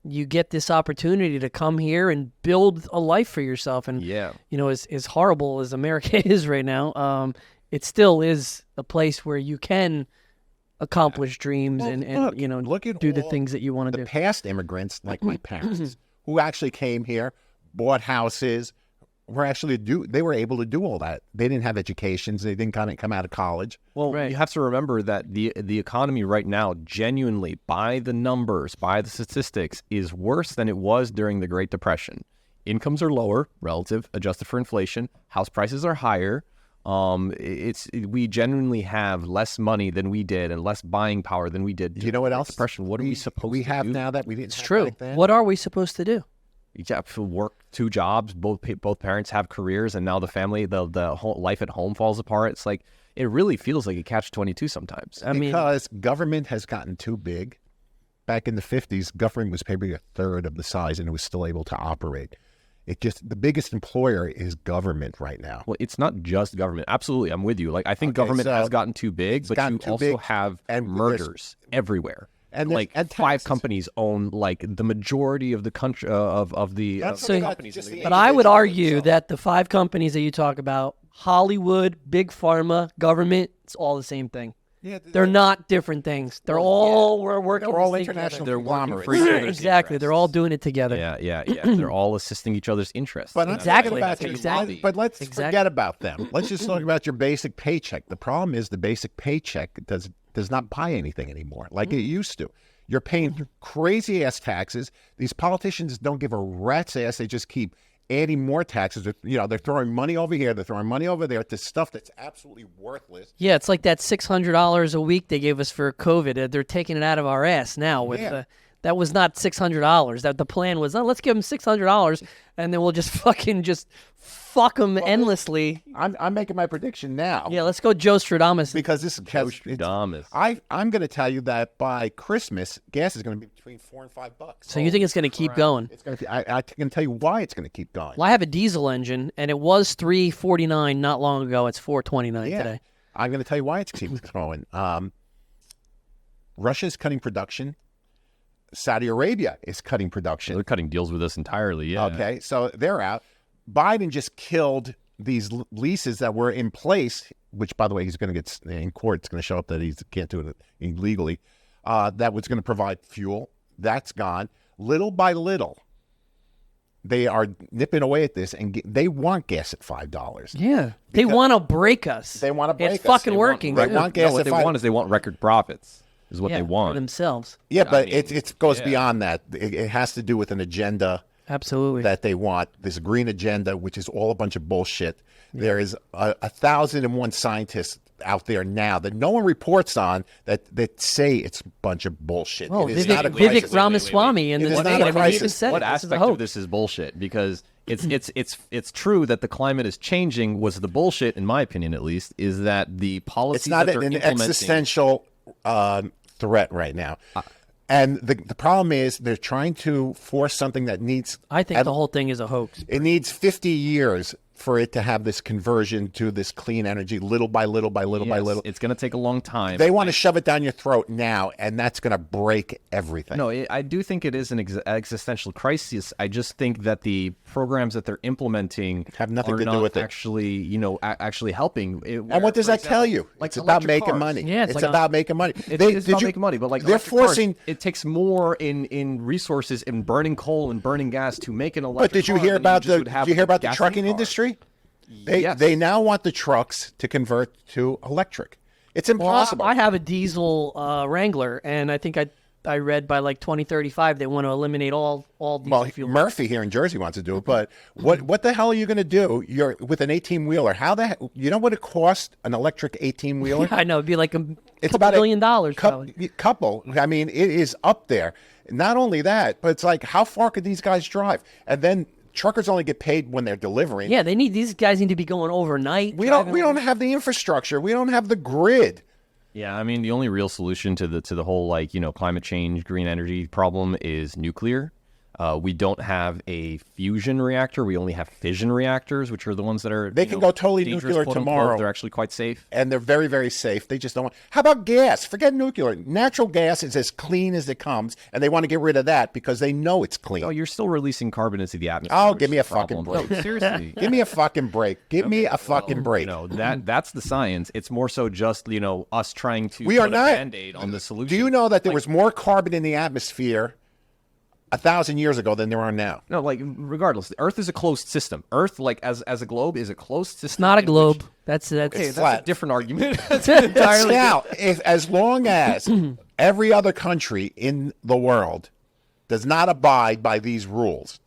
you get this opportunity to come here and build a life for yourself. And, Yeah. as horrible as America is right now, it still is a place where you can accomplish dreams and look at do the all things that you want to the do. past immigrants, like my parents, who actually came here, bought houses, they were able to do all that. They didn't have educations. They didn't come out of college. Well, Right. you have to remember that the economy right now, genuinely, by the numbers, by the statistics, is worse than it was during the Great Depression. Incomes are lower, relative, adjusted for inflation. House prices are higher. We genuinely have less money than we did and less buying power than we did. You know what during the else? Depression. What are we supposed we to have do? now that we didn't It's have true. back then? What are we supposed to do? You have to work 2 jobs. Both parents have careers, and now the family, the whole life at home falls apart. It's like it really feels like a catch-22 sometimes. Because government has gotten too big. Back in the 50s, government was maybe a third of the size, and it was still able to operate. The biggest employer is government right now. Well, it's not just government. Absolutely, I'm with you. Like, I think Okay, government so has gotten too big, but gotten you too also big, have and murders everywhere. And like and 5 taxes. companies own like the majority of the country of the That's So- companies. just in the the But I would individual argue itself. that the 5 companies that you talk about, Hollywood, Big Pharma, government, it's all the same thing. Yeah, They're not different things. They're we're working. They're all this thing international They're working conglomerates. for each other's Exactly. They're all interests. doing it together. Yeah. They're all assisting each other's interests. But You know, Exactly. that's But how you Exactly. lobby. But let's Exactly. forget about them. Let's just talk about your basic paycheck. The problem is the basic paycheck does not buy anything anymore like it used to. You're paying crazy ass taxes. These politicians don't give a rat's ass. They just keep adding more taxes. They're throwing money over here, they're throwing money over there to stuff that's absolutely worthless. Yeah, it's like that $600 a week they gave us for COVID. They're taking it out of our ass now. That was not $600. That the plan was, let's give them $600, and then we'll just fuck them endlessly. I'm making my prediction now. Yeah, let's go Joe Stradamus. Because this Nostradamus. I'm going to tell you that by Christmas, gas is going to be between $4 and $5. So you think it's going to keep going? It's going to. I can tell you why it's going to keep going. Well, I have a diesel engine, and it was $3.49 not long ago. It's $4.29 today. I'm going to tell you why it keeps growing. Russia is cutting production. Saudi Arabia is cutting production. They're cutting deals with us entirely. Yeah. Okay, so they're out. Biden just killed these leases that were in place, which, by the way, he's going to get in court. It's going to show up that he can't do it illegally. That was going to provide fuel. That's gone. Little by little, they are nipping away at this, and they want gas at $5. Yeah, they want to break us. They want to break us. It's fucking working. They want gas what at they $5. want is they want record profits. Is what they for want. themselves. Yeah, but it goes beyond that. It has to do with an agenda. Absolutely. That they want, this green agenda, which is all a bunch of bullshit. There is 1,001 scientists out there now that no one reports on that say it's a bunch of bullshit. Oh, it is not a Vivek crisis. Ramaswamy and It this is not a crisis. What aspect of this is bullshit? Because it's true that the climate is changing. Was the bullshit, in my opinion, at least, is that the policies It's not that they're an implementing, existential threat right now. And the problem is they're trying to force something that needs... I think the whole thing is a hoax. It needs 50 years for it to have this conversion to this clean energy, little by little by little by little. It's going to take a long time. They want to shove it down your throat now, and that's going to break everything. No, I do think it is an existential crisis. I just think that the programs that they're implementing have nothing are to do not with it. Actually helping. And what does that tell you? It's about making money. Yeah, it's about making money. It's about making money, but like they're electric cars, forcing. it takes more in resources in burning coal and burning gas to make an electric. But did you car hear than about just would have with a the gasoline trucking car. industry? Yes. They now want the trucks to convert to electric. It's impossible. Well, I have a diesel Wrangler, and I think I read by like 2035 they want to eliminate all diesel fuel. Murphy here in Jersey wants to do it, but what the hell are you going to do? You're with an 18-wheeler. How the hell, you know what it costs an electric 18-wheeler? I know it'd be like It's couple about $1 billion. Probably. Couple. I mean, it is up there. Not only that, but it's like, how far could these guys drive? And then truckers only get paid when they're delivering. Yeah, these guys need to be going overnight. We don't have the infrastructure. We don't have the grid. Yeah, I mean the only real solution to the whole climate change, green energy problem is nuclear. We don't have a fusion reactor. We only have fission reactors, which are the ones that are They can go totally dangerous, nuclear quote, unquote. tomorrow. They're actually quite safe. And they're very, very safe. They just don't want... How about gas? Forget nuclear. Natural gas is as clean as it comes, and they want to get rid of that because they know it's clean. Oh, you're still releasing carbon into the atmosphere. Oh, which give me is a fucking problem. break. No, seriously. Give me a fucking break. Give me a fucking break. No, that's the science. It's more so just us trying to We are put a not... Band-Aid on the solution. Do you know that there was more carbon in the atmosphere 1,000 years ago than there are now? No, regardless, the Earth is a closed system. Earth, as a globe, is a closed system. It's not a in globe. which- That's Hey, It's that's flat. a different argument. That's entirely Now, as long as every other country in the world does not abide by these rules,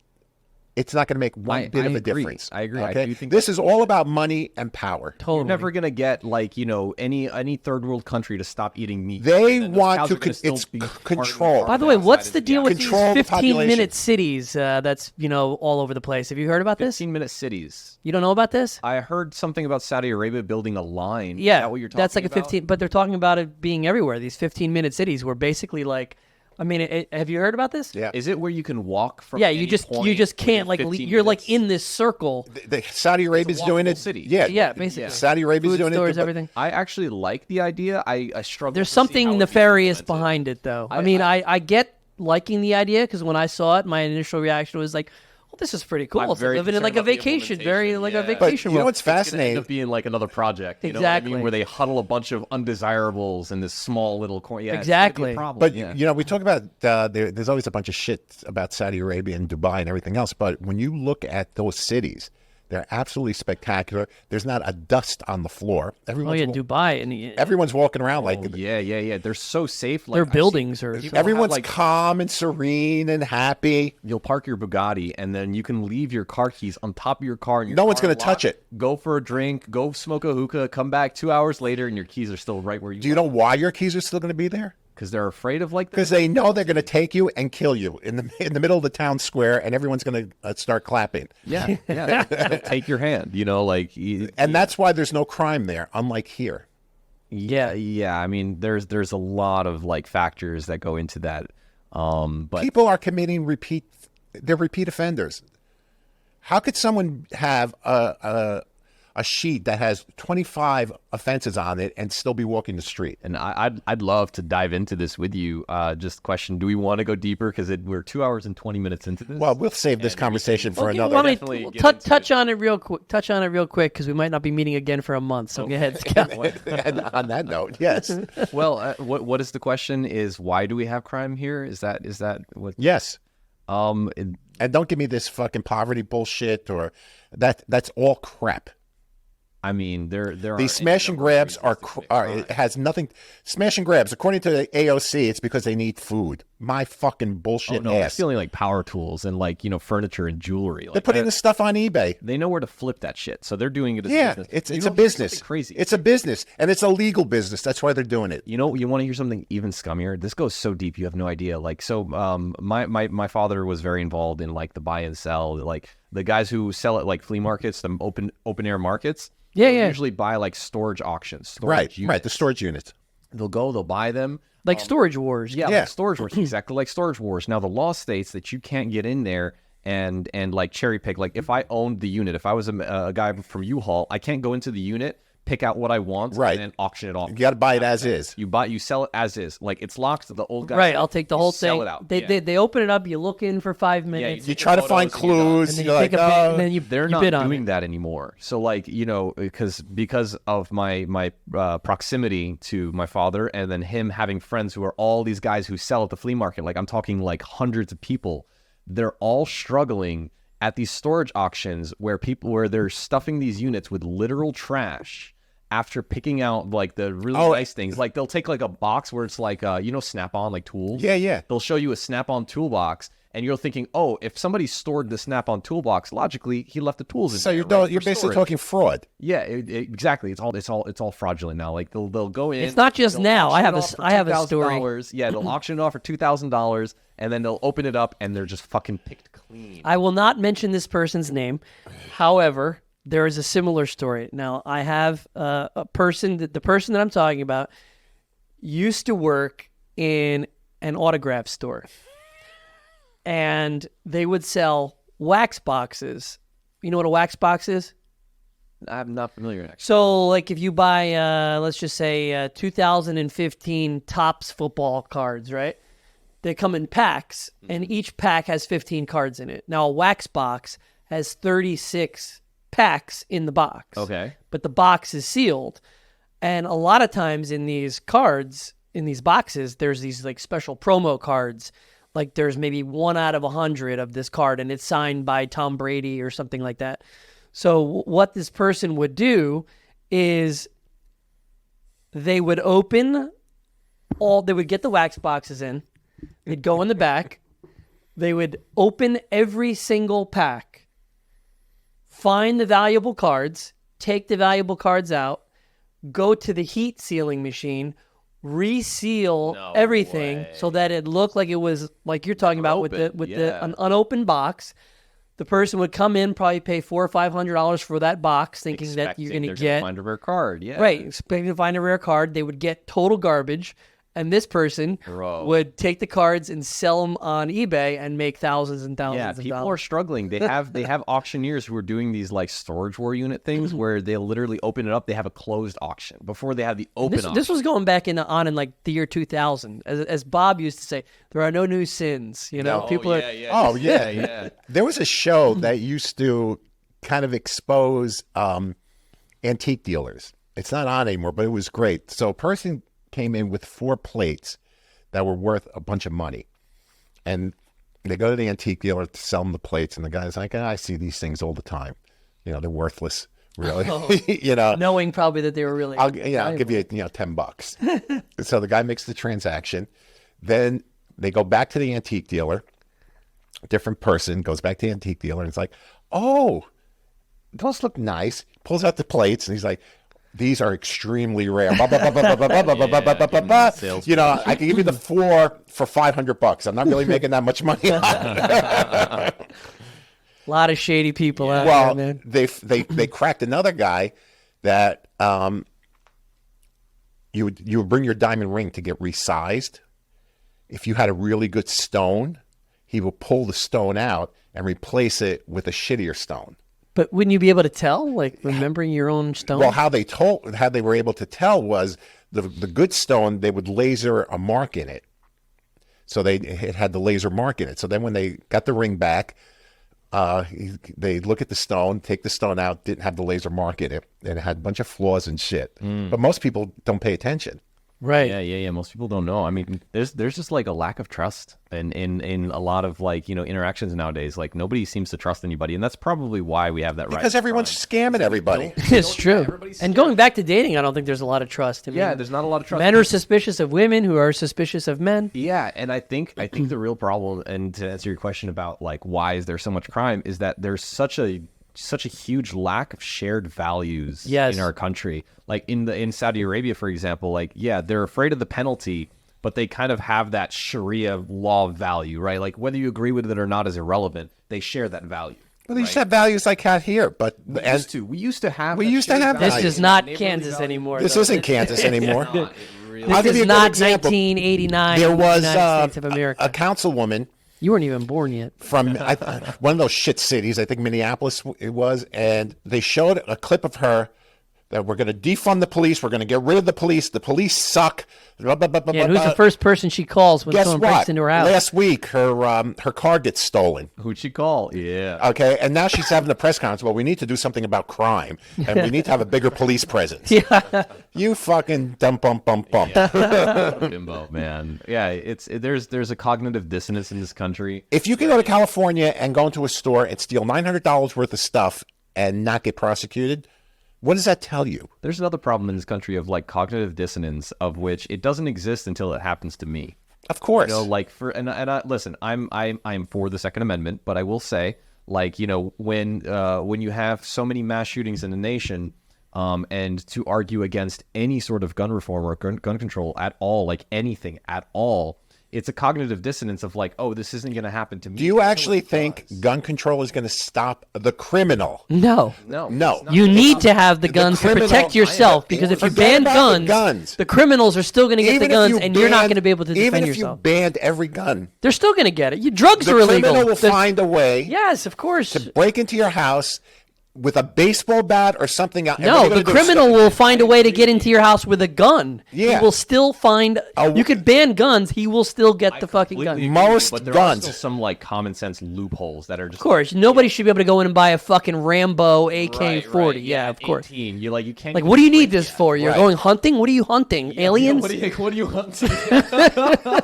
it's not going to make one bit of a agree. difference. I agree. Okay? I do think this is all about money and power. totally. You're never gonna get any third world country to stop eating meat. They And those want cows to are gonna still it's be part of control. By the way, what's outside the of deal with Control the these 15-minute population. cities that's, all over the place? Have you heard about this? 15-minute cities? You don't know about this? I heard something about Saudi Arabia building a line. Yeah, Is that what you're talking that's like a about? 15, but they're talking about it being everywhere. These 15-minute cities were basically like, have you heard about this? Yeah. Is it where you can walk from? Yeah, any you just point can't within 15 you're like minutes? in this circle. The Saudi Arabia's doing walkable it. city. Yeah, Basically. Saudi Arabia's Food doing stores, it. everything. I actually like the idea. I struggle. There's to see how something it gets nefarious implemented. behind it, though. I get liking the idea because when I saw it, my initial reaction was like, "Well, this is pretty cool. I'm It's very living in concerned like a about the vacation, very like a implementation. But vacation. you know world. what's It's gonna end fascinating? up being like another project. You know what I Exactly. mean? Where they huddle a bunch of undesirables in this small little corner. Yeah, Exactly. It's gonna be a problem. But yeah. we talk about there's always a bunch of shit about Saudi Arabia and Dubai and everything else. But when you look at those cities, They're absolutely spectacular. There's not a dust on the floor. Oh Everyone's yeah, Dubai and everyone's walking around like Yeah. They're so safe. Like, their I've seen buildings are. people have, everyone's like, calm and serene and happy. you'll park your Bugatti and then you can leave your car keys on top of your car. And your No one's car going to touch locked, it. Go for a drink, go smoke a hookah, come back 2 hours later, and your keys are still right where you. Do you know why your keys are still going to be there? Because they're afraid of like. Because they know they're going to take you and kill you in the middle of the town square, and everyone's going to start clapping. Yeah. They'll take your hand. You know, like. And that's why there's no crime there, unlike here. Yeah. I mean, there's a lot of like factors that go into that. But People are committing they're repeat offenders. How could someone have a sheet that has 25 offenses on it and still be walking the street? And I'd love to dive into this with you. Just question: do we want to go deeper? Because we're 2 hours and 20 minutes into this. Well, we'll save this conversation for Okay, another. why don't Definitely we get touch into on it real quick? Touch on it real quick because we might not be meeting again for a month. So go ahead, Scott. And on that note, yes, Well, what is the question? Is why do we have crime here? Is that what? yes. It- And don't give me this fucking poverty bullshit or that's all crap. I mean, there are These smash and grabs are it has nothing. Smash and grabs, according to the AOC, it's because they need food. My fucking bullshit no, ass. it's feeling like power tools and like furniture and jewelry. Like, They're putting this stuff on eBay. they know where to flip that shit, so they're doing it as Yeah, a business. it's You a know, here's business. something crazy. It's a business, and it's a legal business. That's why they're doing it. You know, you want to hear something even scummier? This goes so deep, you have no idea. Like, so, my father was very involved in like the buy and sell, like the guys who sell at like flea markets, the open air markets. Yeah, they'll yeah. Usually buy like storage auctions. Right, Storage right. The storage units. They'll buy them. Like Storage Wars. Yeah, Yeah. like storage wars, exactly like storage wars. Now the law states that you can't get in there and like cherry pick. Like if I owned the unit, if I was a guy from U-Haul, I can't go into the unit, pick out what I want, Right. and then auction it off. You got to buy it as is. You sell it as is, like it's locked. The old guy, Right, I'll take the whole thing. Sell it out. They open it up. You look in for 5 minutes. You try to find photos and you're done. clues. and then You're you like, take a bid, oh, and then They're you not bid on doing it. that anymore. So like, you know, because of my proximity to my father, and then him having friends who are all these guys who sell at the flea market. Like I'm talking like hundreds of people. They're all struggling at these storage auctions where they're stuffing these units with literal trash. After picking out like the really nice things, like they'll take like a box where it's like Snap-on like tools. Yeah. They'll show you a Snap-on toolbox, and you're thinking, oh, if somebody stored the Snap-on toolbox, logically he left the tools in so there, you're right, you're for basically storage. talking fraud. Yeah, exactly. It's all fraudulent now. Like they'll go in. It's not just they'll now. I auction have it a- off for I have a story. $2,000. Yeah, they'll auction it off for $2,000, and then they'll open it up, and they're just fucking picked clean. I will not mention this person's name. However, there is a similar story. Now, I have a person the person that I'm talking about used to work in an autograph store. And they would sell wax boxes. You know what a wax box is? I'm not familiar actually. So, like, if you buy, let's just say, 2015 Topps football cards, right? They come in packs, and each pack has 15 cards in it. Now, a wax box has 36 packs in the box. Okay. But the box is sealed. And a lot of times in these cards, in these boxes, there's these, like, special promo cards. Like, there's maybe 1 out of 100 of this card, and it's signed by Tom Brady or something like that. So what this person would do is they would they would get the wax boxes in, they'd go in the back, they would open every single pack, find the valuable cards, take the valuable cards out, go to the heat sealing machine, reseal everything so that it looked like it was like you're talking about with an unopened box. The person would come in, probably pay $400 or $500 for that box, thinking that you're going to get find a rare card. Yeah. right, expecting to find a rare card. They would get total garbage, and this person would take the cards and sell them on eBay and make thousands and thousands Yeah, of people are dollars. struggling. They have auctioneers who are doing these like storage war unit things where they literally open it up. They have a closed auction before they have the open auction. This was going back on in like the year 2000. As Bob used to say, there are no new sins. You know, people are. Oh, yeah. There was a show that used to kind of expose antique dealers. It's not on anymore, but it was great. So a person came in with 4 plates that were worth a bunch of money. And they go to the antique dealer to sell them the plates. And the guy's like, I see these things all the time. they're worthless, really. Knowing probably that they were really. I'll give you, $10. So the guy makes the transaction. Then they go back to the antique dealer. Different person goes back to the antique dealer and it's like, oh, those look nice. Pulls out the plates and he's like, these are extremely rare. I can give you the 4 for $500. I'm not really making that much money on it. A lot of shady people out there, man. They cracked another guy that you would bring your diamond ring to get resized. If you had a really good stone, he will pull the stone out and replace it with a shittier stone. But wouldn't you be able to tell, like remembering your own stone? Well, how they were able to tell was the good stone, they would laser a mark in it. So it had the laser mark in it. So then when they got the ring back, they look at the stone, take the stone out, didn't have the laser mark in it, and it had a bunch of flaws and shit. But most people don't pay attention. Right. Yeah. Most people don't know. I mean, there's just like a lack of trust in a lot of like, interactions nowadays. Like nobody seems to trust anybody. And that's probably why we have that right. Because everyone's scamming everybody. It's true. And going back to dating, I don't think there's a lot of trust. I mean, there's not a lot of trust. Men are suspicious of women who are suspicious of men. Yeah. And I think the real problem, and to answer your question about like, why is there so much crime, is that there's such a huge lack of shared values in our country. Like in Saudi Arabia, for example, like, they're afraid of the penalty, but they kind of have that Sharia law value, right? Like whether you agree with it or not is irrelevant. They share that value. Well, they used to have values like out here, but we used to have This is not Kansas anymore. This isn't Kansas anymore. This is not 1989. There was United States of America. a councilwoman. You weren't even born yet. From one of those shit cities, I think Minneapolis it was, and they showed a clip of her that we're going to defund the police, we're going to get rid of the police suck. Who's the first person she calls when someone breaks into her house? Last week, her car gets stolen. Who'd she call? Yeah. Okay, and now she's having a press conference. Well, we need to do something about crime, and we need to have a bigger police presence. You fucking dump, bump. Bimbo, man. Yeah, there's a cognitive dissonance in this country. If you can go to California and go into a store and steal $900 worth of stuff and not get prosecuted, what does that tell you? There's another problem in this country of like cognitive dissonance, of which it doesn't exist until it happens to me. Of course. Listen, I'm for the Second Amendment, but I will say, like, when you have so many mass shootings in the nation, and to argue against any sort of gun reform or gun control at all, like anything at all, it's a cognitive dissonance of like, oh, this isn't going to happen to me. Do you actually think gun control is going to stop the criminal? No. You need to have the guns to protect yourself, because if you ban guns, the criminals are still going to get the guns, and you're not going to be able to defend yourself. Even if you banned every gun, they're still going to get it. Drugs are illegal. The criminal will find a way. Yes, of course. To break into your house with a baseball bat or something else. No, the criminal will find a way to get into your house with a gun. Yeah. He will still find... You could ban guns, he will still get the fucking gun. Agree, most but there guns. Are still some like common sense loopholes that are just... Of course, nobody should be able to go in and buy a fucking Rambo AK-40. Right. Yeah, of course. 18, you can't... Like, what do you need this for? You're going hunting? What are you hunting? Aliens? What are you hunting?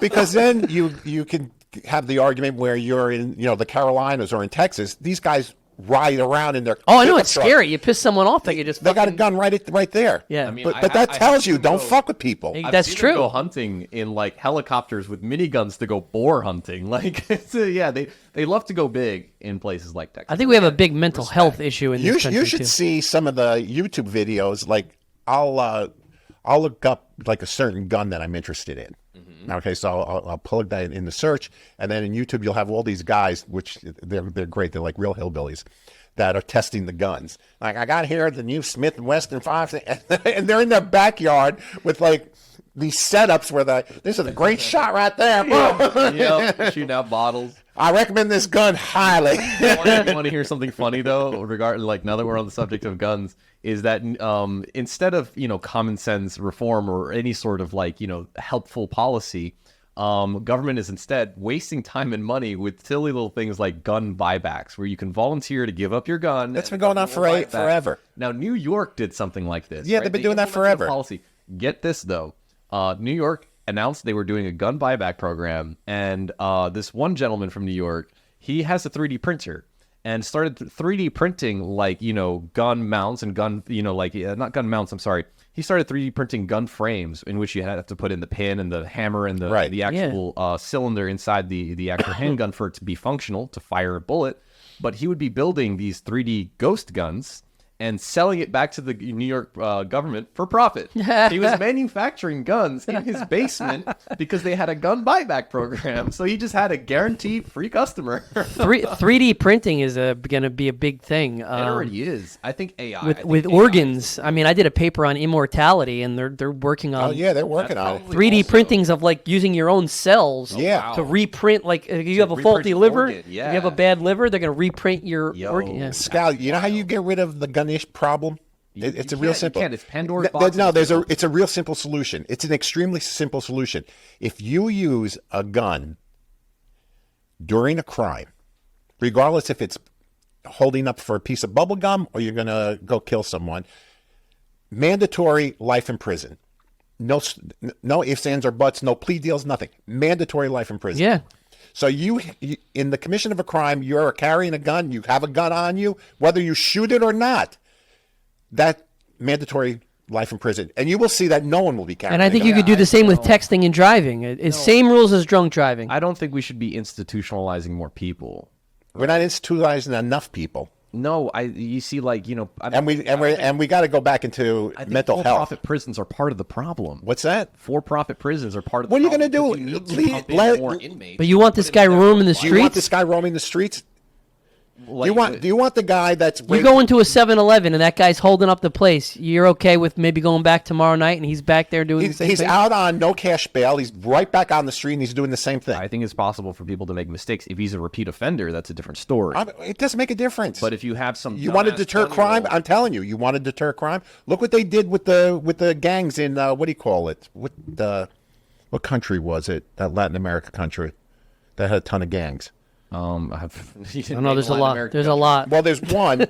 Because then you can have the argument where you're in, the Carolinas or in Texas. These guys ride around in their... Oh, I know, it's scary. You piss someone off, they got a gun right there. Yeah. I mean, but that tells you, don't fuck with people. That's true. Go hunting in like helicopters with miniguns to go boar hunting. Like, they love to go big in places like Texas. I think we have a big mental health issue in this country, You should see some of the YouTube videos. Like, I'll look up like a certain gun that I'm interested in. Okay, so I'll plug that in the search, and then in YouTube you'll have all these guys, which they're great. They're like real hillbillies that are testing the guns. Like, I got here the new Smith & Wesson 5, and they're in their backyard with like these setups where this is a great shot right there. Shooting out bottles. I recommend this gun highly. You want to hear something funny though? Like, now that we're on the subject of guns, is that instead of common sense reform or any sort of like helpful policy, government is instead wasting time and money with silly little things like gun buybacks, where you can volunteer to give up your gun. That's been going on forever. Now, New York did something like this. Yeah, right? they've been doing that forever. Policy. Get this though, New York announced they were doing a gun buyback program, and this one gentleman from New York, he has a 3D printer, and started 3D printing like, gun mounts and gun, not gun mounts, I'm sorry. He started 3D printing gun frames in which you had to put in the pin and the hammer and the actual cylinder inside the actual handgun for it to be functional, to fire a bullet. But he would be building these 3D ghost guns and selling it back to the New York government for profit. He was manufacturing guns in his basement because they had a gun buyback program. So he just had a guaranteed free customer. 3D printing is going to be a big thing. It already is. I think AI. With organs. I mean, I did a paper on immortality, and they're working on. Oh yeah, they're working on it. 3D printings of like using your own cells. Yeah. To reprint, like if you have a faulty liver, organ, if you have a bad liver, they're going to reprint your organ. Yeah. Scal, you know how you get rid of the gun problem? It's a real simple. You can't. It's Pandora's box. No, it's a real simple solution. It's an extremely simple solution. If you use a gun during a crime, regardless if it's holding up for a piece of bubble gum or you're going to go kill someone, mandatory life in prison. No ifs, ands, or buts, no plea deals, nothing. Mandatory life in prison. Yeah. So you, in the commission of a crime, you're carrying a gun, you have a gun on you, whether you shoot it or not, that mandatory life in prison. And you will see that no one will be carrying And I think you could do the same with texting and driving. It's same rules as drunk driving. I don't think we should be institutionalizing more people. We're not institutionalizing enough people. No, you see, like, And we got to go back into I think mental health. For-profit prisons are part of the problem. What's that? For-profit prisons are part of the What are you problem. going to do? Because you need to pump in more inmates. But you want this guy roaming the Do you want this streets? guy roaming the streets? Like, Do you want the guy that's You go into a 7-Eleven and that guy's holding up the place. You're okay with maybe going back tomorrow night and he's back there doing the same he's thing? out on no cash bail. He's right back on the street and he's doing the same thing. I think it's possible for people to make mistakes. If he's a repeat offender, that's a different story. It doesn't make a different. But if you have some, You want to dumbass deter crime? criminal- I'm telling you, you want to deter crime. Look what they did with the gangs in what do you call it? What country was it? That Latin America country that had a ton of gangs. Oh, no, there's a lot. There's a lot. Well, there's one.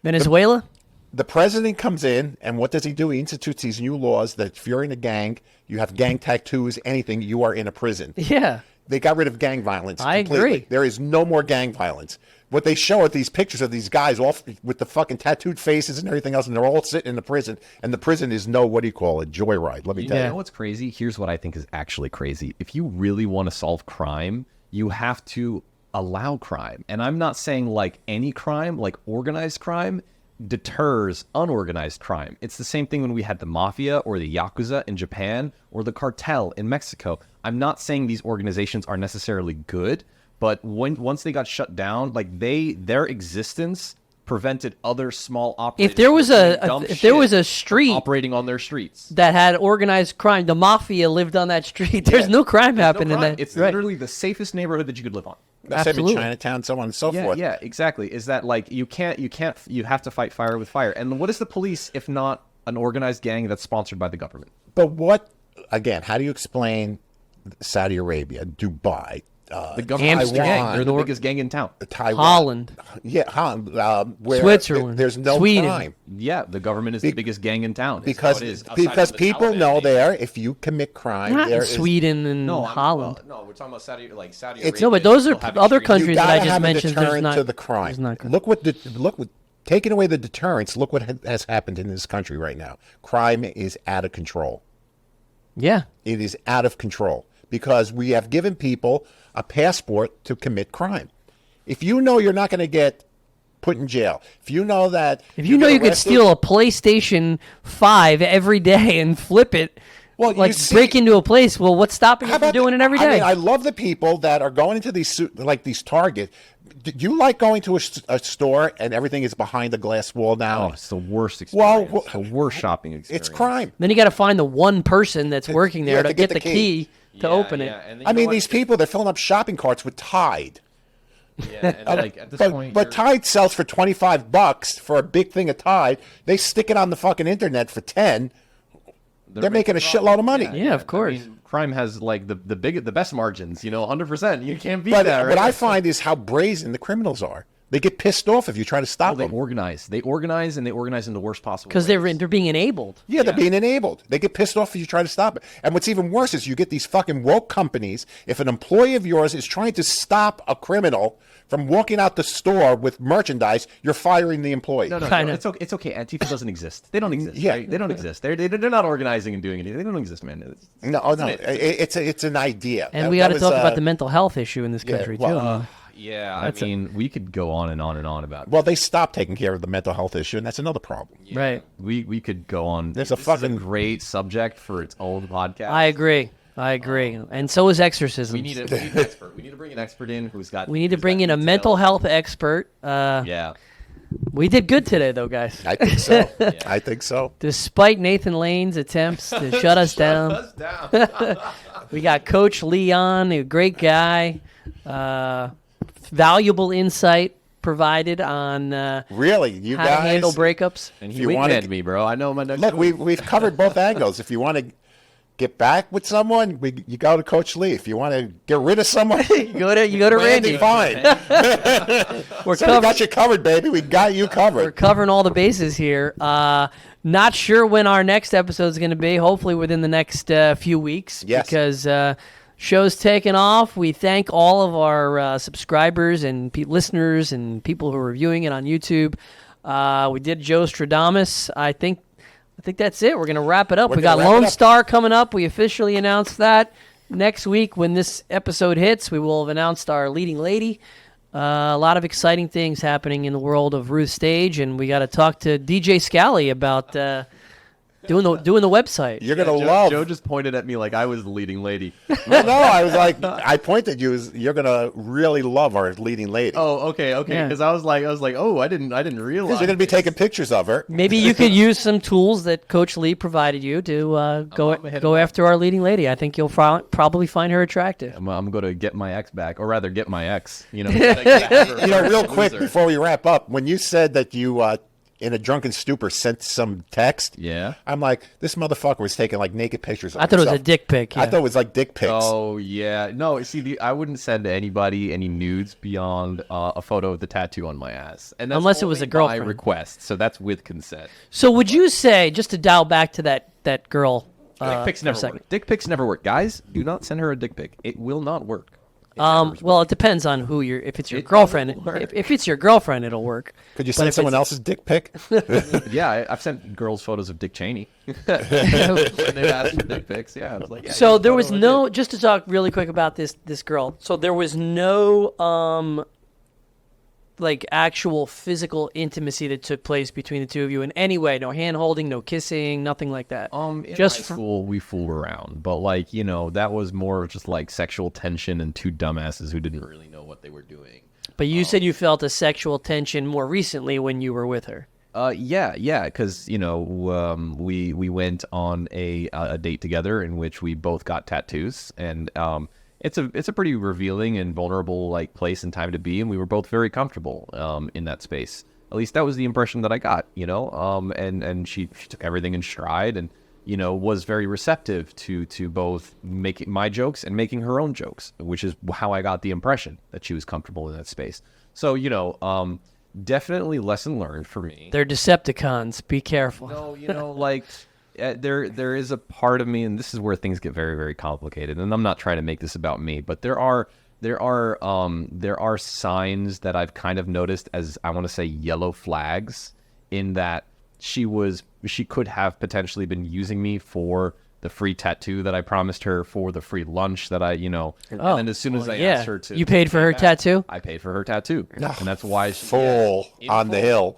Venezuela? The president comes in, and what does he do? He institutes these new laws that if you're in a gang, you have gang tattoos, anything, you are in a prison. Yeah. They got rid of gang violence I completely. agree. There is no more gang violence. What they show are these pictures of these guys all with the fucking tattooed faces and everything else, and they're all sitting in the prison. And the prison is what do you call it? Joyride. Let me tell You you. know what's crazy? Here's what I think is actually crazy. If you really want to solve crime, you have to allow crime. And I'm not saying like any crime, like organized crime deters unorganized crime. It's the same thing when we had the mafia or the Yakuza in Japan or the cartel in Mexico. I'm not saying these organizations are necessarily good, but once they got shut down, like their existence prevented other small operators. If there was there was a street operating on their streets, that had organized crime, the mafia lived on that street. There's no crime happening in that. it's right. literally the safest neighborhood that you could live on. That's same in Absolutely. Chinatown, so on and so Yeah, forth. yeah, exactly. Is that like you have to fight fire with fire. And what is the police if not an organized gang that's sponsored by the government? But again, how do you explain Saudi Arabia, Dubai, The government Amsterdam. gang. They're the biggest gang in town. Taiwan? Holland. Yeah, Holland. Where Switzerland. There's no Sweden. crime. Yeah, the government is the biggest gang in town. It's Because how it is. Outside because of the people Taliban, know maybe. there, if you commit crime, Not there in is Sweden and No, Holland. no, we're talking about Saudi It's- Arabia. No, but those are still have other extreme- countries you that I gotta just have mentioned. a deterrent There's not to the crime. there's not- Look what taking away the deterrence. Look what has happened in this country right now. Crime is out of control. Yeah. It is out of control because we have given people a passport to commit crime. If you know you're not going to get put in jail, if you know that If you know you could arrested- steal a PlayStation 5 every day and flip it, Well, you like see- break into a place, well, what's stopping you How from about doing it every I day? mean, I love the people that are going into these Target. Do you like going to a store and everything is behind a glass wall now? Oh, it's the worst Well, experience. the worst shopping experience. It's crime. Then you got to find the one person that's working there yeah, to get the key to open it. And I mean, these people, they're filling up shopping carts with Tide. Yeah, and like at this point, But Tide sells for $25 for a big thing of Tide. They stick it on the fucking internet for 10. They're making a shitload of money. Yeah, of course. I mean, crime has like the best margins. 100%. You can't beat But that. what Right? I find is how brazen the criminals are. They get pissed off if you try to stop They them. organize. They organize, and they organize in the worst possible Because ways. they're being enabled. Yeah, they're being enabled. They get pissed off if you try to stop it. And what's even worse is you get these fucking woke companies. If an employee of yours is trying to stop a criminal from walking out the store with merchandise, you're firing the employee. No, Kinda. it's okay. Antifa doesn't exist. They don't exist. Yeah. Right? They don't exist. They're not organizing and doing anything. They don't exist, man. No. It's an idea. And That- we got that to was, talk about the mental health issue in this yeah, country, well, too. Yeah, I mean, we could go on and on and on about. Well, they stopped taking care of the mental health issue, and that's another problem. Right. We could go on. There's a This is fucking- great subject for its own podcast. I agree. And so is exorcism. We need an expert. We need to bring an expert in who's got. We need to who's bring got in a detail. mental health expert. Yeah. We did good today, though, guys. I think so. I think so. Despite Nathan Lane's attempts to shut us down, we got Coach Leon, a great guy, valuable insight provided on Really, you how guys. to handle breakups. And If he you wanna- wingmaned me, bro. I know my next. Look, move. we've covered both angles. If you want to get back with someone, you go to Coach Lee. If you want to get rid of someone, You go to Randy. fine. We're So we got you covered, baby. We got you We're covered. covering all the bases here. Not sure when our next episode is going to be. Hopefully within the next few weeks. Yes. Because show's taken off. We thank all of our subscribers and listeners and people who are reviewing it on YouTube. We did Joe Stradamus. I think that's it. We're going to wrap it up. We're We got gonna wrap it Lone up. Star coming up. We officially announced that. Next week, when this episode hits, we will have announced our leading lady. A lot of exciting things happening in the world of Ruth Stage, and we got to talk to DJ Scally about doing the website. You're gonna Joe, love. Joe just pointed at me like I was the leading lady. No, I was like, I pointed you. You're gonna really love our leading lady. Oh, okay. Yeah. Because I was like, oh, I didn't realize. Because you're gonna be taking pictures of her. Maybe you could use some tools that Coach Lee provided you to go after our leading lady. I think you'll probably find her attractive. I'm going to get my ex back, or rather, get my ex. You know, Real quick before we wrap up, when you said that you in a drunken stupor sent some text, Yeah. I'm like, this motherfucker was taking like naked pictures of I thought it was a himself. dick pic. I Yeah. thought it was like dick pics. Oh yeah, no. See, I wouldn't send anybody any nudes beyond a photo of the tattoo on my ass, and that's Unless it was only a girlfriend. by request. So that's with consent. So would you say, just to dial back to that girl, Dick pics for a never second. work. Dick pics never work, guys. Do not send her a dick pic. It will not work. Well, it depends on who you're. If it's your It girlfriend, doesn't work. if it's your girlfriend, it'll work. Could you But send if someone it's- else's dick pic? Yeah, I've sent girls photos of Dick Cheney. When they've asked for dick pics, yeah, I was like, yeah, So here's a there photo was of a no. dick. Just to talk really quick about this girl. So there was no like actual physical intimacy that took place between the two of you in any way. No hand holding, no kissing, nothing like that. In just high for- school, we fooled around, but like that was more of just like sexual tension and two dumbasses who didn't really know what they were doing. But you said you felt a sexual tension more recently when you were with her. Yeah, because we went on a date together in which we both got tattoos, and it's a pretty revealing and vulnerable like place and time to be, and we were both very comfortable in that space. At least that was the impression that I got, and she took everything in stride and was very receptive to both making my jokes and making her own jokes, which is how I got the impression that she was comfortable in that space. So definitely lesson learned for me. They're Decepticons. Be careful. No, like there is a part of me, and this is where things get very, very complicated. And I'm not trying to make this about me, but there are signs that I've kind of noticed as, I want to say, yellow flags, in that she could have potentially been using me for the free tattoo that I promised her, for the free lunch that and then as soon as I asked her to, You paid for her tattoo? I paid for her tattoo, and that's why she Full on the hill.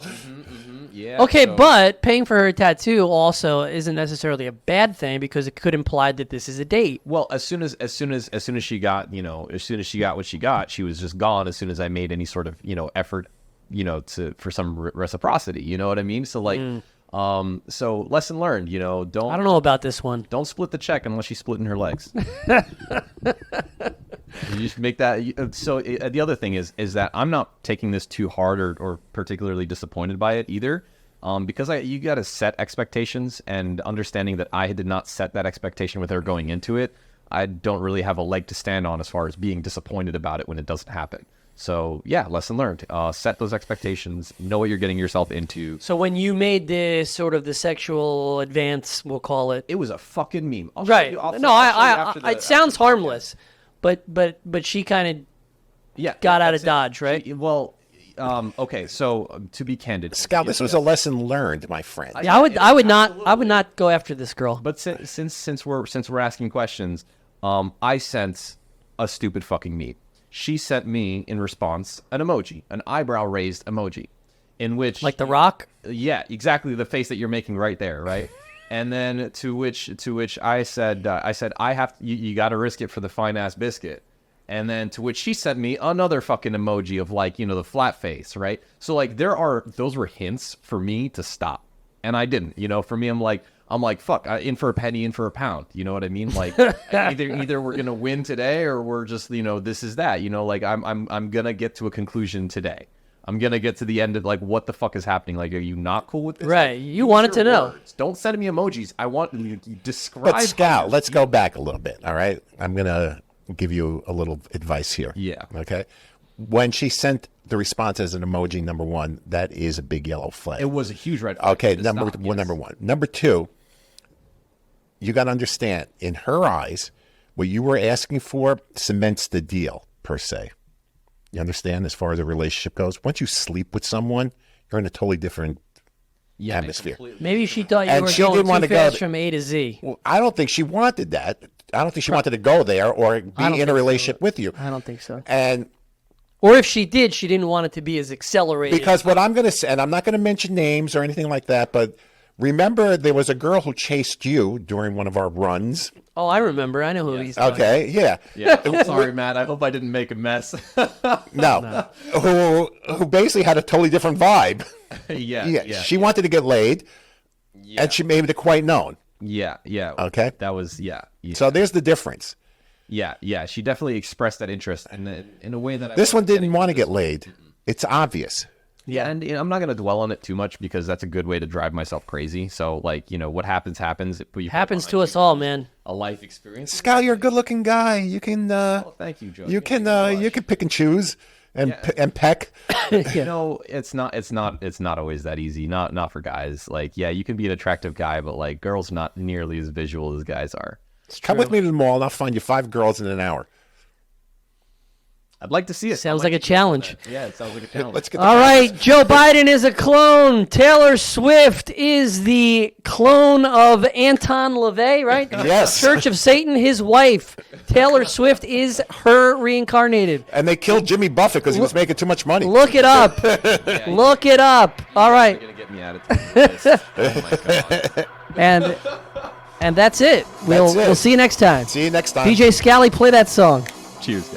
Yeah. Okay, so- but paying for her tattoo also isn't necessarily a bad thing, because it could imply that this is a date. Well, as soon as she got what she got, she was just gone. As soon as I made any sort of effort, for some reciprocity, you know what I mean? So like, so lesson learned, I don't know about this one. don't split the check unless she's splitting her legs. You just make that. So the other thing is that I'm not taking this too hard or particularly disappointed by it either, because you got to set expectations, and understanding that I did not set that expectation with her going into it, I don't really have a leg to stand on as far as being disappointed about it when it doesn't happen. So yeah, lesson learned. Set those expectations. Know what you're getting yourself into. So when you made this sort of the sexual advance, we'll call it. It was a fucking meme. I'll show Right. you- I'll- No, I'll show you after it sounds harmless, but she kind Yeah, of got out that's of Dodge, right? Well, okay. So to be candid, Scal, this was a lesson learned, my friend. Yeah, I would not go after this girl. But since we're asking questions, I sent a stupid fucking meme. She sent me in response an emoji, an eyebrow raised emoji, in which Like The Rock? yeah, exactly the face that you're making right there, right? And then to which I said I have you got to risk it for the fine ass biscuit. And then to which she sent me another fucking emoji of like, the flat face, right? So like those were hints for me to stop. And I didn't, for me, I'm like, fuck, in for a penny, in for a pound. You know what I mean? Like either we're going to win today or we're just, this is that, like I'm going to get to a conclusion today. I'm going to get to the end of like, what the fuck is happening? Like, are you not cool with this? Right. You wanted to know. Words. Don't send me emojis. I want you to describe. But Scal, let's go back a little bit, all right? I'm going to give you a little advice here. Yeah. Okay? When she sent the response as an emoji, number one, that is a big yellow flag. It was a huge red flag. Okay, to number stop, one. yes. Number one. Number two, you got to understand, in her eyes, what you were asking for cements the deal, per se. You understand, as far as a relationship goes? Once you sleep with someone, you're in a totally different atmosphere. Maybe she thought you And were she going didn't too want to go fast th- from A to Z. Well, I don't think she wanted that. I don't think she wanted to go there or be don't in think a so. relationship with you. I don't think so. And Or if she did, she didn't want it to be as accelerated. because what I'm going to say, and I'm not going to mention names or anything like that, but remember there was a girl who chased you during one of our runs. Oh, I remember. I know who he's talking. Okay, yeah. Yeah, I'm sorry, Matt. I hope I didn't make a mess. No. Who basically had a totally different vibe. yeah. She wanted to get laid, and she made it quite known. Yeah. Okay. That was yeah. So there's the difference. Yeah. She definitely expressed that interest in a way that This one didn't want to get laid. It's obvious. Yeah, and I'm not going to dwell on it too much because that's a good way to drive myself crazy. So, like, what happens. Happens to us all, man. A life experience. Scal, you're a good-looking guy. You can. Thank you, Joe. You can pick and choose and peck. It's not always that easy. Not for guys. Like, yeah, you can be an attractive guy, but like girls not nearly as visual as guys are. Come with me to the mall, and I'll find you 5 girls in an hour. I'd like to see it. Sounds like a challenge. Yeah, it sounds like a challenge. Let's get. The All right, Joe Biden is a clone. Taylor Swift is the clone of Anton LaVey, right? Yes. Church of Satan, his wife. Taylor Swift is her reincarnated. And they killed Jimmy Buffett because he was making too much money. Look it up. Look it up. All right. You're gonna get me out of this. Oh my god. And that's it. We'll see you next time. See you next time. DJ Scally, play that song. Cheers, guys.